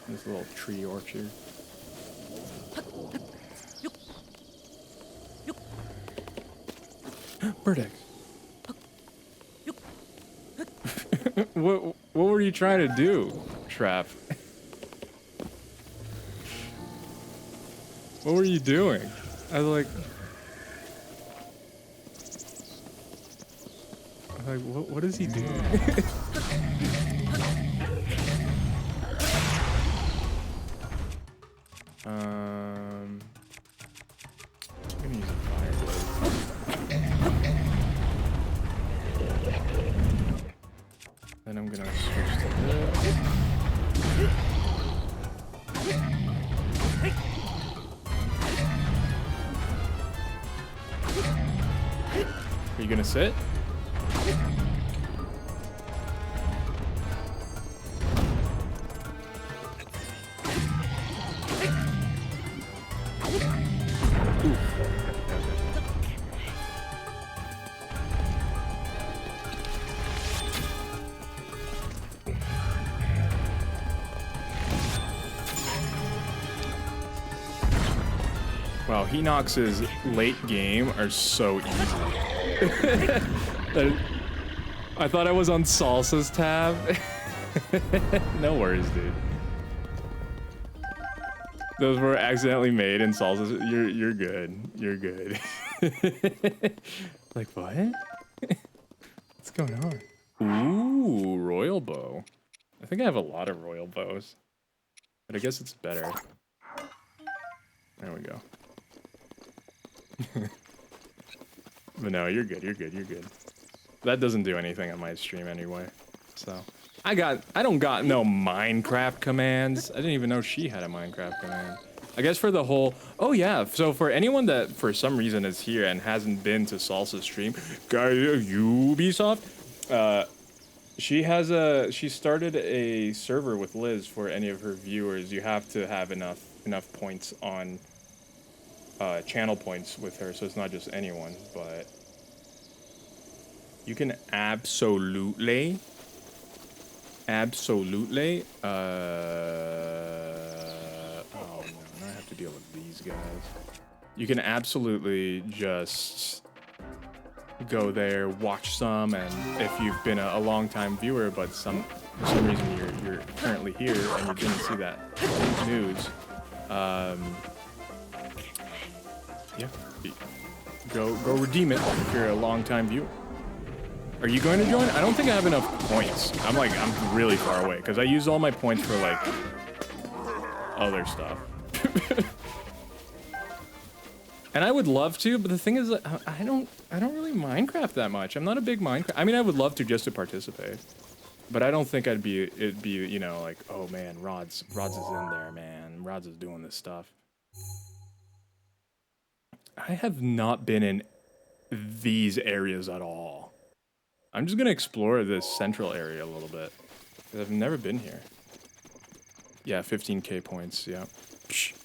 This little tree orchard. Bird eggs. What were you trying to do, Trap? What were you doing? I was like, what is he doing? I'm gonna use a fire blade. Then I'm gonna switch to this. Are you gonna sit? Wow, Hinox's late game are so easy. I thought I was on Salsa's tab. No worries, dude. Those were accidentally made in Salsa's. You're good. You're good. Like what? What's going on? Ooh, royal bow. I think I have a lot of royal bows, but I guess it's better. There we go. But no, you're good, you're good, you're good. That doesn't do anything on my stream anyway. So I don't got no Minecraft commands. I didn't even know she had a Minecraft command. I guess for the whole, oh yeah, so for anyone that for some reason is here and hasn't been to Salsa's stream, Ubisoft, she started a server with Liz for any of her viewers. You have to have enough points on channel points with her, so it's not just anyone, but You can absolutely. Absolutely. Oh no, now I have to deal with these guys. You can absolutely just go there, watch some, and if you've been a long-time viewer, but for some reason you're currently here and you didn't see that news, yeah, go redeem it if you're a long-time viewer. Are you going to join? I don't think I have enough points. I'm really far away because I use all my points for like other stuff. And I would love to, but the thing is, I don't really Minecraft that much. I'm not a big Minecraft. I mean, I would love to just to participate, but I don't think it'd be you know, like, oh man, Rods is in there, man. Rods is doing this stuff. I have not been in these areas at all. I'm just gonna explore this central area a little bit. I've never been here. Yeah, 15k points. Yeah,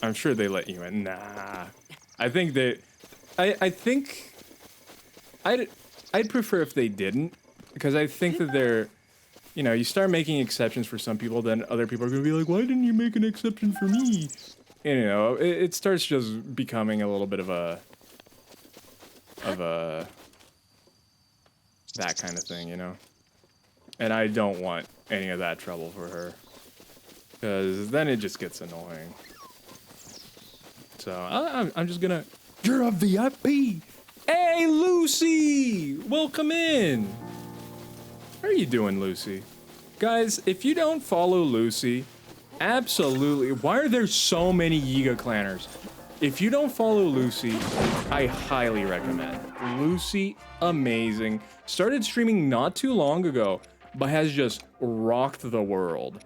I'm sure they let you in. Nah, I think they. I think I'd prefer if they didn't, because I think that they're, you know, you start making exceptions for some people, then other people are gonna be like, why didn't you make an exception for me? And, you know, it starts just becoming a little bit of a that kind of thing, you know? And I don't want any of that trouble for her, because then it just gets annoying. So I'm just gonna... You're a VIP! Hey, Lucy! Welcome in! How are you doing, Lucy? Guys, if you don't follow Lucy, absolutely... Why are there so many Yiga Clanners? If you don't follow Lucy, I highly recommend. Lucy, amazing. Started streaming not too long ago, but has just rocked the world.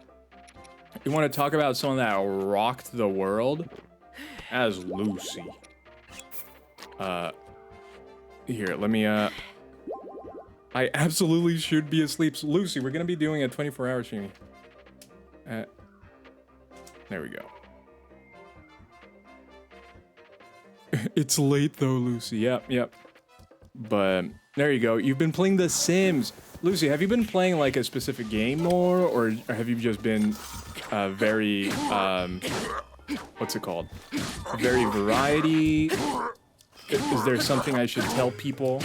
You want to talk about someone that rocked the world? As Lucy. Here, let me, I absolutely should be asleep. So Lucy, we're gonna be doing a 24-hour stream. There we go. It's late though, Lucy. Yep. But there you go. You've been playing The Sims. Lucy, have you been playing like a specific game more, or have you just been very, what's it called? Very variety? Is there something I should tell people?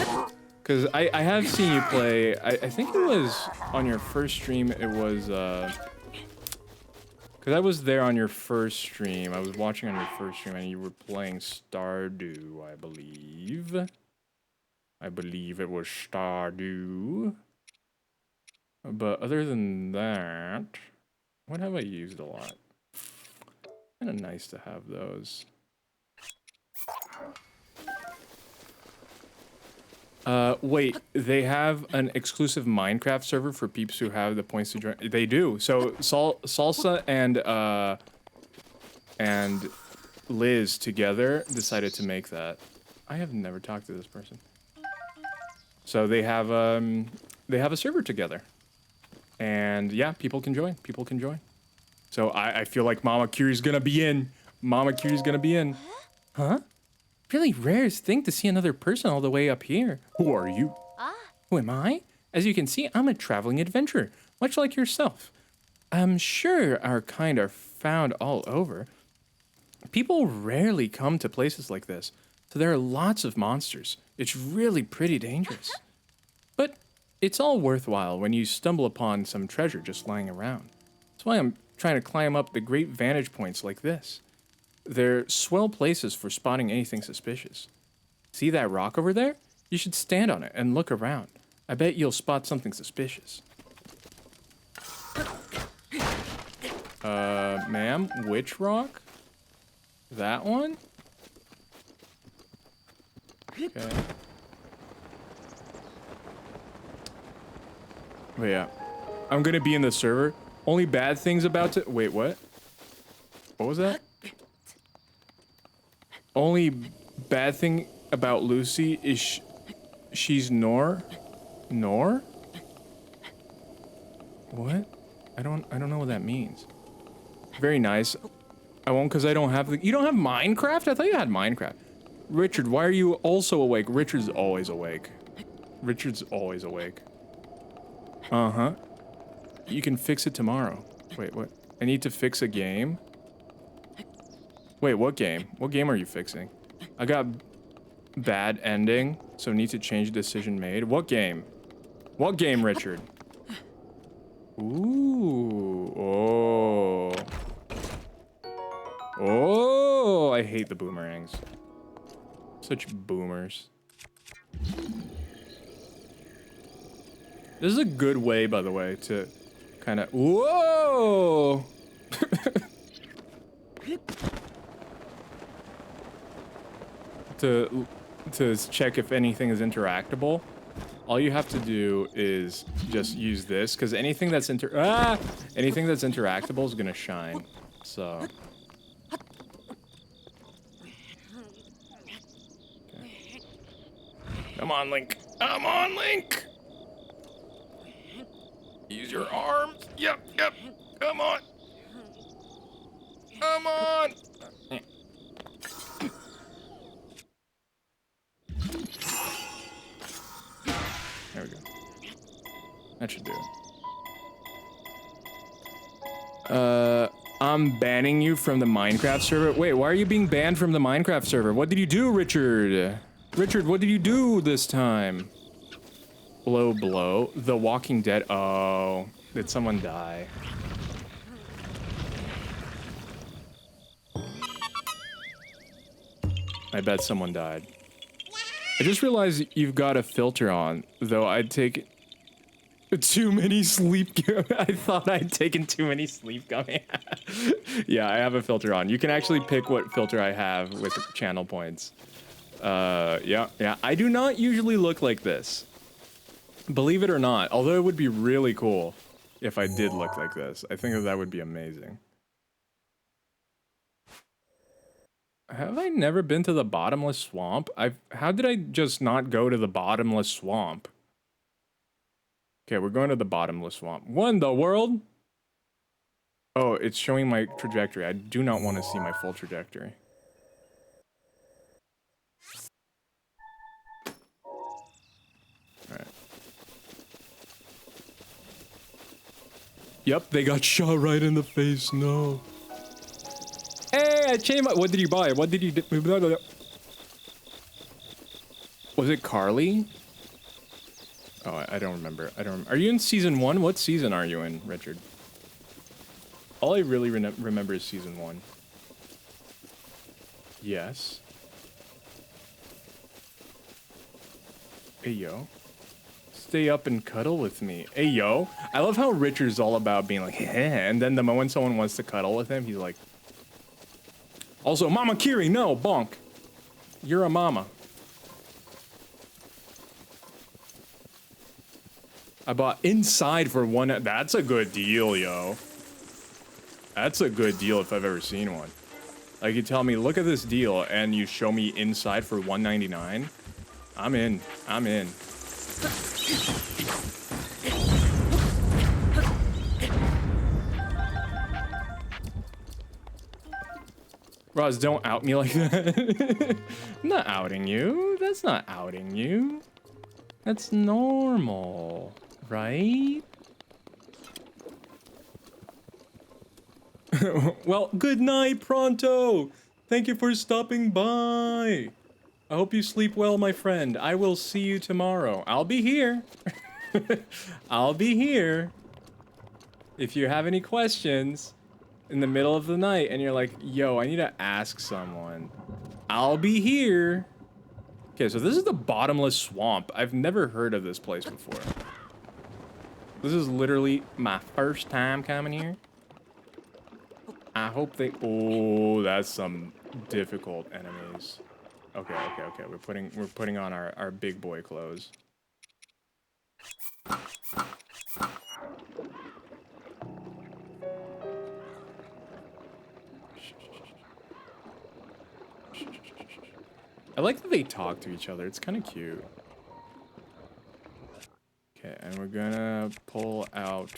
Because I have seen you play, I think it was on your first stream, it was, because I was there on your first stream. I was watching on your first stream and you were playing Stardew, I believe. I believe it was Stardew. But other than that, what have I used a lot? Kind of nice to have those. Wait, they have an exclusive Minecraft server for peeps who have the points to join. They do. So Salsa and Liz together decided to make that. I have never talked to this person. So they have a server together. And yeah, people can join. People can join. So I feel like Mama Curie's gonna be in. Mama Curie's gonna be in. Huh? Really rare thing to see another person all the way up here. Who are you? Who am I? As you can see, I'm a traveling adventurer, much like yourself. I'm sure our kind are found all over. People rarely come to places like this, so there are lots of monsters. It's really pretty dangerous. But it's all worthwhile when you stumble upon some treasure just lying around. That's why I'm trying to climb up the great vantage points like this. They're swell places for spotting anything suspicious. See that rock over there? You should stand on it and look around. I bet you'll spot something suspicious. Ma'am, which rock? That one? Okay. Oh yeah. I'm gonna be in the server. Only bad things about it. Wait, what? What was that? Only bad thing about Lucy is she's Nor? What? I don't know what that means. Very nice. I won't, because I don't have you don't have Minecraft? I thought you had Minecraft. Richard, why are you also awake? Richard's always awake. Richard's always awake. Uh-huh. You can fix it tomorrow. Wait, what? I need to fix a game? Wait, what game? What game are you fixing? I got bad ending, so need to change decision made. What game? What game, Richard? Ooh. Oh. Oh, I hate the boomerangs. Such boomers. This is a good way, by the way, to kind of... Whoa! to check if anything is interactable. All you have to do is just use this, because anything that's interactable is gonna shine. So... Okay. Come on, Link. Come on, Link! Use your arms. Yep. Come on. Come on. There we go. That should do it. I'm banning you from the Minecraft server. Wait, why are you being banned from the Minecraft server? What did you do, Richard? Richard, what did you do this time? Blow. The Walking Dead. Oh, did someone die? I bet someone died. I just realized you've got a filter on, though I'd take too many sleep. I thought I'd taken too many sleep gummy. Yeah, I have a filter on. You can actually pick what filter I have with channel points. Yeah. I do not usually look like this. Believe it or not, although it would be really cool if I did look like this. I think that would be amazing. Have I never been to the bottomless swamp? How did I just not go to the bottomless swamp? Okay, we're going to the bottomless swamp. What in the world? Oh, it's showing my trajectory. I do not want to see my full trajectory. Alright. Yep, they got shot right in the face. No. Hey, I changed my... What did you buy? What did you do? Was it Carly? Oh, I don't remember. Are you in season 1? What season are you in, Richard? All I really remember is season 1. Yes. Hey, yo. Stay up and cuddle with me. Hey, yo. I love how Richard's all about being like, and then the moment someone wants to cuddle with him, he's like... Also, Mama Kiri, no, bonk. You're a mama. I bought Inside for one... That's a good deal, yo. That's a good deal if I've ever seen one. Like, you tell me, look at this deal, and you show me Inside for $1.99. I'm in. I'm in. Roz, don't out me like that. I'm not outing you. That's not outing you. That's normal, right? Well, good night, Pronto. Thank you for stopping by. I hope you sleep well, my friend. I will see you tomorrow. I'll be here. I'll be here. If you have any questions in the middle of the night and you're like, yo, I need to ask someone, I'll be here. Okay, so this is the bottomless swamp. I've never heard of this place before. This is literally my first time coming here. I hope they... Oh, that's some difficult enemies. Okay. We're putting on our big boy clothes. I like that they talk to each other. It's kind of cute. Okay, and we're gonna pull out...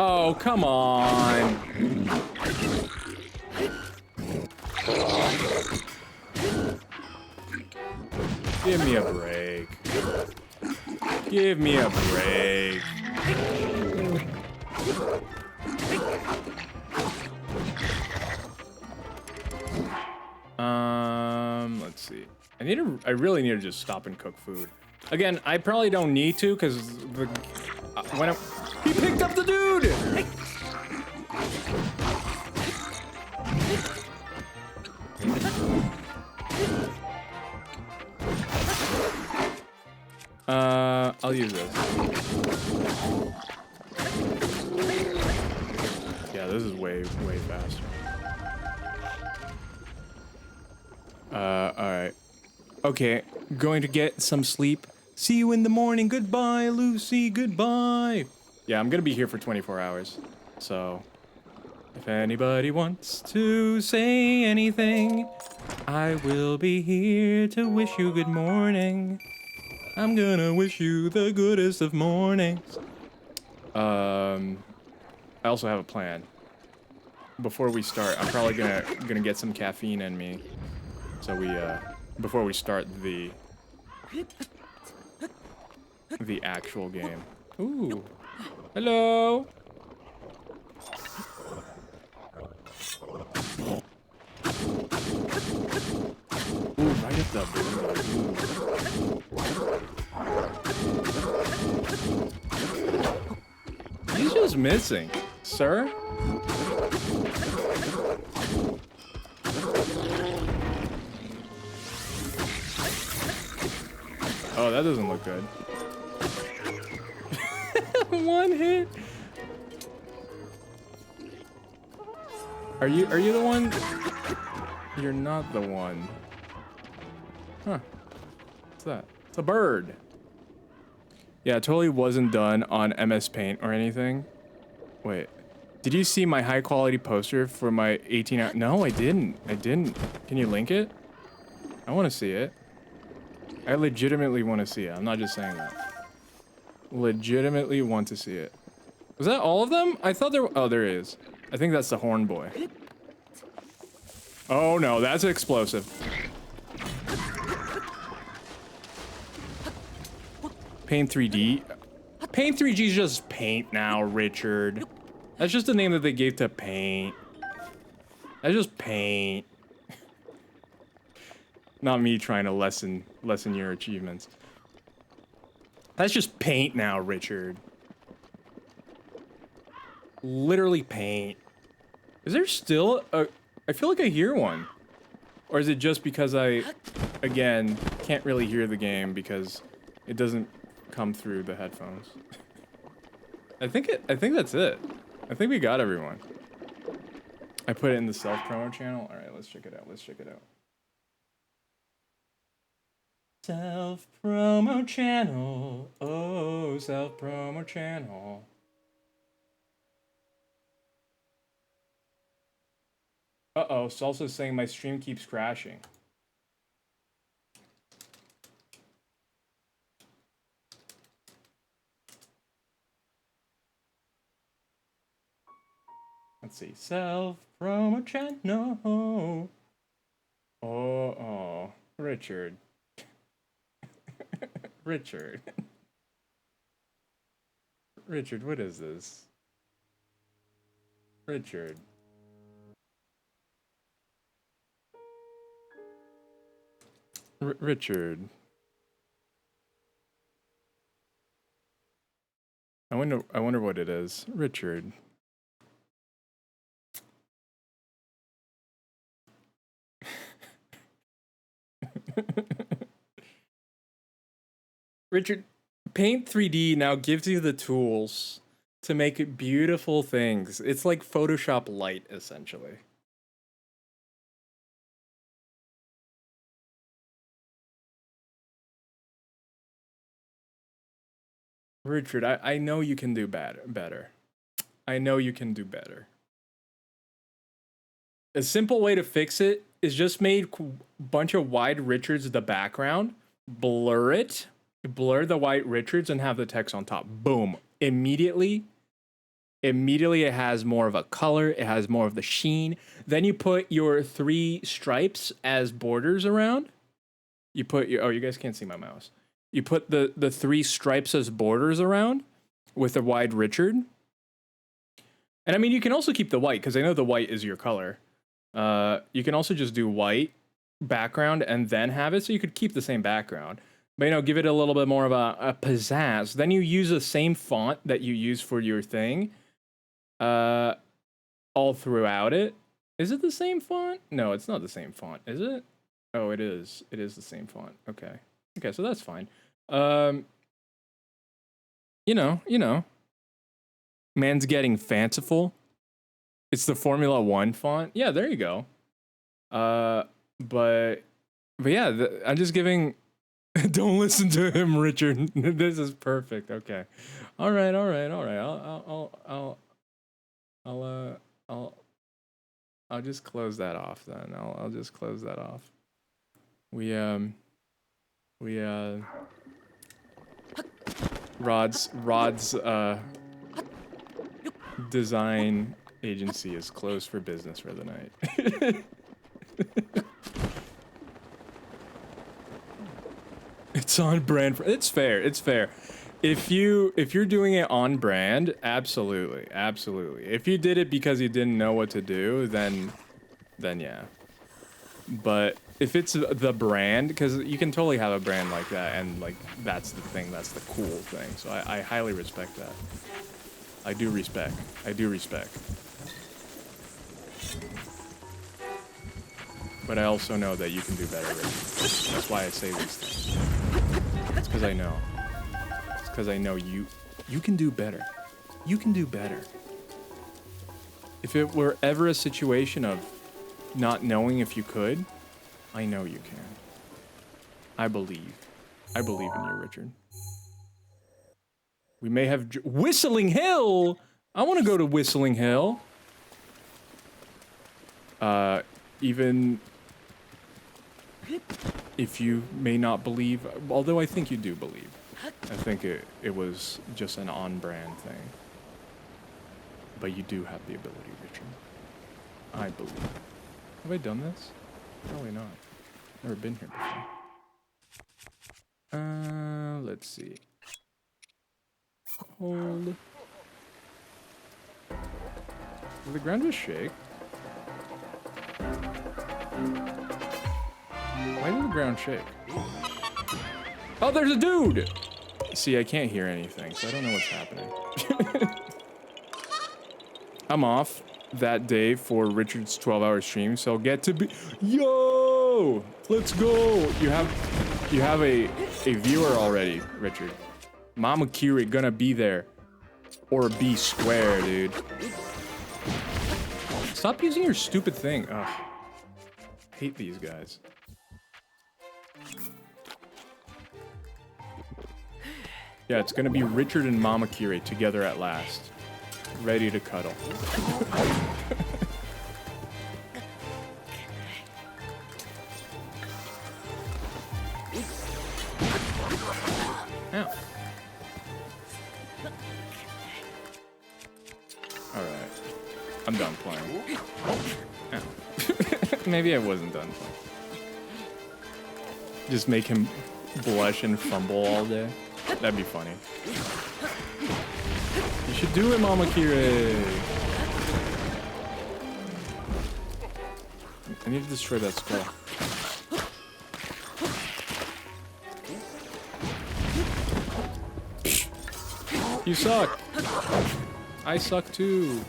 Oh, come on. Give me a break. Give me a break. Let's see. I really need to just stop and cook food. Again, I probably don't need to because he picked up the dude. I'll use this. Yeah, this is way faster. Alright. Okay, going to get some sleep. See you in the morning. Goodbye, Lucy. Goodbye. Yeah, I'm gonna be here for 24 hours. So, if anybody wants to say anything, I will be here to wish you good morning. I'm gonna wish you the goodest of mornings. I also have a plan. Before we start, I'm probably gonna get some caffeine in me. So before we start the actual game. Ooh. Hello. Ooh, right at the burrito. He's just missing, sir. Oh, that doesn't look good. One hit. Are you the one? You're not the one. Huh. What's that? It's a bird. Yeah, it totally wasn't done on MS Paint or anything. Wait. Did you see my high quality poster for my 18 hour? No, I didn't. Can you link it? I want to see it. I legitimately want to see it. I'm not just saying that. Legitimately want to see it. Was that all of them? I thought there were... Oh, there is. I think that's the horn boy. Oh no, that's explosive. Paint 3D. Paint 3D is just paint now, Richard. That's just the name that they gave to paint. That's just paint. Not me trying to lessen your achievements. That's just paint now, Richard. Literally paint. Is there still a... I feel like I hear one. Or is it just because I, again, can't really hear the game because it doesn't come through the headphones? I think that's it. I think we got everyone. I put it in the self-promo channel. All right, let's check it out. Self-promo channel. Oh, self-promo channel. Uh-oh, Salsa's saying my stream keeps crashing. Let's see. Self-promo channel. Oh, Richard. Richard. Richard, what is this? Richard. Richard. I wonder what it is. Richard. Richard, Paint 3D now gives you the tools to make beautiful things. It's like Photoshop Lite, essentially. Richard, I know you can do better. I know you can do better. A simple way to fix it is just make a bunch of wide Richards the background, blur it, blur the white Richards, and have the text on top. Boom. Immediately, Immediately it has more of a color, it has more of the sheen. Then you put your 3 stripes as borders around. You put your, oh, you guys can't see my mouse. You put the 3 stripes as borders around with a wide Richard. And I mean, you can also keep the white, because I know the white is your color. You can also just do white background and then have it, so you could keep the same background. But, you know, give it a little bit more of a pizzazz. Then you use the same font that you use for your thing all throughout it. Is it the same font? No, it's not the same font, is it? Oh, it is. It is the same font. Okay. Okay, so that's fine. You know. Man's getting fanciful. It's the Formula 1 font. Yeah, there you go. But yeah, I'm just giving... Don't listen to him, Richard. This is perfect. Okay. All right. I'll just close that off then. I'll just close that off. Rod's design agency is closed for business for the night. It's on brand. It's fair. It's fair. If you're doing it on brand, absolutely. If you did it because you didn't know what to do, then yeah. But if it's the brand, because you can totally have a brand like that, and like that's the thing, that's the cool thing. So I highly respect that. I do respect. But I also know that you can do better, Richard. That's why I say these things. It's because I know. It's because I know you can do better. You can do better. If it were ever a situation of not knowing if you could, I know you can. I believe. I believe in you, Richard. We may have... Whistling Hill! I want to go to Whistling Hill. Even... if you may not believe, although I think you do believe. I think it was just an on-brand thing. But you do have the ability, Richard. I believe. Have I done this? Probably not. Never been here before. Let's see. Hold. Did the ground just shake? Why did the ground shake? Oh, there's a dude! See, I can't hear anything, so I don't know what's happening. I'm off that day for Richard's 12-hour stream, so I'll get to be... Yo! Let's go! You have a viewer already, Richard. Mama Kiri gonna be there. Or be square, dude. Stop using your stupid thing. Ugh. Hate these guys. Yeah, it's gonna be Richard and Mama Kiri together at last. Ready to cuddle. Ow. Alright. I'm done playing. Ow. Maybe I wasn't done playing. Just make him blush and fumble all day. That'd be funny. You should do it, Mama Kiri. I need to destroy that skull. You suck. I suck too.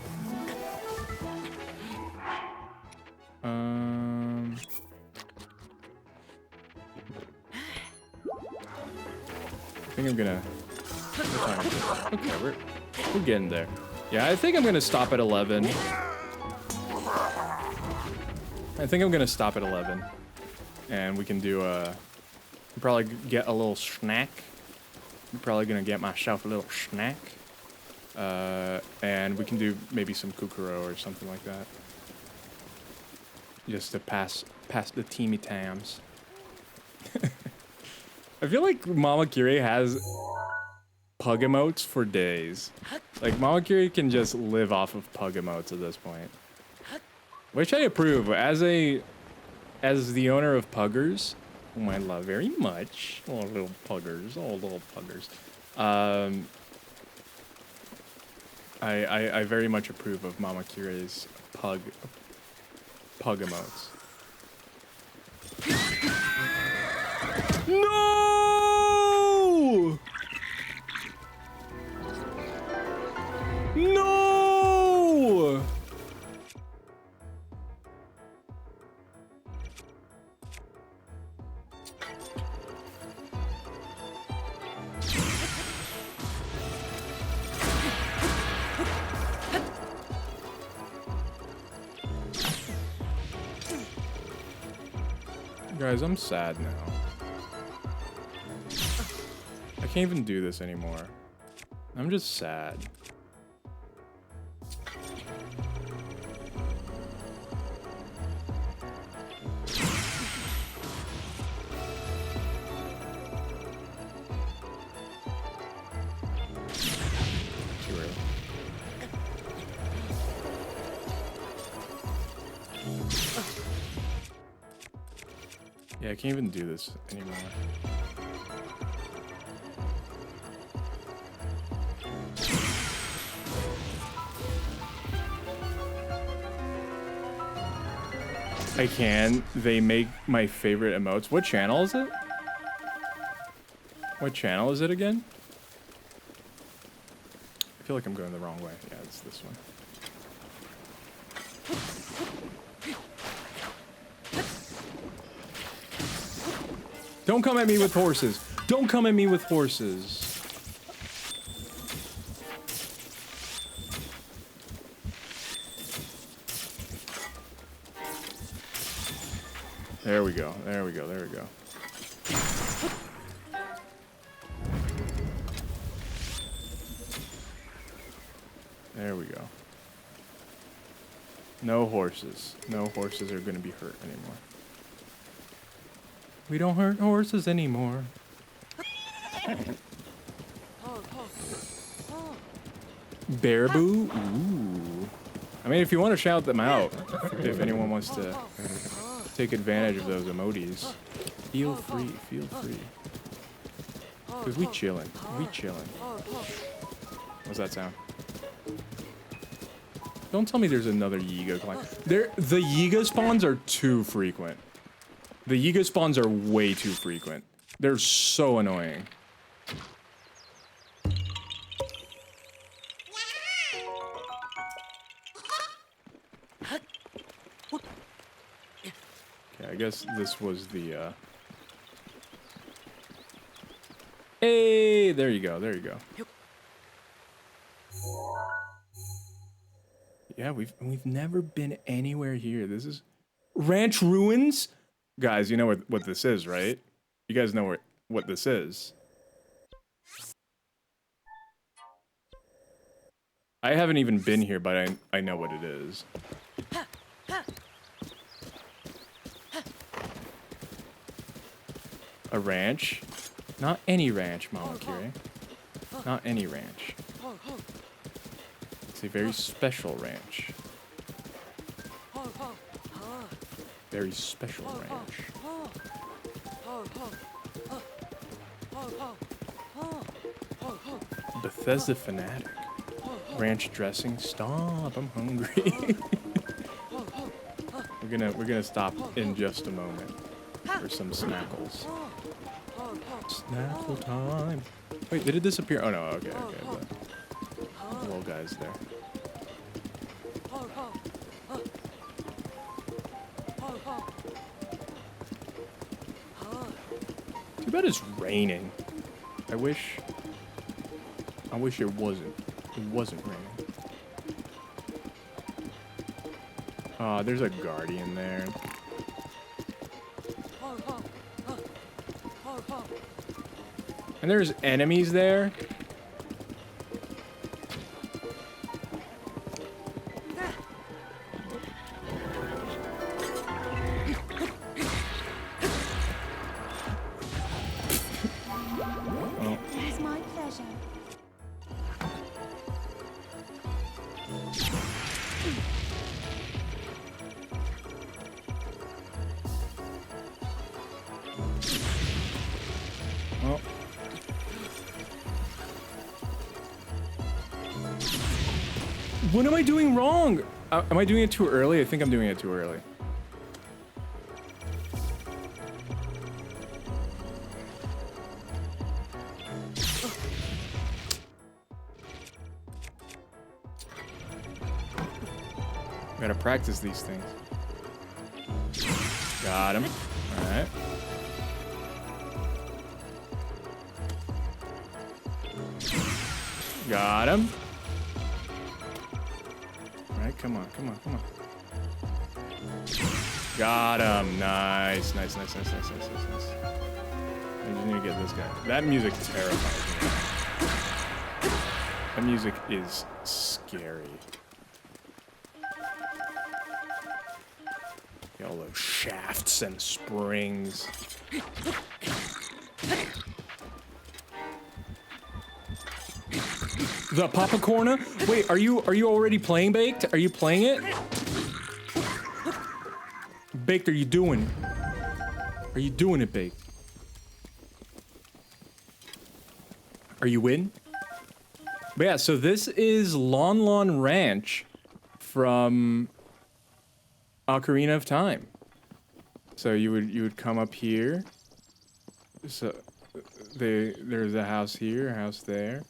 I think I'm gonna... Okay, we're getting there. Yeah, I think I'm gonna stop at 11. And we can do a... probably get a little snack. I'm probably gonna get myself a little snack. And we can do maybe some Kukuro or something like that. Just to pass the teamy times. I feel like Mama Kiri has pug emotes for days. Like, Mamakiri can just live off of pug emotes at this point. Which I approve. As the owner of puggers, whom I love very much. Oh, little puggers. Oh, little puggers. I very much approve of Mamakiri's pug emotes. No! No! Guys, I'm sad now. I can't even do this anymore. I'm just sad. Too early. Yeah, I can't even do this anymore. I can. They make my favorite emotes. What channel is it? What channel is it again? I feel like I'm going the wrong way. Yeah, it's this one. Don't come at me with horses. Don't come at me with horses. There we go. There we go. There we go. There we go. No horses. No horses are going to be hurt anymore. We don't hurt horses anymore. Baraboo? Ooh. I mean, if you want to shout them out, if anyone wants to take advantage of those emotes, feel free, feel free. Because we chillin', we chillin'. What's that sound? Don't tell me there's another Yiga climb. The Yiga spawns are too frequent. The Yiga spawns are way too frequent. They're so annoying. Okay, I guess this was the, Hey, there you go, there you go. Yeah, we've never been anywhere here. This is Ranch Ruins? Guys, you know what this is, right? You guys know what this is. I haven't even been here, but I know what it is. A ranch? Not any ranch, Mamakiri. Not any ranch. It's a very special ranch. Very special ranch. Bethesda Fanatic. Ranch dressing. Stop, I'm hungry. We're gonna stop in just a moment for some snackles. Snackle time. Wait, did it disappear? Oh no, okay. The little guy's there. Too bad it's raining. I wish it wasn't. It wasn't raining. Ah, there's a guardian there. And there's enemies there. It is my pleasure. What am I doing wrong? Am I doing it too early? I think I'm doing it too early. Gotta practice these things. Got him. All right. Got him. All right, come on, come on, come on. Got him. Nice, nice, nice, nice, nice, nice, nice, nice. I just need to get this guy. That music terrifies me. That music is scary. All those shafts and springs. The popcorn? Wait, are you already playing Baked? Are you playing it? Baked, are you doing it? Are you doing it, Baked? Are you in? But yeah, so this is Lon Lon Ranch from Ocarina of Time. So you would come up here. So there's a house here, a house there.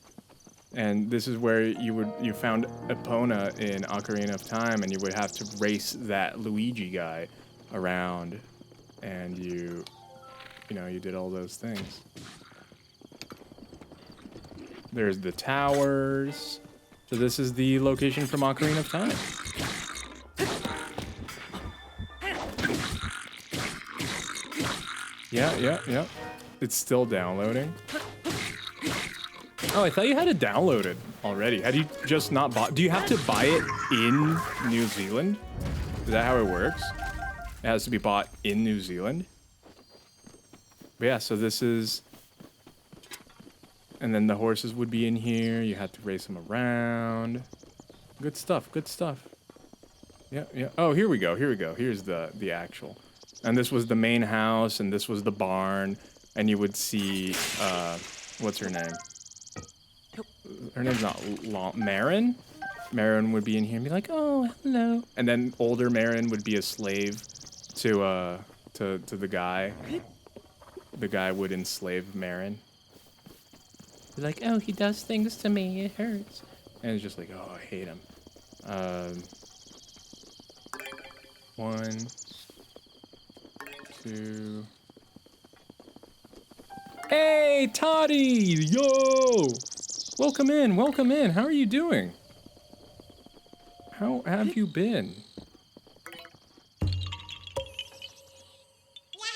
And this is where you found Epona in Ocarina of Time, and you would have to race that Luigi guy around, and you did all those things. There's the towers. So this is the location from Ocarina of Time. Yeah. It's still downloading. Oh, I thought you had it downloaded already. Had you just not bought? Do you have to buy it in New Zealand? Is that how it works? It has to be bought in New Zealand? But yeah, so this is... And then the horses would be in here. You had to race them around. Good stuff, good stuff. Yeah. Oh, here we go. Here's the actual. And this was the main house, and this was the barn. And you would see, what's her name? Her name's not Marin. Marin would be in here and be like, "Oh, hello." And then older Marin would be a slave to the guy. The guy would enslave Marin. Be like, "Oh, he does things to me. It hurts." And it's just like, "Oh, I hate him." 1, 2. Hey, Toddy! Yo! Welcome in. How are you doing? How have you been?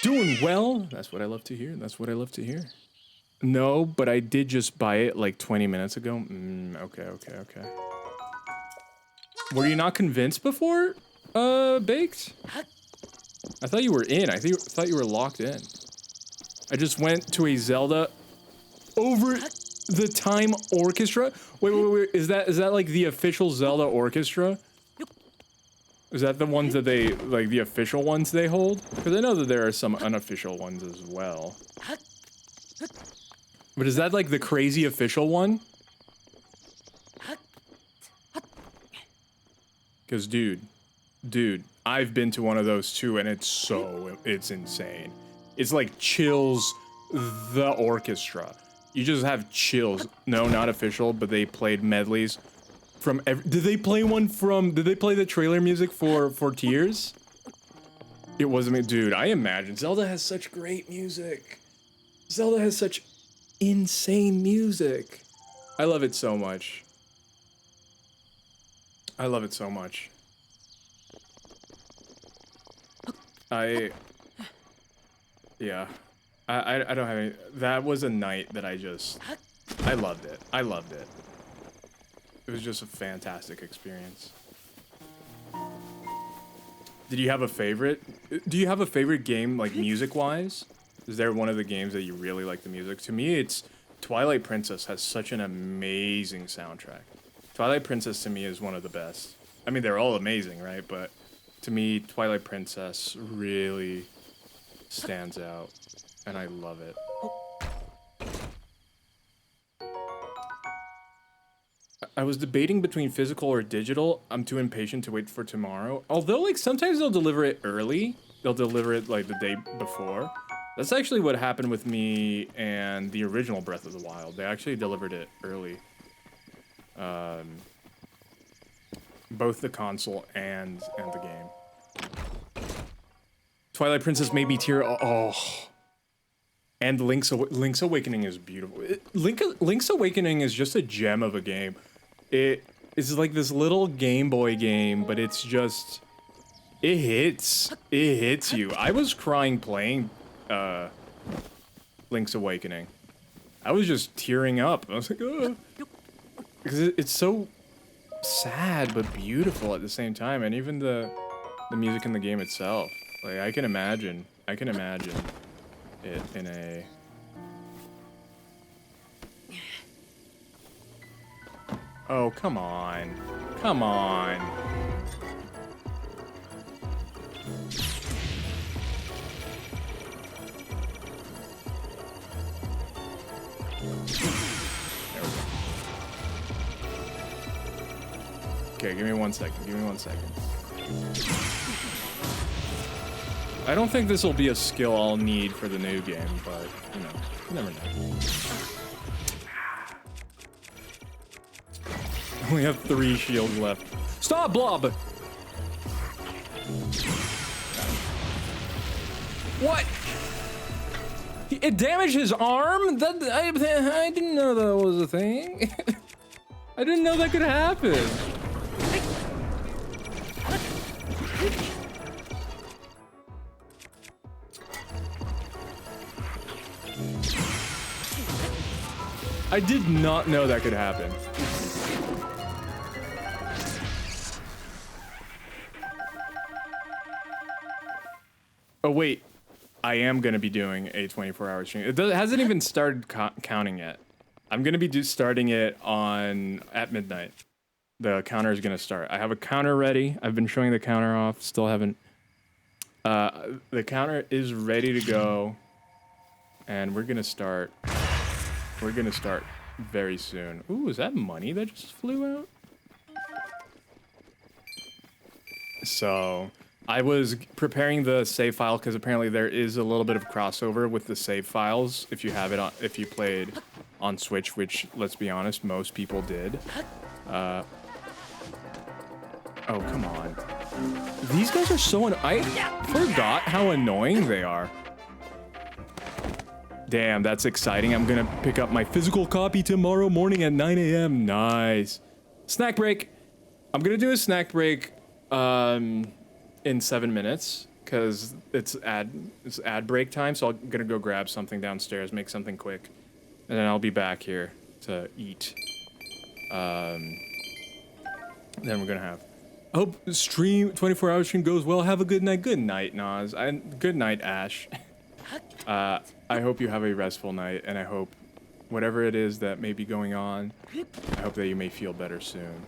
Doing well. That's what I love to hear. No, but I did just buy it like 20 minutes ago. Okay. Were you not convinced before, Baked? I thought you were in. I thought you were locked in. I just went to a Zelda over the Time Orchestra. Wait. Is that like the official Zelda orchestra? Is that the ones that they, like the official ones they hold? Because I know that there are some unofficial ones as well. But is that like the crazy official one? Because dude, I've been to one of those too, and it's insane. It's like Chills the orchestra. You just have Chills. No, not official, but they played medleys from did they play the trailer music for Tears? It wasn't, dude, I imagine. Zelda has such great music. Zelda has such insane music. I love it so much. I don't have any. That was a night that I loved it. It was just a fantastic experience. Did you have a favorite? Do you have a favorite game, like music-wise? Is there one of the games that you really like the music? To me, it's Twilight Princess has such an amazing soundtrack. Twilight Princess to me is one of the best. I mean, they're all amazing, right? But to me, Twilight Princess really stands out, and I love it. I was debating between physical or digital. I'm too impatient to wait for tomorrow. Although, like, sometimes they'll deliver it early. They'll deliver it, like, the day before. That's actually what happened with me and the original Breath of the Wild. They actually delivered it early. Both the console and the game. Twilight Princess made me tear. Oh. And Link's Awakening is beautiful. Link's Awakening is just a gem of a game. It is like this little Game Boy game, but it's just... It hits you. I was crying playing Link's Awakening. I was just tearing up. I was like, oh. Because it's so sad, but beautiful at the same time. And even the music in the game itself. Like, I can imagine it in a... Oh, come on. Come on. Okay, give me 1 second. Give me 1 second. I don't think this will be a skill I'll need for the new game, but, you know, you never know. I only have 3 shields left. Stop, Blob! What? It damaged his arm? That I didn't know that was a thing. I didn't know that could happen. I did not know that could happen. Oh wait, I am gonna be doing a 24-hour stream. It hasn't even started counting yet. I'm gonna be starting it at midnight. The counter is gonna start. I have a counter ready. I've been showing the counter off. Still haven't. The counter is ready to go, and we're gonna start. We're gonna start very soon. Ooh, is that money that just flew out? So, I was preparing the save file because apparently there is a little bit of crossover with the save files if you have it on, if you played on Switch, which, let's be honest, most people did. Oh, come on. These guys are so I forgot how annoying they are. Damn, that's exciting. I'm gonna pick up my physical copy tomorrow morning at 9 a.m. Nice. Snack break. I'm gonna do a snack break in 7 minutes because it's ad break time. So I'm gonna go grab something downstairs, make something quick, and then I'll be back here to eat. Then we're gonna have. I hope the stream 24-hour stream goes well. Have a good night. Good night, Nas. And good night, Ash. I hope you have a restful night, and I hope whatever it is that may be going on, I hope that you may feel better soon.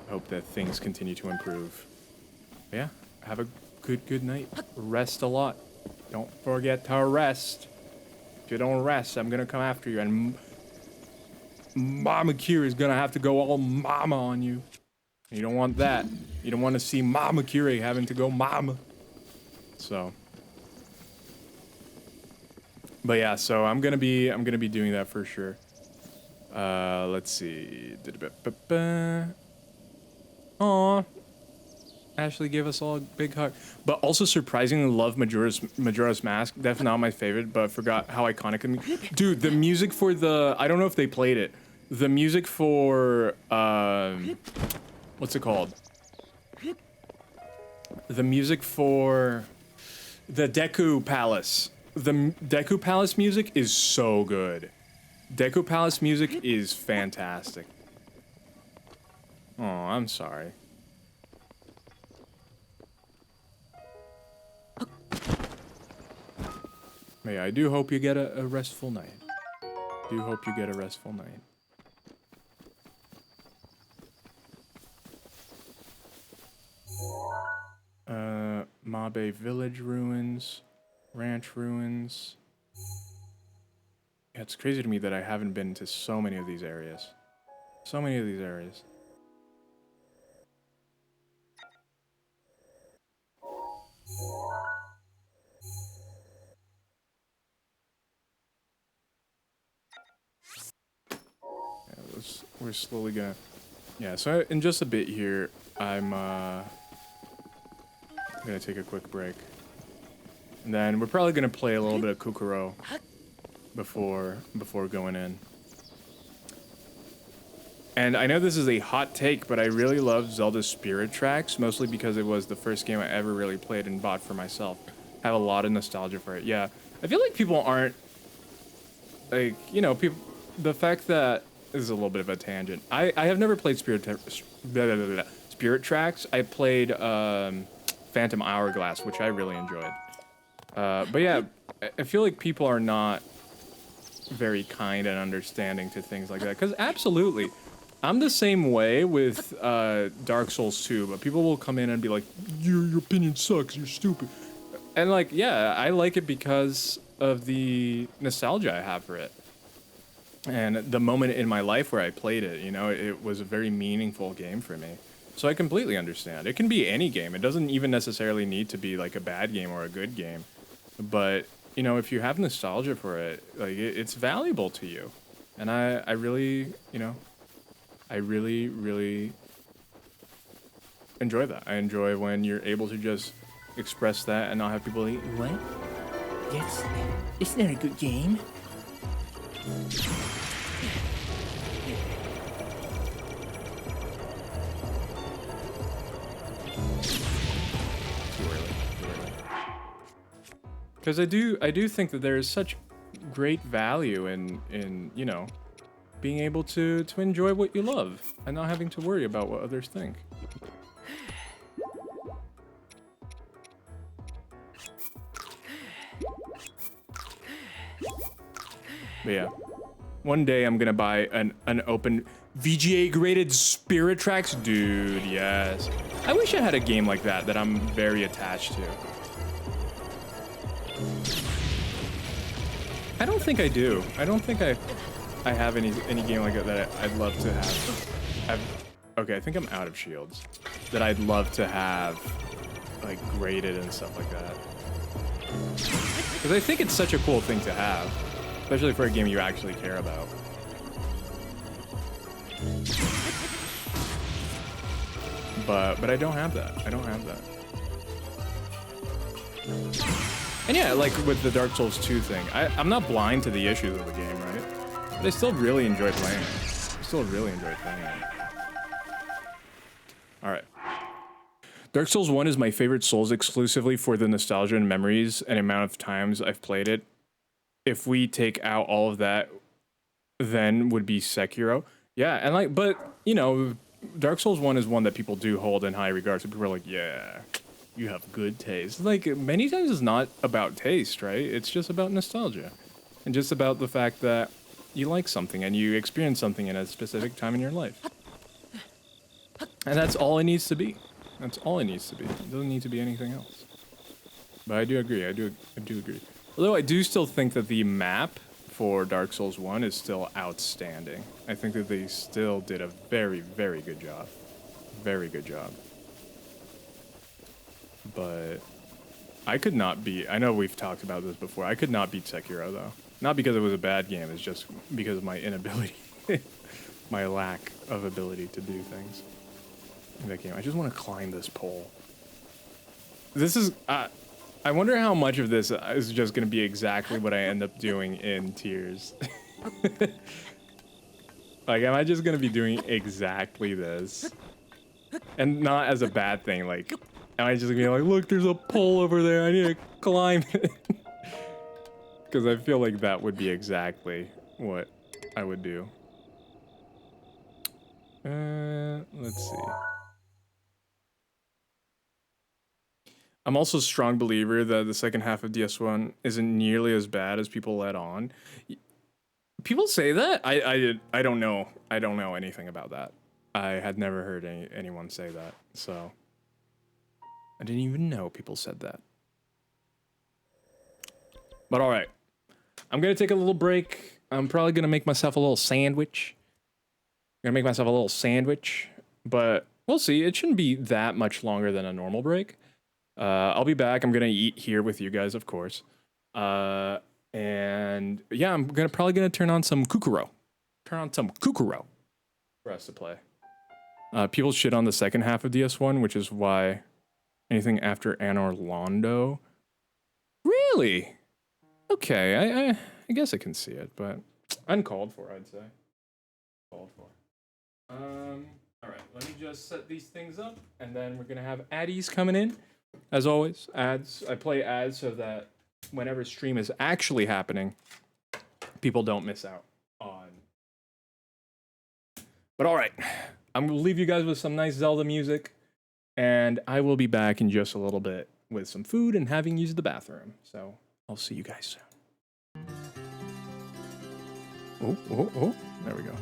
I hope that things continue to improve. But yeah, have a good night. Rest a lot. Don't forget to rest. If you don't rest, I'm gonna come after you, and Mama Kira is gonna have to go all mama on you. You don't want that. You don't want to see Mama Kira having to go mama. So. But yeah, so I'm gonna be doing that for sure. Let's see. Aw. Ashley gave us all a big hug. But also surprisingly love Majora's Mask. Definitely not my favorite, but forgot how iconic it. Dude, the music for the I don't know if they played it. The music for what's it called? The music for the Deku Palace. The Deku Palace music is so good. Deku Palace music is fantastic. Oh, I'm sorry. Hey, I do hope you get a restful night. Do hope you get a restful night. Mabe Village ruins. Ranch ruins. Yeah, it's crazy to me that I haven't been to so many of these areas. So many of these areas. Yeah, we're slowly gonna... Yeah, so in just a bit here, I'm gonna take a quick break. And then we're probably gonna play a little bit of Kukuro before going in. And I know this is a hot take, but I really love Zelda Spirit Tracks, mostly because it was the first game I ever really played and bought for myself. I have a lot of nostalgia for it. Yeah, I feel like people aren't, like, you know, people, the fact that, this is a little bit of a tangent. I have never played Spirit Tracks. I played Phantom Hourglass, which I really enjoyed. But yeah, I feel like people are not very kind and understanding to things like that. Because absolutely, I'm the same way with Dark Souls 2, but people will come in and be like, your opinion sucks, you're stupid. And like, yeah, I like it because of the nostalgia I have for it. And the moment in my life where I played it, you know, it was a very meaningful game for me. So I completely understand. It can be any game. It doesn't even necessarily need to be like a bad game or a good game. But, you know, if you have nostalgia for it, like, it's valuable to you. And I really, you know, I really, really enjoy that. I enjoy when you're able to just express that and not have people like, What? It's not a good game. because I do think that there is such great value in you know, being able to enjoy what you love and not having to worry about what others think. But yeah, one day I'm gonna buy an open VGA graded Spirit Tracks, dude. Yes, I wish I had a game like that I'm very attached to. I don't think I do. I don't think I have any game like that I'd love to have. Okay, I think I'm out of shields. That I'd love to have, like, graded and stuff like that. Because I think it's such a cool thing to have, especially for a game you actually care about. But I don't have that. I don't have that. And yeah, like with the Dark Souls 2 thing, I'm not blind to the issues of the game, right? But I still really enjoy playing it. I still really enjoy playing it. Alright. Dark Souls 1 is my favorite Souls exclusively for the nostalgia and memories and amount of times I've played it. If we take out all of that, then would be Sekiro. Yeah, and like, but, you know, Dark Souls 1 is one that people do hold in high regard, so people are like, yeah, you have good taste. Like, many times it's not about taste, right? It's just about nostalgia. And just about the fact that you like something and you experience something in a specific time in your life. And that's all it needs to be. That's all it needs to be. It doesn't need to be anything else. But I do agree. I do agree. Although I do still think that the map for Dark Souls 1 is still outstanding. I think that they still did a very, very good job. Very good job. But I could not beat... I know we've talked about this before. I could not beat Sekiro, though. Not because it was a bad game. It's just because of my inability. My lack of ability to do things in that game. I just want to climb this pole. This is... I wonder how much of this is just going to be exactly what I end up doing in Tears. Like, am I just going to be doing exactly this? And not as a bad thing, like, am I just going to be like, look, there's a pole over there, I need to climb it? Because I feel like that would be exactly what I would do. Let's see. I'm also a strong believer that the second half of DS1 isn't nearly as bad as people let on. People say that? I don't know. I don't know anything about that. I had never heard anyone say that, so I didn't even know people said that. But all right, I'm gonna take a little break. I'm probably gonna make myself a little sandwich, gonna make myself a little sandwich, but we'll see. It shouldn't be that much longer than a normal break. I'll be back. I'm gonna eat here with you guys, of course. And yeah, I'm probably gonna turn on some Kukuro. Turn on some Kukuro for us to play. People shit on the second half of DS1, which is why anything after Anor Londo. Really? Okay, I guess I can see it, but uncalled for, I'd say. Called for. All right, let me just set these things up, and then we're gonna have addies coming in. As always, ads. I play ads so that whenever stream is actually happening, people don't miss out on. But all right, I'm gonna leave you guys with some nice Zelda music, and I will be back in just a little bit with some food and having used the bathroom. So I'll see you guys soon. Oh, there we go.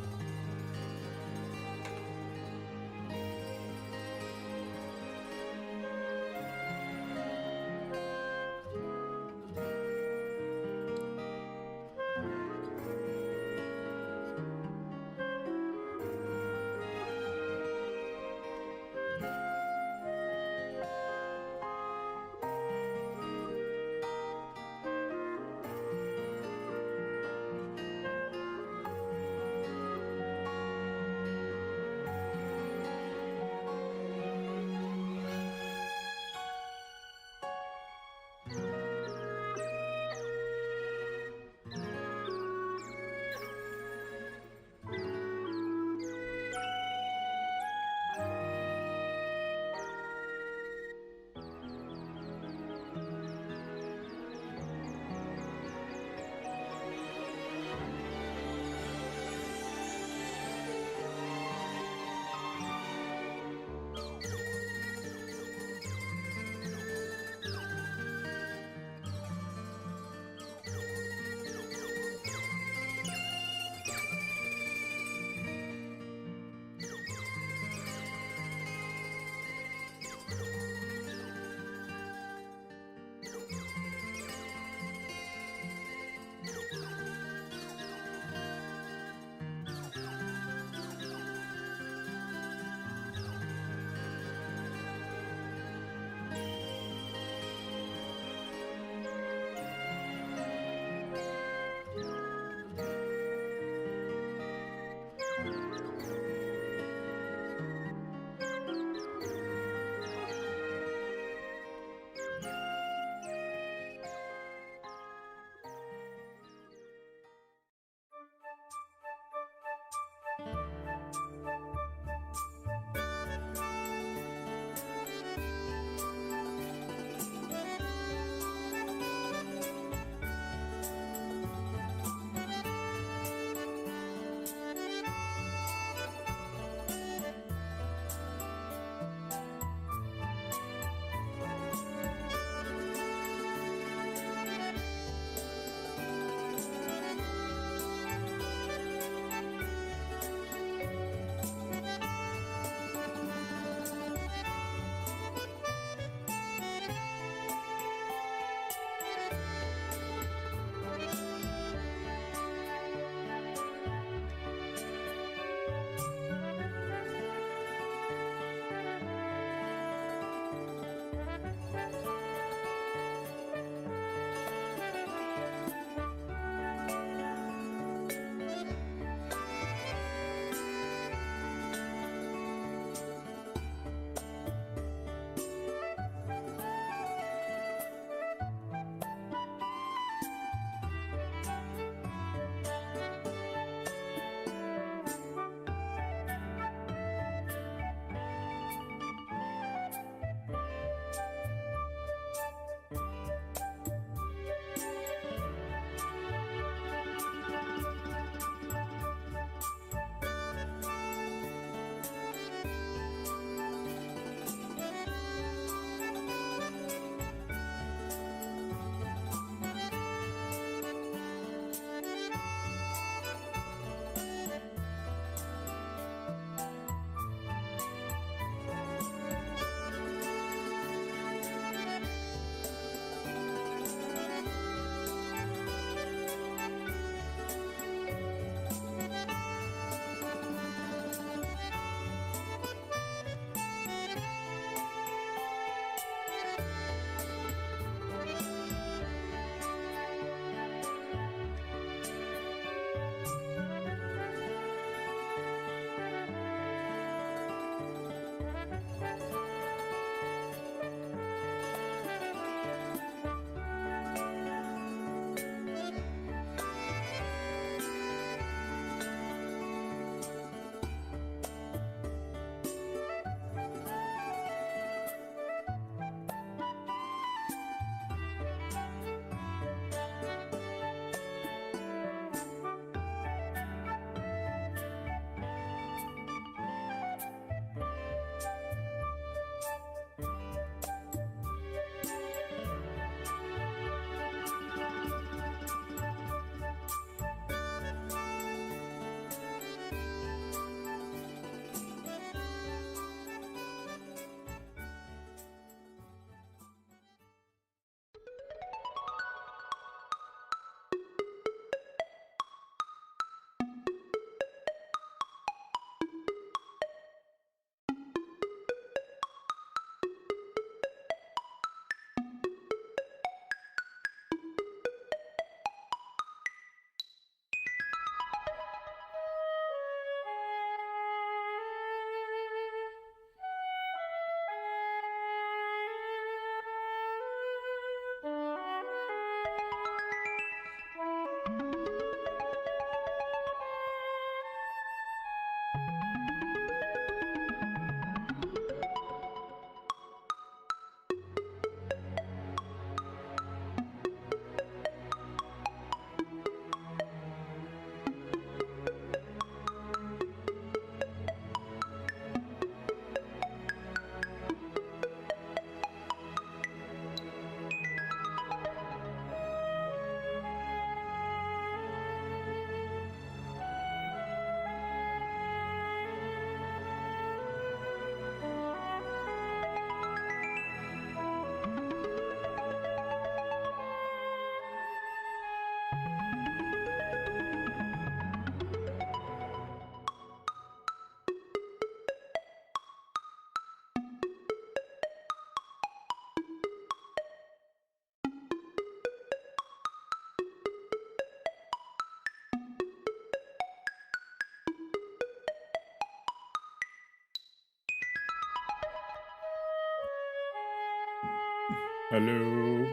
Hello.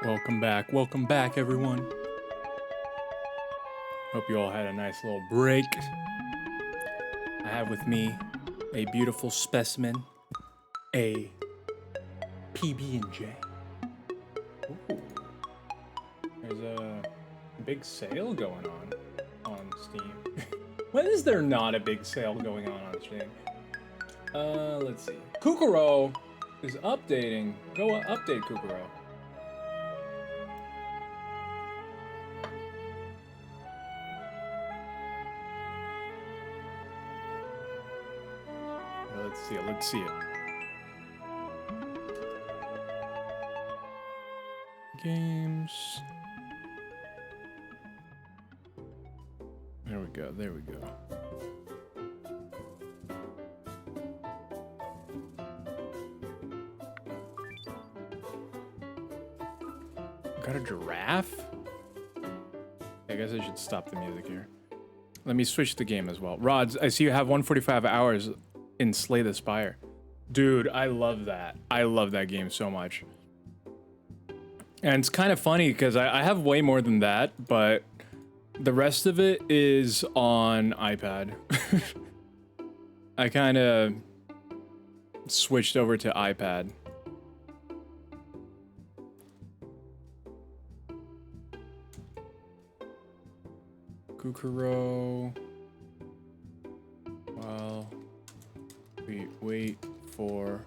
Welcome back, everyone. Hope you all had a nice little break. I have with me a beautiful specimen, a PB&J. Ooh. There's a big sale going on Steam. When is there not a big sale going on Steam? Let's see. Kukuro is updating. Go update Kukuro. Let's see it. Games. There we go. Got a giraffe? I guess I should stop the music here. Let me switch the game as well. Rods, I see you have 145 hours in Slay the Spire. Dude, I love that. I love that game so much. And it's kind of funny because I have way more than that, but the rest of it is on iPad. I kind of switched over to iPad. Kukuro. Well, we wait for...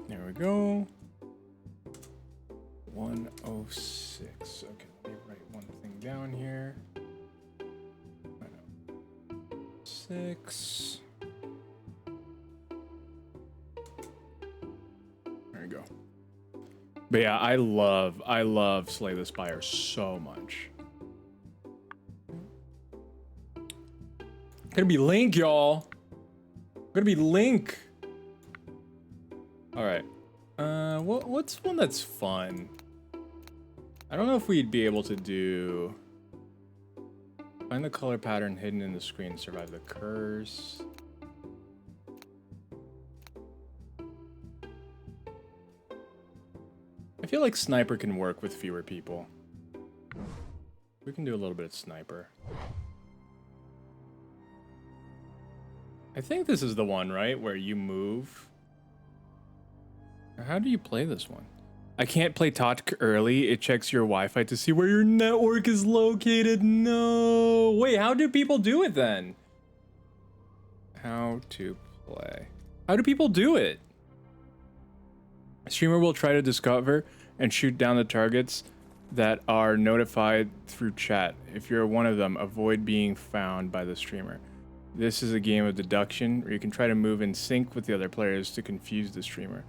There we go. 106. Okay, let me write one thing down here. 106. There we go. But yeah, I love Slay the Spire so much. Gonna be Link, y'all. Gonna be Link. All right. What's one that's fun? I don't know if we'd be able to do. Find the color pattern hidden in the screen. Survive the curse. I feel like Sniper can work with fewer people. We can do a little bit of Sniper. I think this is the one, right? Where you move. How do you play this one? I can't play Totk early. It checks your Wi-Fi to see where your network is located. No. Wait, how do people do it then? How to play. How do people do it? A streamer will try to discover and shoot down the targets that are notified through chat. If you're one of them, avoid being found by the streamer. This is a game of deduction where you can try to move in sync with the other players to confuse the streamer.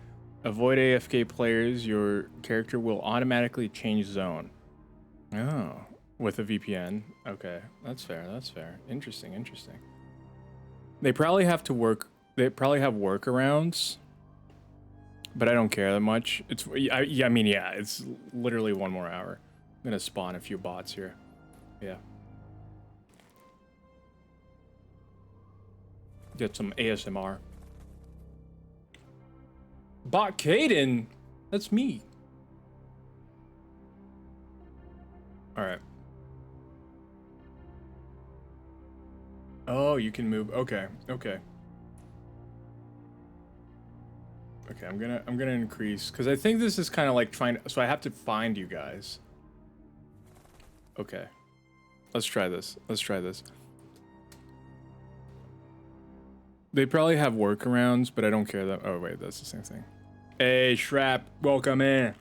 Avoid AFK players. Your character will automatically change zone. Oh, with a VPN. Okay, that's fair. That's fair. Interesting. Interesting. They probably have to work. They probably have workarounds. But I don't care that much. It's I mean, yeah, it's literally 1 more hour. I'm gonna spawn a few bots here. Yeah. Get some ASMR. Bot Caden? That's me. Alright. Oh, you can move. Okay, okay. Okay, I'm gonna increase because I think this is kind of like trying to, so I have to find you guys. Okay. Let's try this. Let's try this. They probably have workarounds, but I don't care that. Oh wait, that's the same thing. Hey, Shrap, welcome in.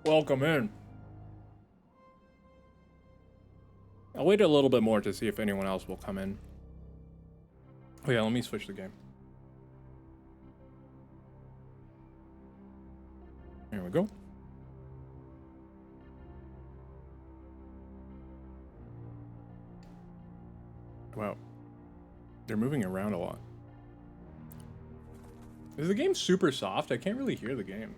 Welcome in. I'll wait a little bit more to see if anyone else will come in. Oh yeah, let me switch the game. There we go. Wow. They're moving around a lot. Is the game super soft? I can't really hear the game.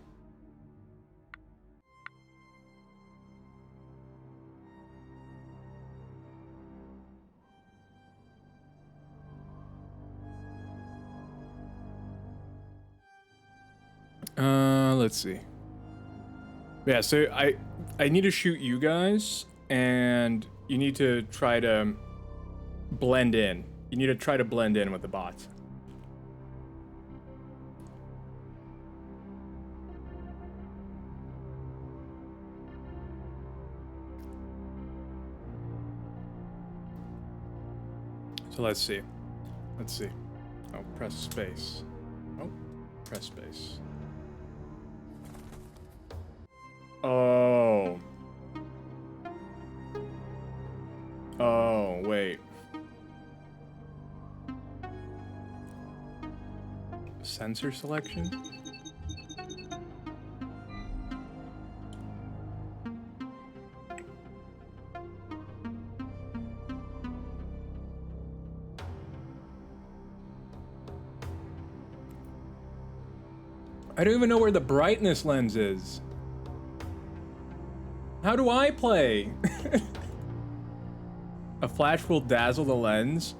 Let's see. Yeah, so I need to shoot you guys, and you need to try to blend in. You need to try to blend in with the bots. So let's see. Let's see. Oh, press space. Oh, press space. Oh. Oh, wait. Sensor selection? I don't even know where the brightness lens is. How do I play? A flash will dazzle the lens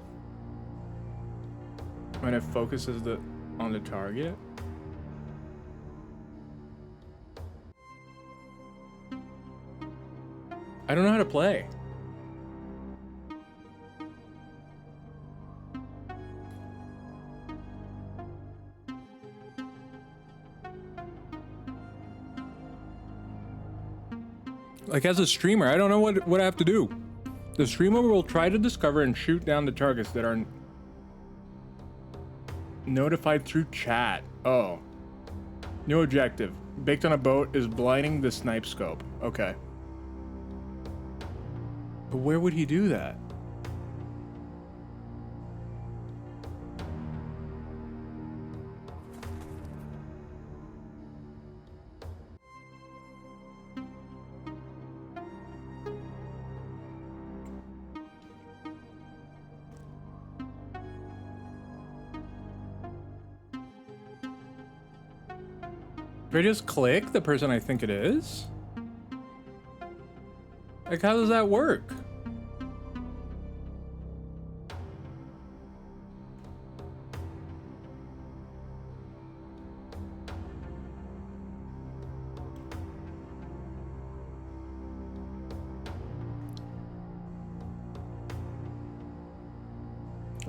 when it focuses on the target. I don't know how to play. Like, as a streamer, I don't know what I have to do. The streamer will try to discover and shoot down the targets that are notified through chat. Oh. New objective. Baked on a boat is blinding the snipe scope. Okay. But where would he do that? Do I just click the person I think it is? Like, how does that work?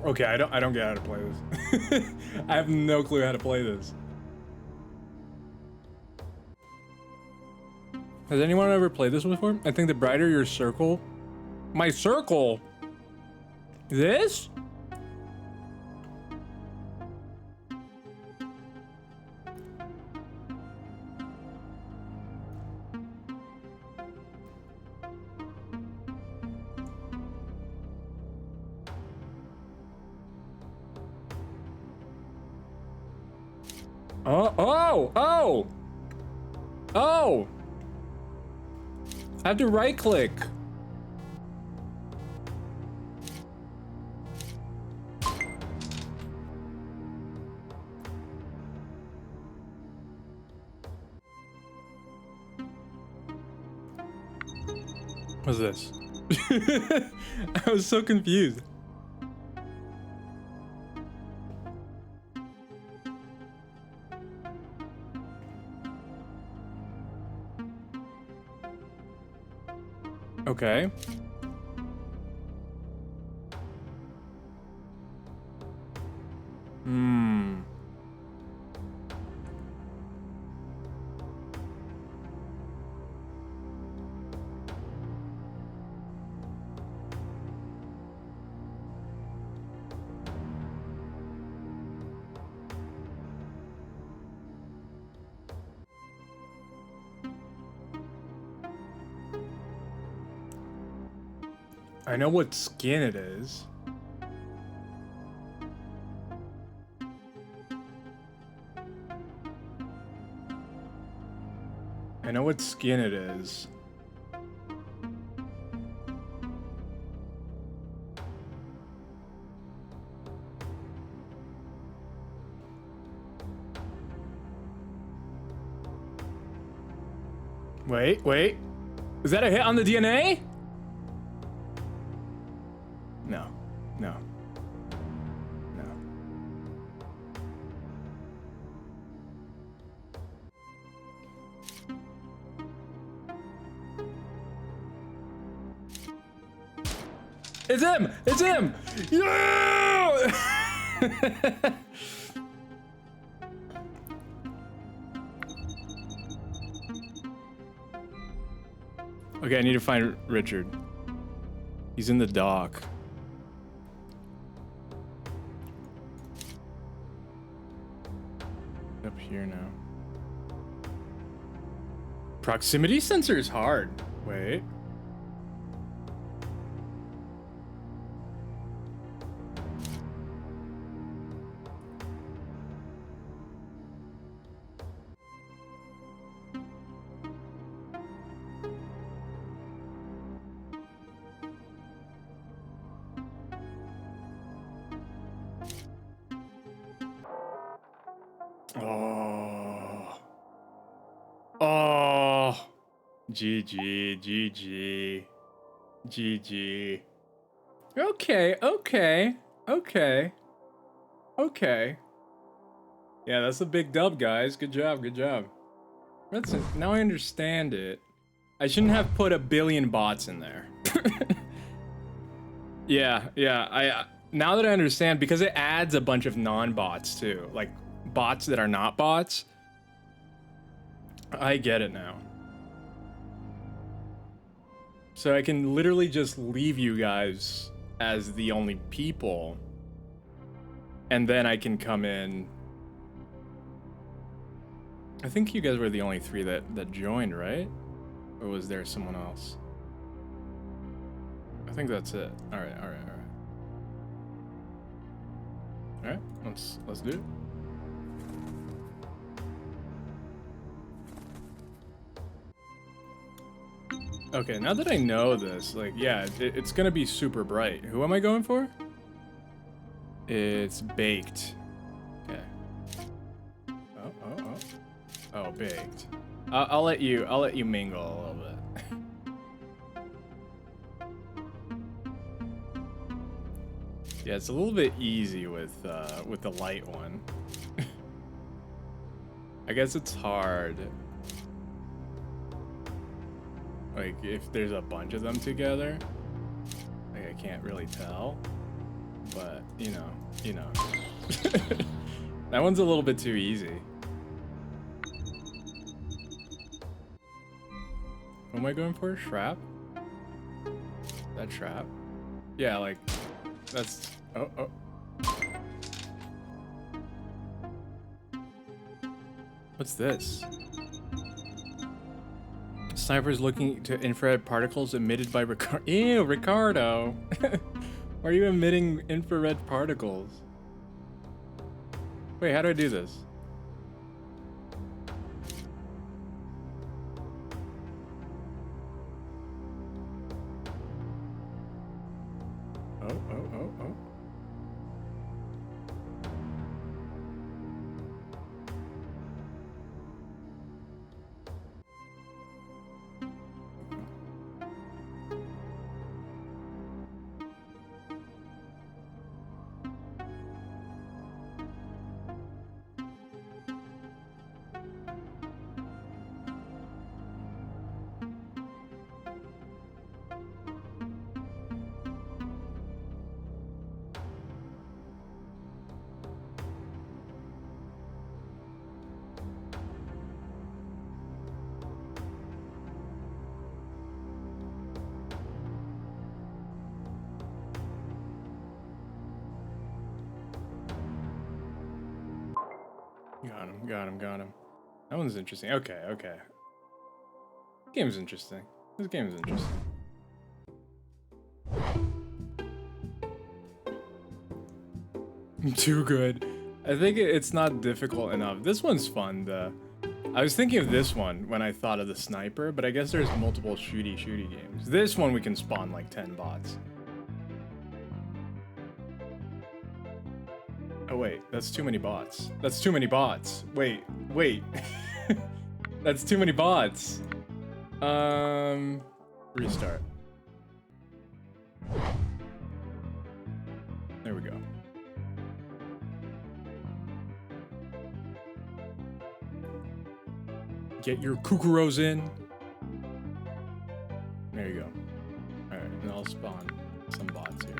Okay, I don't get how to play this. I have no clue how to play this. Has anyone ever played this before? I think the brighter your circle... My circle? This? Oh! I have to right click. What's this? I was so confused. Okay. I know what skin it is. I know what skin it is. Wait, wait. Is that a hit on the DNA? No, no, no. It's him! It's him! Yeah! Okay, I need to find Richard. He's in the dock. Up here now. Proximity sensor is hard. Wait. Oh. Oh. GG, GG. GG. Okay, okay, okay. Okay. Yeah, that's a big dub, guys. Good job, good job. That's it. Now I understand it. I shouldn't have put a billion bots in there. Yeah, now that I understand, because it adds a bunch of non-bots too, like bots that are not bots. I get it now. So I can literally just leave you guys as the only people, and then I can come in. I think you guys were the only three that joined, right? Or was there someone else? I think that's it. All right. All right, let's do it. Okay, now that I know this, like, yeah, it's gonna be super bright. Who am I going for? It's Baked. Okay. Oh, Baked. I'll let you mingle a little bit. Yeah, it's a little bit easy with the light one. I guess it's hard. Like, if there's a bunch of them together, like, I can't really tell. But, you know. That one's a little bit too easy. What am I going for? Shrap? That trap? Yeah, like, that's... Oh. What's this? Sniper's looking to infrared particles emitted by Ricardo. Ew, Ricardo! Why are you emitting infrared particles? Wait, how do I do this? Oh. Got him. That one's interesting. Okay. This game's interesting. Too good. I think it's not difficult enough. This one's fun, though. I was thinking of this one when I thought of the sniper, but I guess there's multiple shooty games. This one we can spawn like 10 bots. Oh wait, that's too many bots. Wait. That's too many bots. Restart. There we go. Get your Kukuros in. There you go. Alright, and I'll spawn some bots here.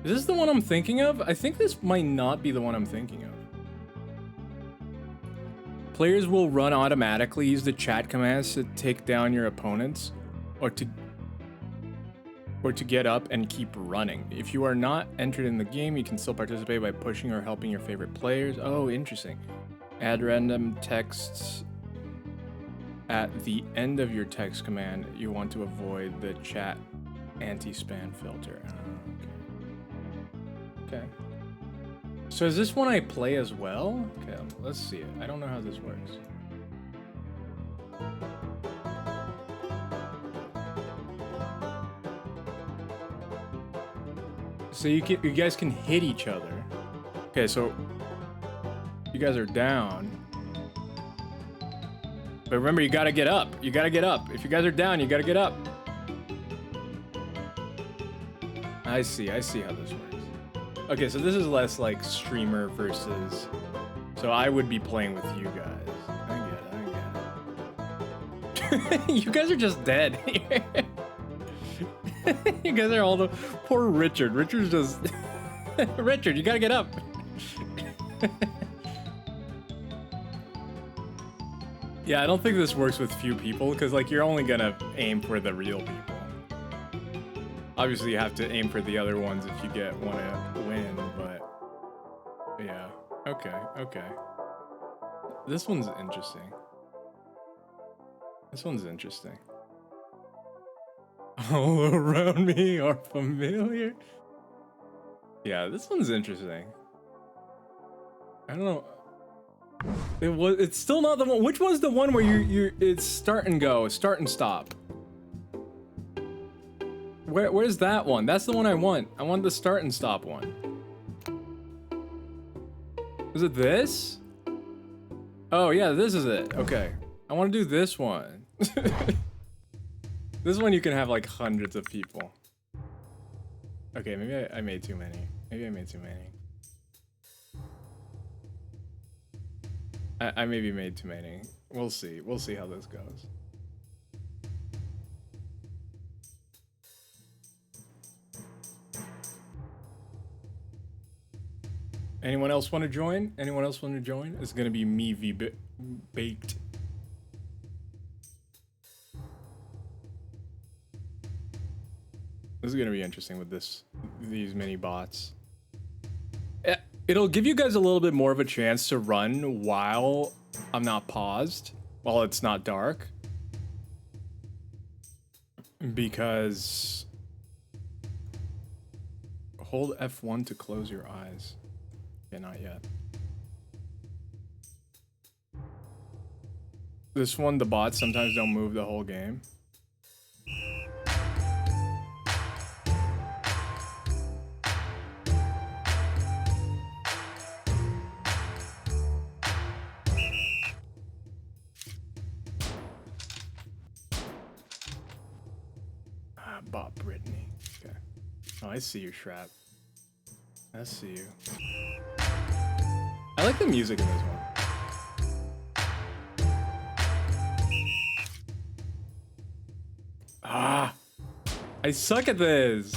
Is this the one I'm thinking of? I think this might not be the one I'm thinking of. Players will run automatically. Use the chat commands to take down your opponents or to get up and keep running. If you are not entered in the game, you can still participate by pushing or helping your favorite players. Oh, interesting. Add random texts at the end of your text command. You want to avoid the chat anti-spam filter. Okay. So is this one I play as well? Okay, let's see it. I don't know how this works. So you guys can hit each other. Okay, so you guys are down. But remember, you gotta get up. You gotta get up. If you guys are down, you gotta get up. I see how this works. Okay, so this is less like streamer versus... So I would be playing with you guys. I get it. You guys are just dead. You guys are all the... Poor Richard. Richard's just... Richard, you gotta get up. Yeah, I don't think this works with few people, because like you're only gonna aim for the real people. Obviously, you have to aim for the other ones if you want to win, but yeah. Okay. This one's interesting. All around me are familiar. Yeah, this one's interesting. I don't know. It's still not the one. Which one's the one where it's start and go, start and stop? Where's that one? That's the one I want. I want the start and stop one. Is it this? Oh yeah, this is it. Okay. I want to do this one. This one you can have like hundreds of people. Okay, maybe I made too many. I maybe made too many. We'll see. We'll see how this goes. Anyone else want to join? It's gonna be me v baked. This is gonna be interesting with these mini bots. It'll give you guys a little bit more of a chance to run while I'm not paused, while it's not dark. Because hold F1 to close your eyes. Yeah, not yet. This one, the bots sometimes don't move the whole game. Bot Brittany. Okay. Oh, I see you, Shrap. I see you. I like the music in this one. Ah! I suck at this!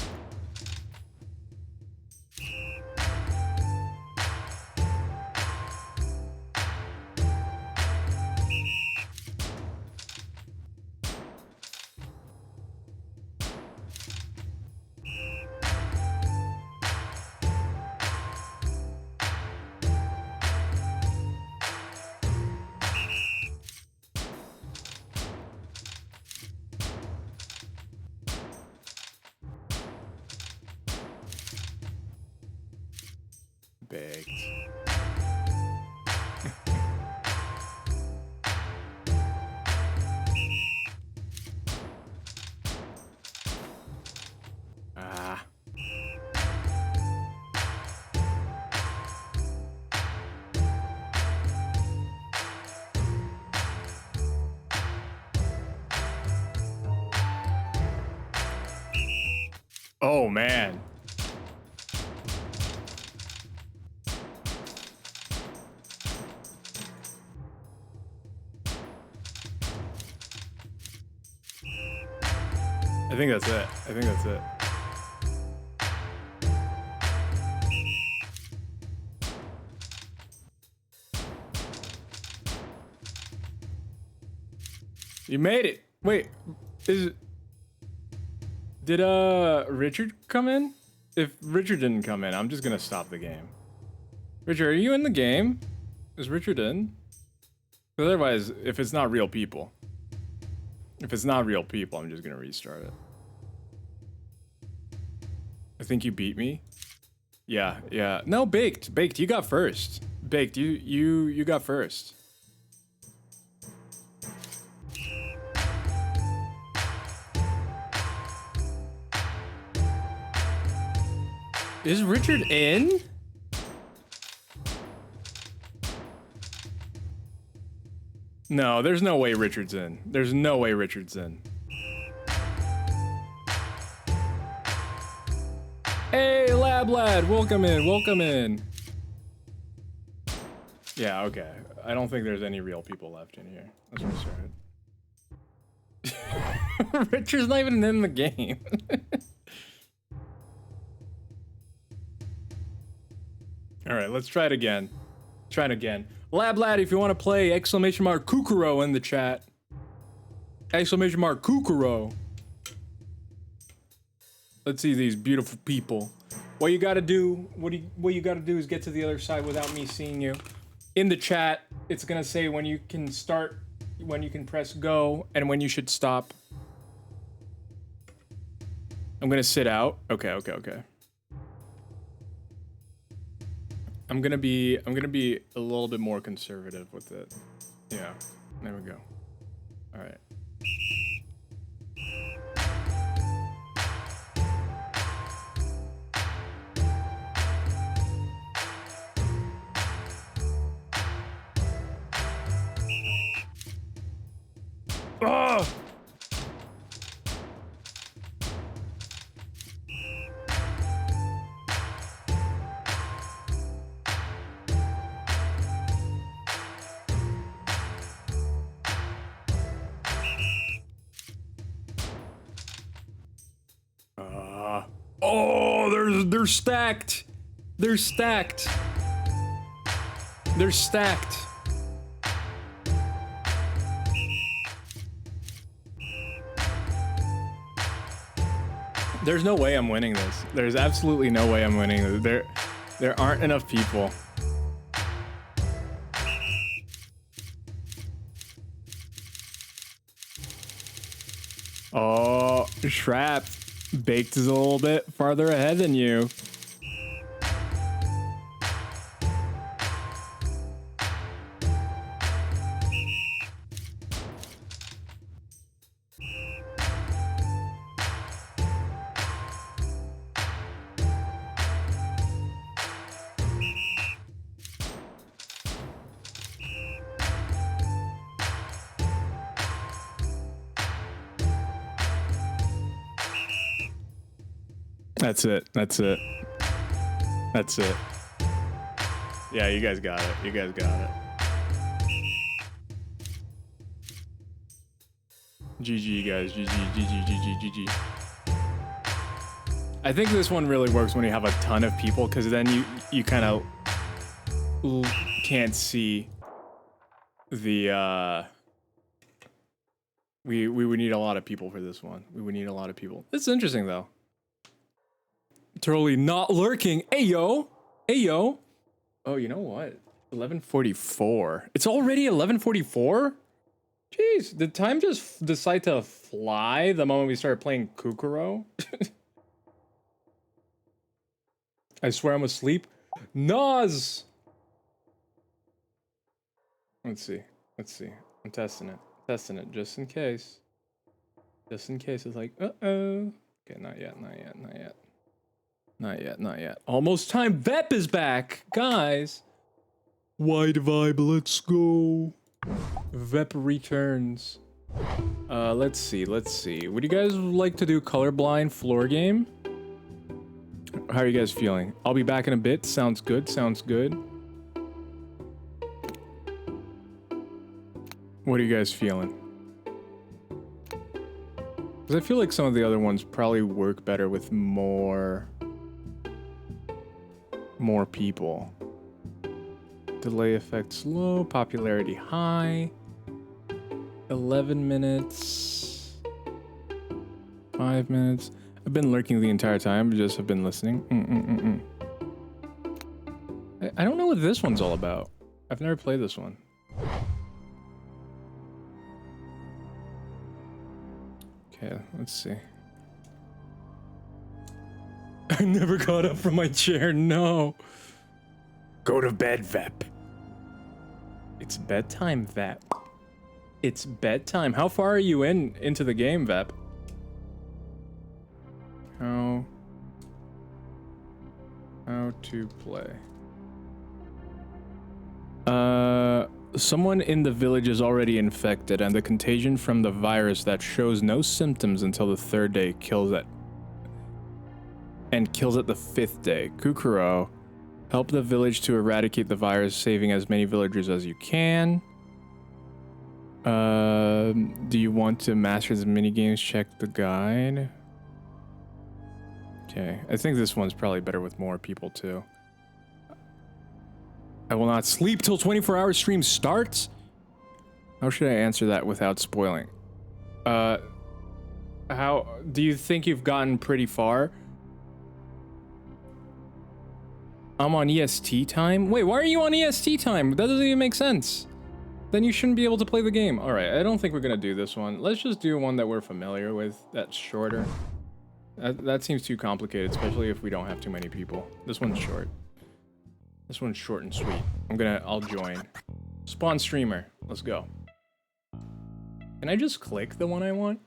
Baked. Ah. Oh, man. I think that's it. I think that's it. You made it. Wait, is it... Did Richard come in? If Richard didn't come in, I'm just gonna stop the game. Richard, are you in the game? Is Richard in? Because otherwise, if it's not real people, I'm just gonna restart it. I think you beat me. Yeah, yeah. No, Baked, you got first. Baked, you got first. Is Richard in? No, there's no way Richard's in. There's no way Richard's in. Hey, Lab Lad, welcome in, welcome in. Yeah, okay. I don't think there's any real people left in here. Let's restart. Richard's not even in the game. All right, let's try it again. Try it again. Lab Lad, if you want to play, exclamation mark Kukuro in the chat. Exclamation mark Kukuro. Let's see these beautiful people. What you gotta do, what you gotta do is get to the other side without me seeing you. In the chat, it's gonna say when you can start, when you can press go, and when you should stop. I'm gonna sit out. Okay, okay, okay. I'm gonna be a little bit more conservative with it. Yeah, there we go. All right. Oh! Oh, they're stacked. They're stacked. They're stacked. There's no way I'm winning this. There's absolutely no way I'm winning this. There aren't enough people. Oh, Shrap. Baked is a little bit farther ahead than you. That's it. That's it. That's it. Yeah, you guys got it. You guys got it. GG, guys. GG, GG, GG, GG. I think this one really works when you have a ton of people, because then you kind of can't see the we would need a lot of people for this one. We would need a lot of people. It's interesting though. Totally not lurking. Ayo. Ayo. Oh, you know what? 11:44. It's already 11:44? Jeez, did time just decide to fly the moment we started playing Kukuro? I swear I'm asleep. Nas! Let's see. Let's see. I'm testing it. Testing it just in case. Just in case it's like, uh-oh. Okay, not yet, not yet, not yet. Not yet, not yet. Almost time. Vep is back, guys. Wide vibe, let's go. Vep returns. Let's see, let's see. Would you guys like to do colorblind floor game? How are you guys feeling? I'll be back in a bit. Sounds good. Sounds good. What are you guys feeling? Because I feel like some of the other ones probably work better with more people. Delay effect slow, popularity high. 11 minutes. 5 minutes. I've been lurking the entire time, just have been listening. I don't know what this one's all about. I've never played this one. Okay, let's see. I never got up from my chair, no. Go to bed, Vep. It's bedtime, Vep. It's bedtime. How far are you into the game, Vep? How to play. Someone in the village is already infected, and the contagion from the virus that shows no symptoms until the 3rd day kills at the 5th day. Kukuro, help the village to eradicate the virus, saving as many villagers as you can. Do you want to master the minigames? Check the guide. Okay, I think this one's probably better with more people too. I will not sleep till 24-hour stream starts? How should I answer that without spoiling? How do you think you've gotten pretty far? I'm on EST time? Wait, why are you on EST time? That doesn't even make sense. Then you shouldn't be able to play the game. All right, I don't think we're gonna do this one. Let's just do one that we're familiar with, that's shorter. That seems too complicated, especially if we don't have too many people. This one's short. This one's short and sweet. I'll join. Spawn streamer. Let's go. Can I just click the one I want?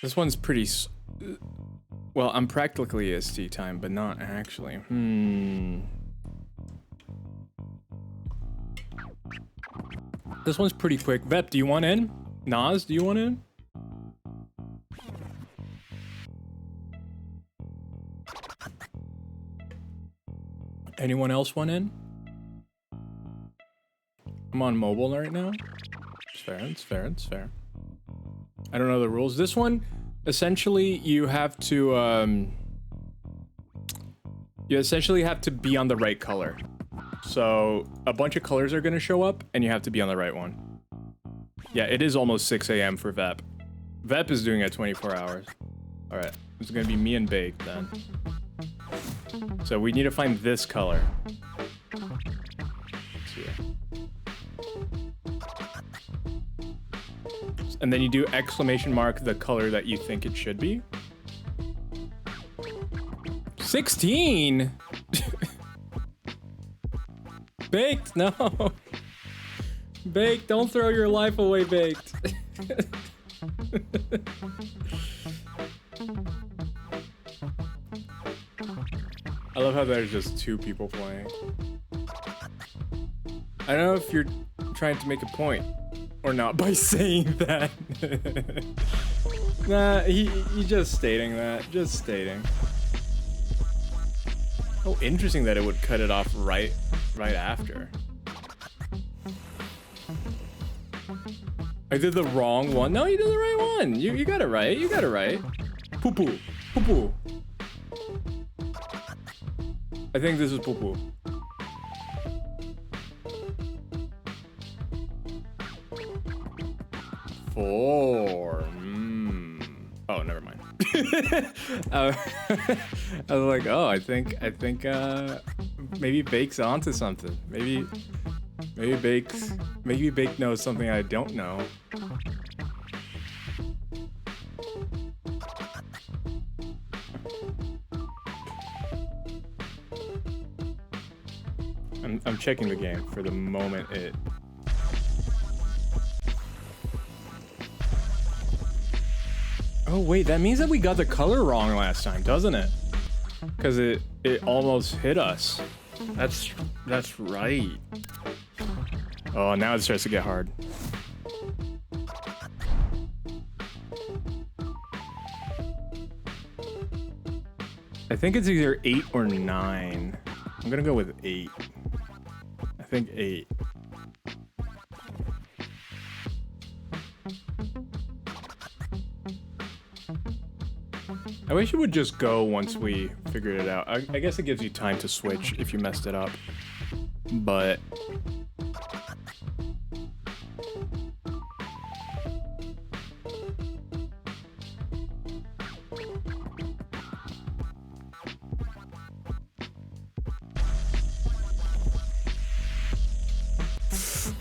This one's pretty... Well, I'm practically EST time, but not actually. This one's pretty quick. Vep, do you want in? Nas, do you want in? Anyone else want in? I'm on mobile right now. It's fair, it's fair, it's fair. I don't know the rules. This one, essentially, you have to, you essentially have to be on the right color. So, a bunch of colors are gonna show up, and you have to be on the right one. Yeah, it is almost 6 a.m. for Vep. Vep is doing it 24 hours. Alright, it's gonna be me and Bake then. So we need to find this color. And then you do exclamation mark the color that you think it should be. 16! Baked, no! Baked, don't throw your life away, Baked. I love how there's just 2 people playing. I don't know if you're trying to make a point or not by saying that. Nah, he's just stating that. Just stating. Oh, interesting that it would cut it off right after. I did the wrong one. No, you did the right one. You got it right. You got it right. Poo poo. Poo poo. I think this is poo poo. Four. Oh, never mind. I was like, oh, I think maybe Bake's onto something. Maybe Bake knows something I don't know. I'm checking the game for the moment it... Oh wait, that means that we got the color wrong last time, doesn't it? Because it almost hit us. That's right. Oh, now it starts to get hard. I think it's either 8 or 9. I'm gonna go with 8. I think 8. I wish it would just go once we figured it out. I guess it gives you time to switch if you messed it up. But...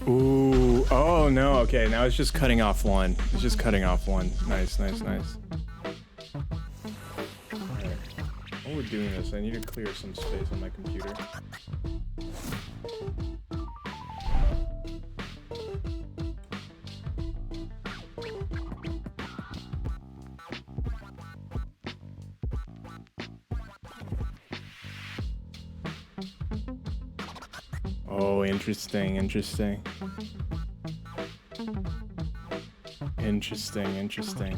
Ooh, oh no, okay, now it's just cutting off one. It's just cutting off one. Nice, nice, nice. Alright, while we're doing this, I need to clear some space on my computer. Oh, interesting, interesting. Interesting, interesting.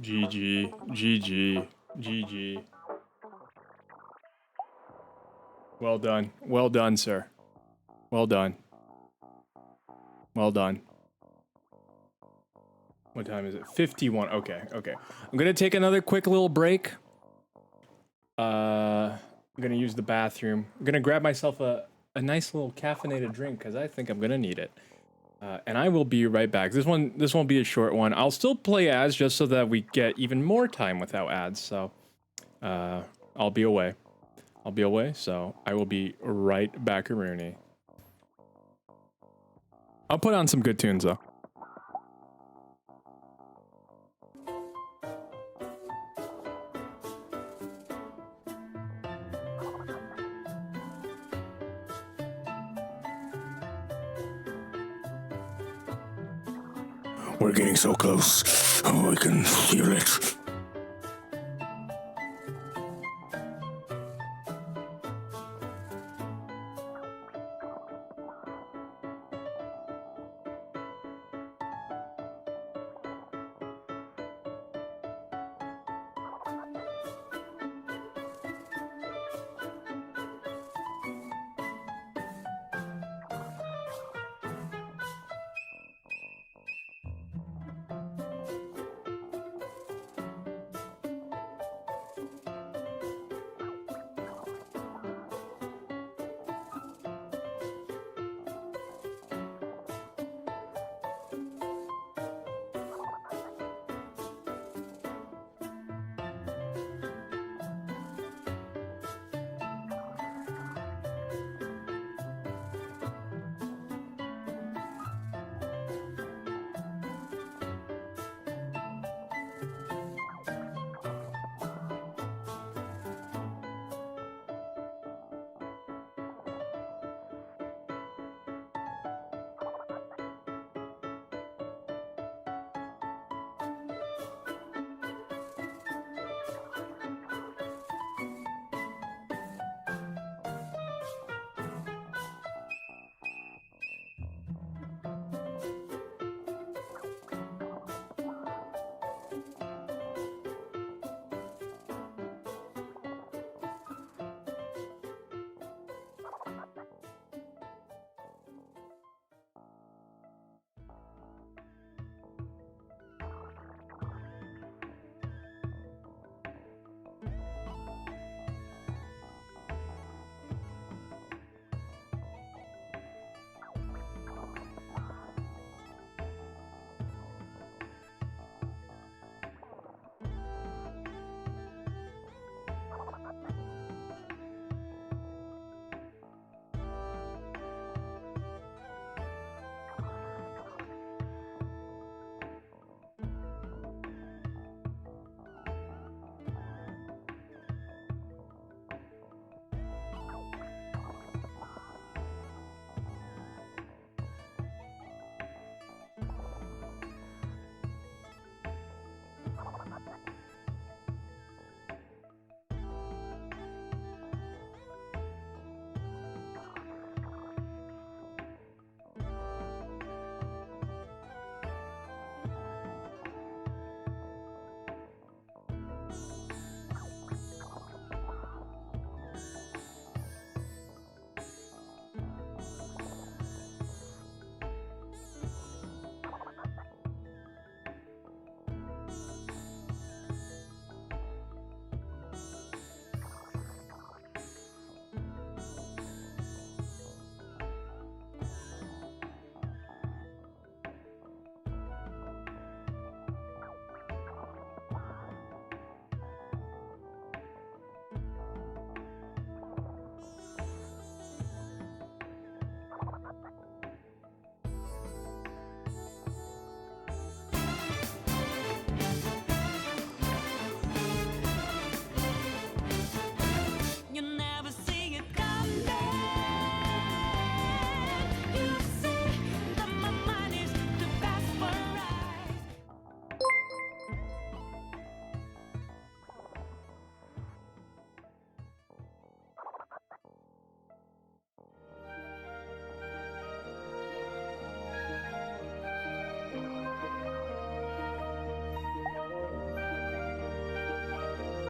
GG, GG, GG. Well done. Well done, sir. Well done. Well done. What time is it? 51. Okay, okay. I'm gonna take another quick little break. I'm gonna use the bathroom. I'm gonna grab myself a nice little caffeinated drink because I think I'm gonna need it. And I will be right back. This won't be a short one. I'll still play ads just so that we get even more time without ads. So, I'll be away. I'll be away. So I will be right back, Rooney. I'll put on some good tunes though. We're getting so close. Oh, I can feel it.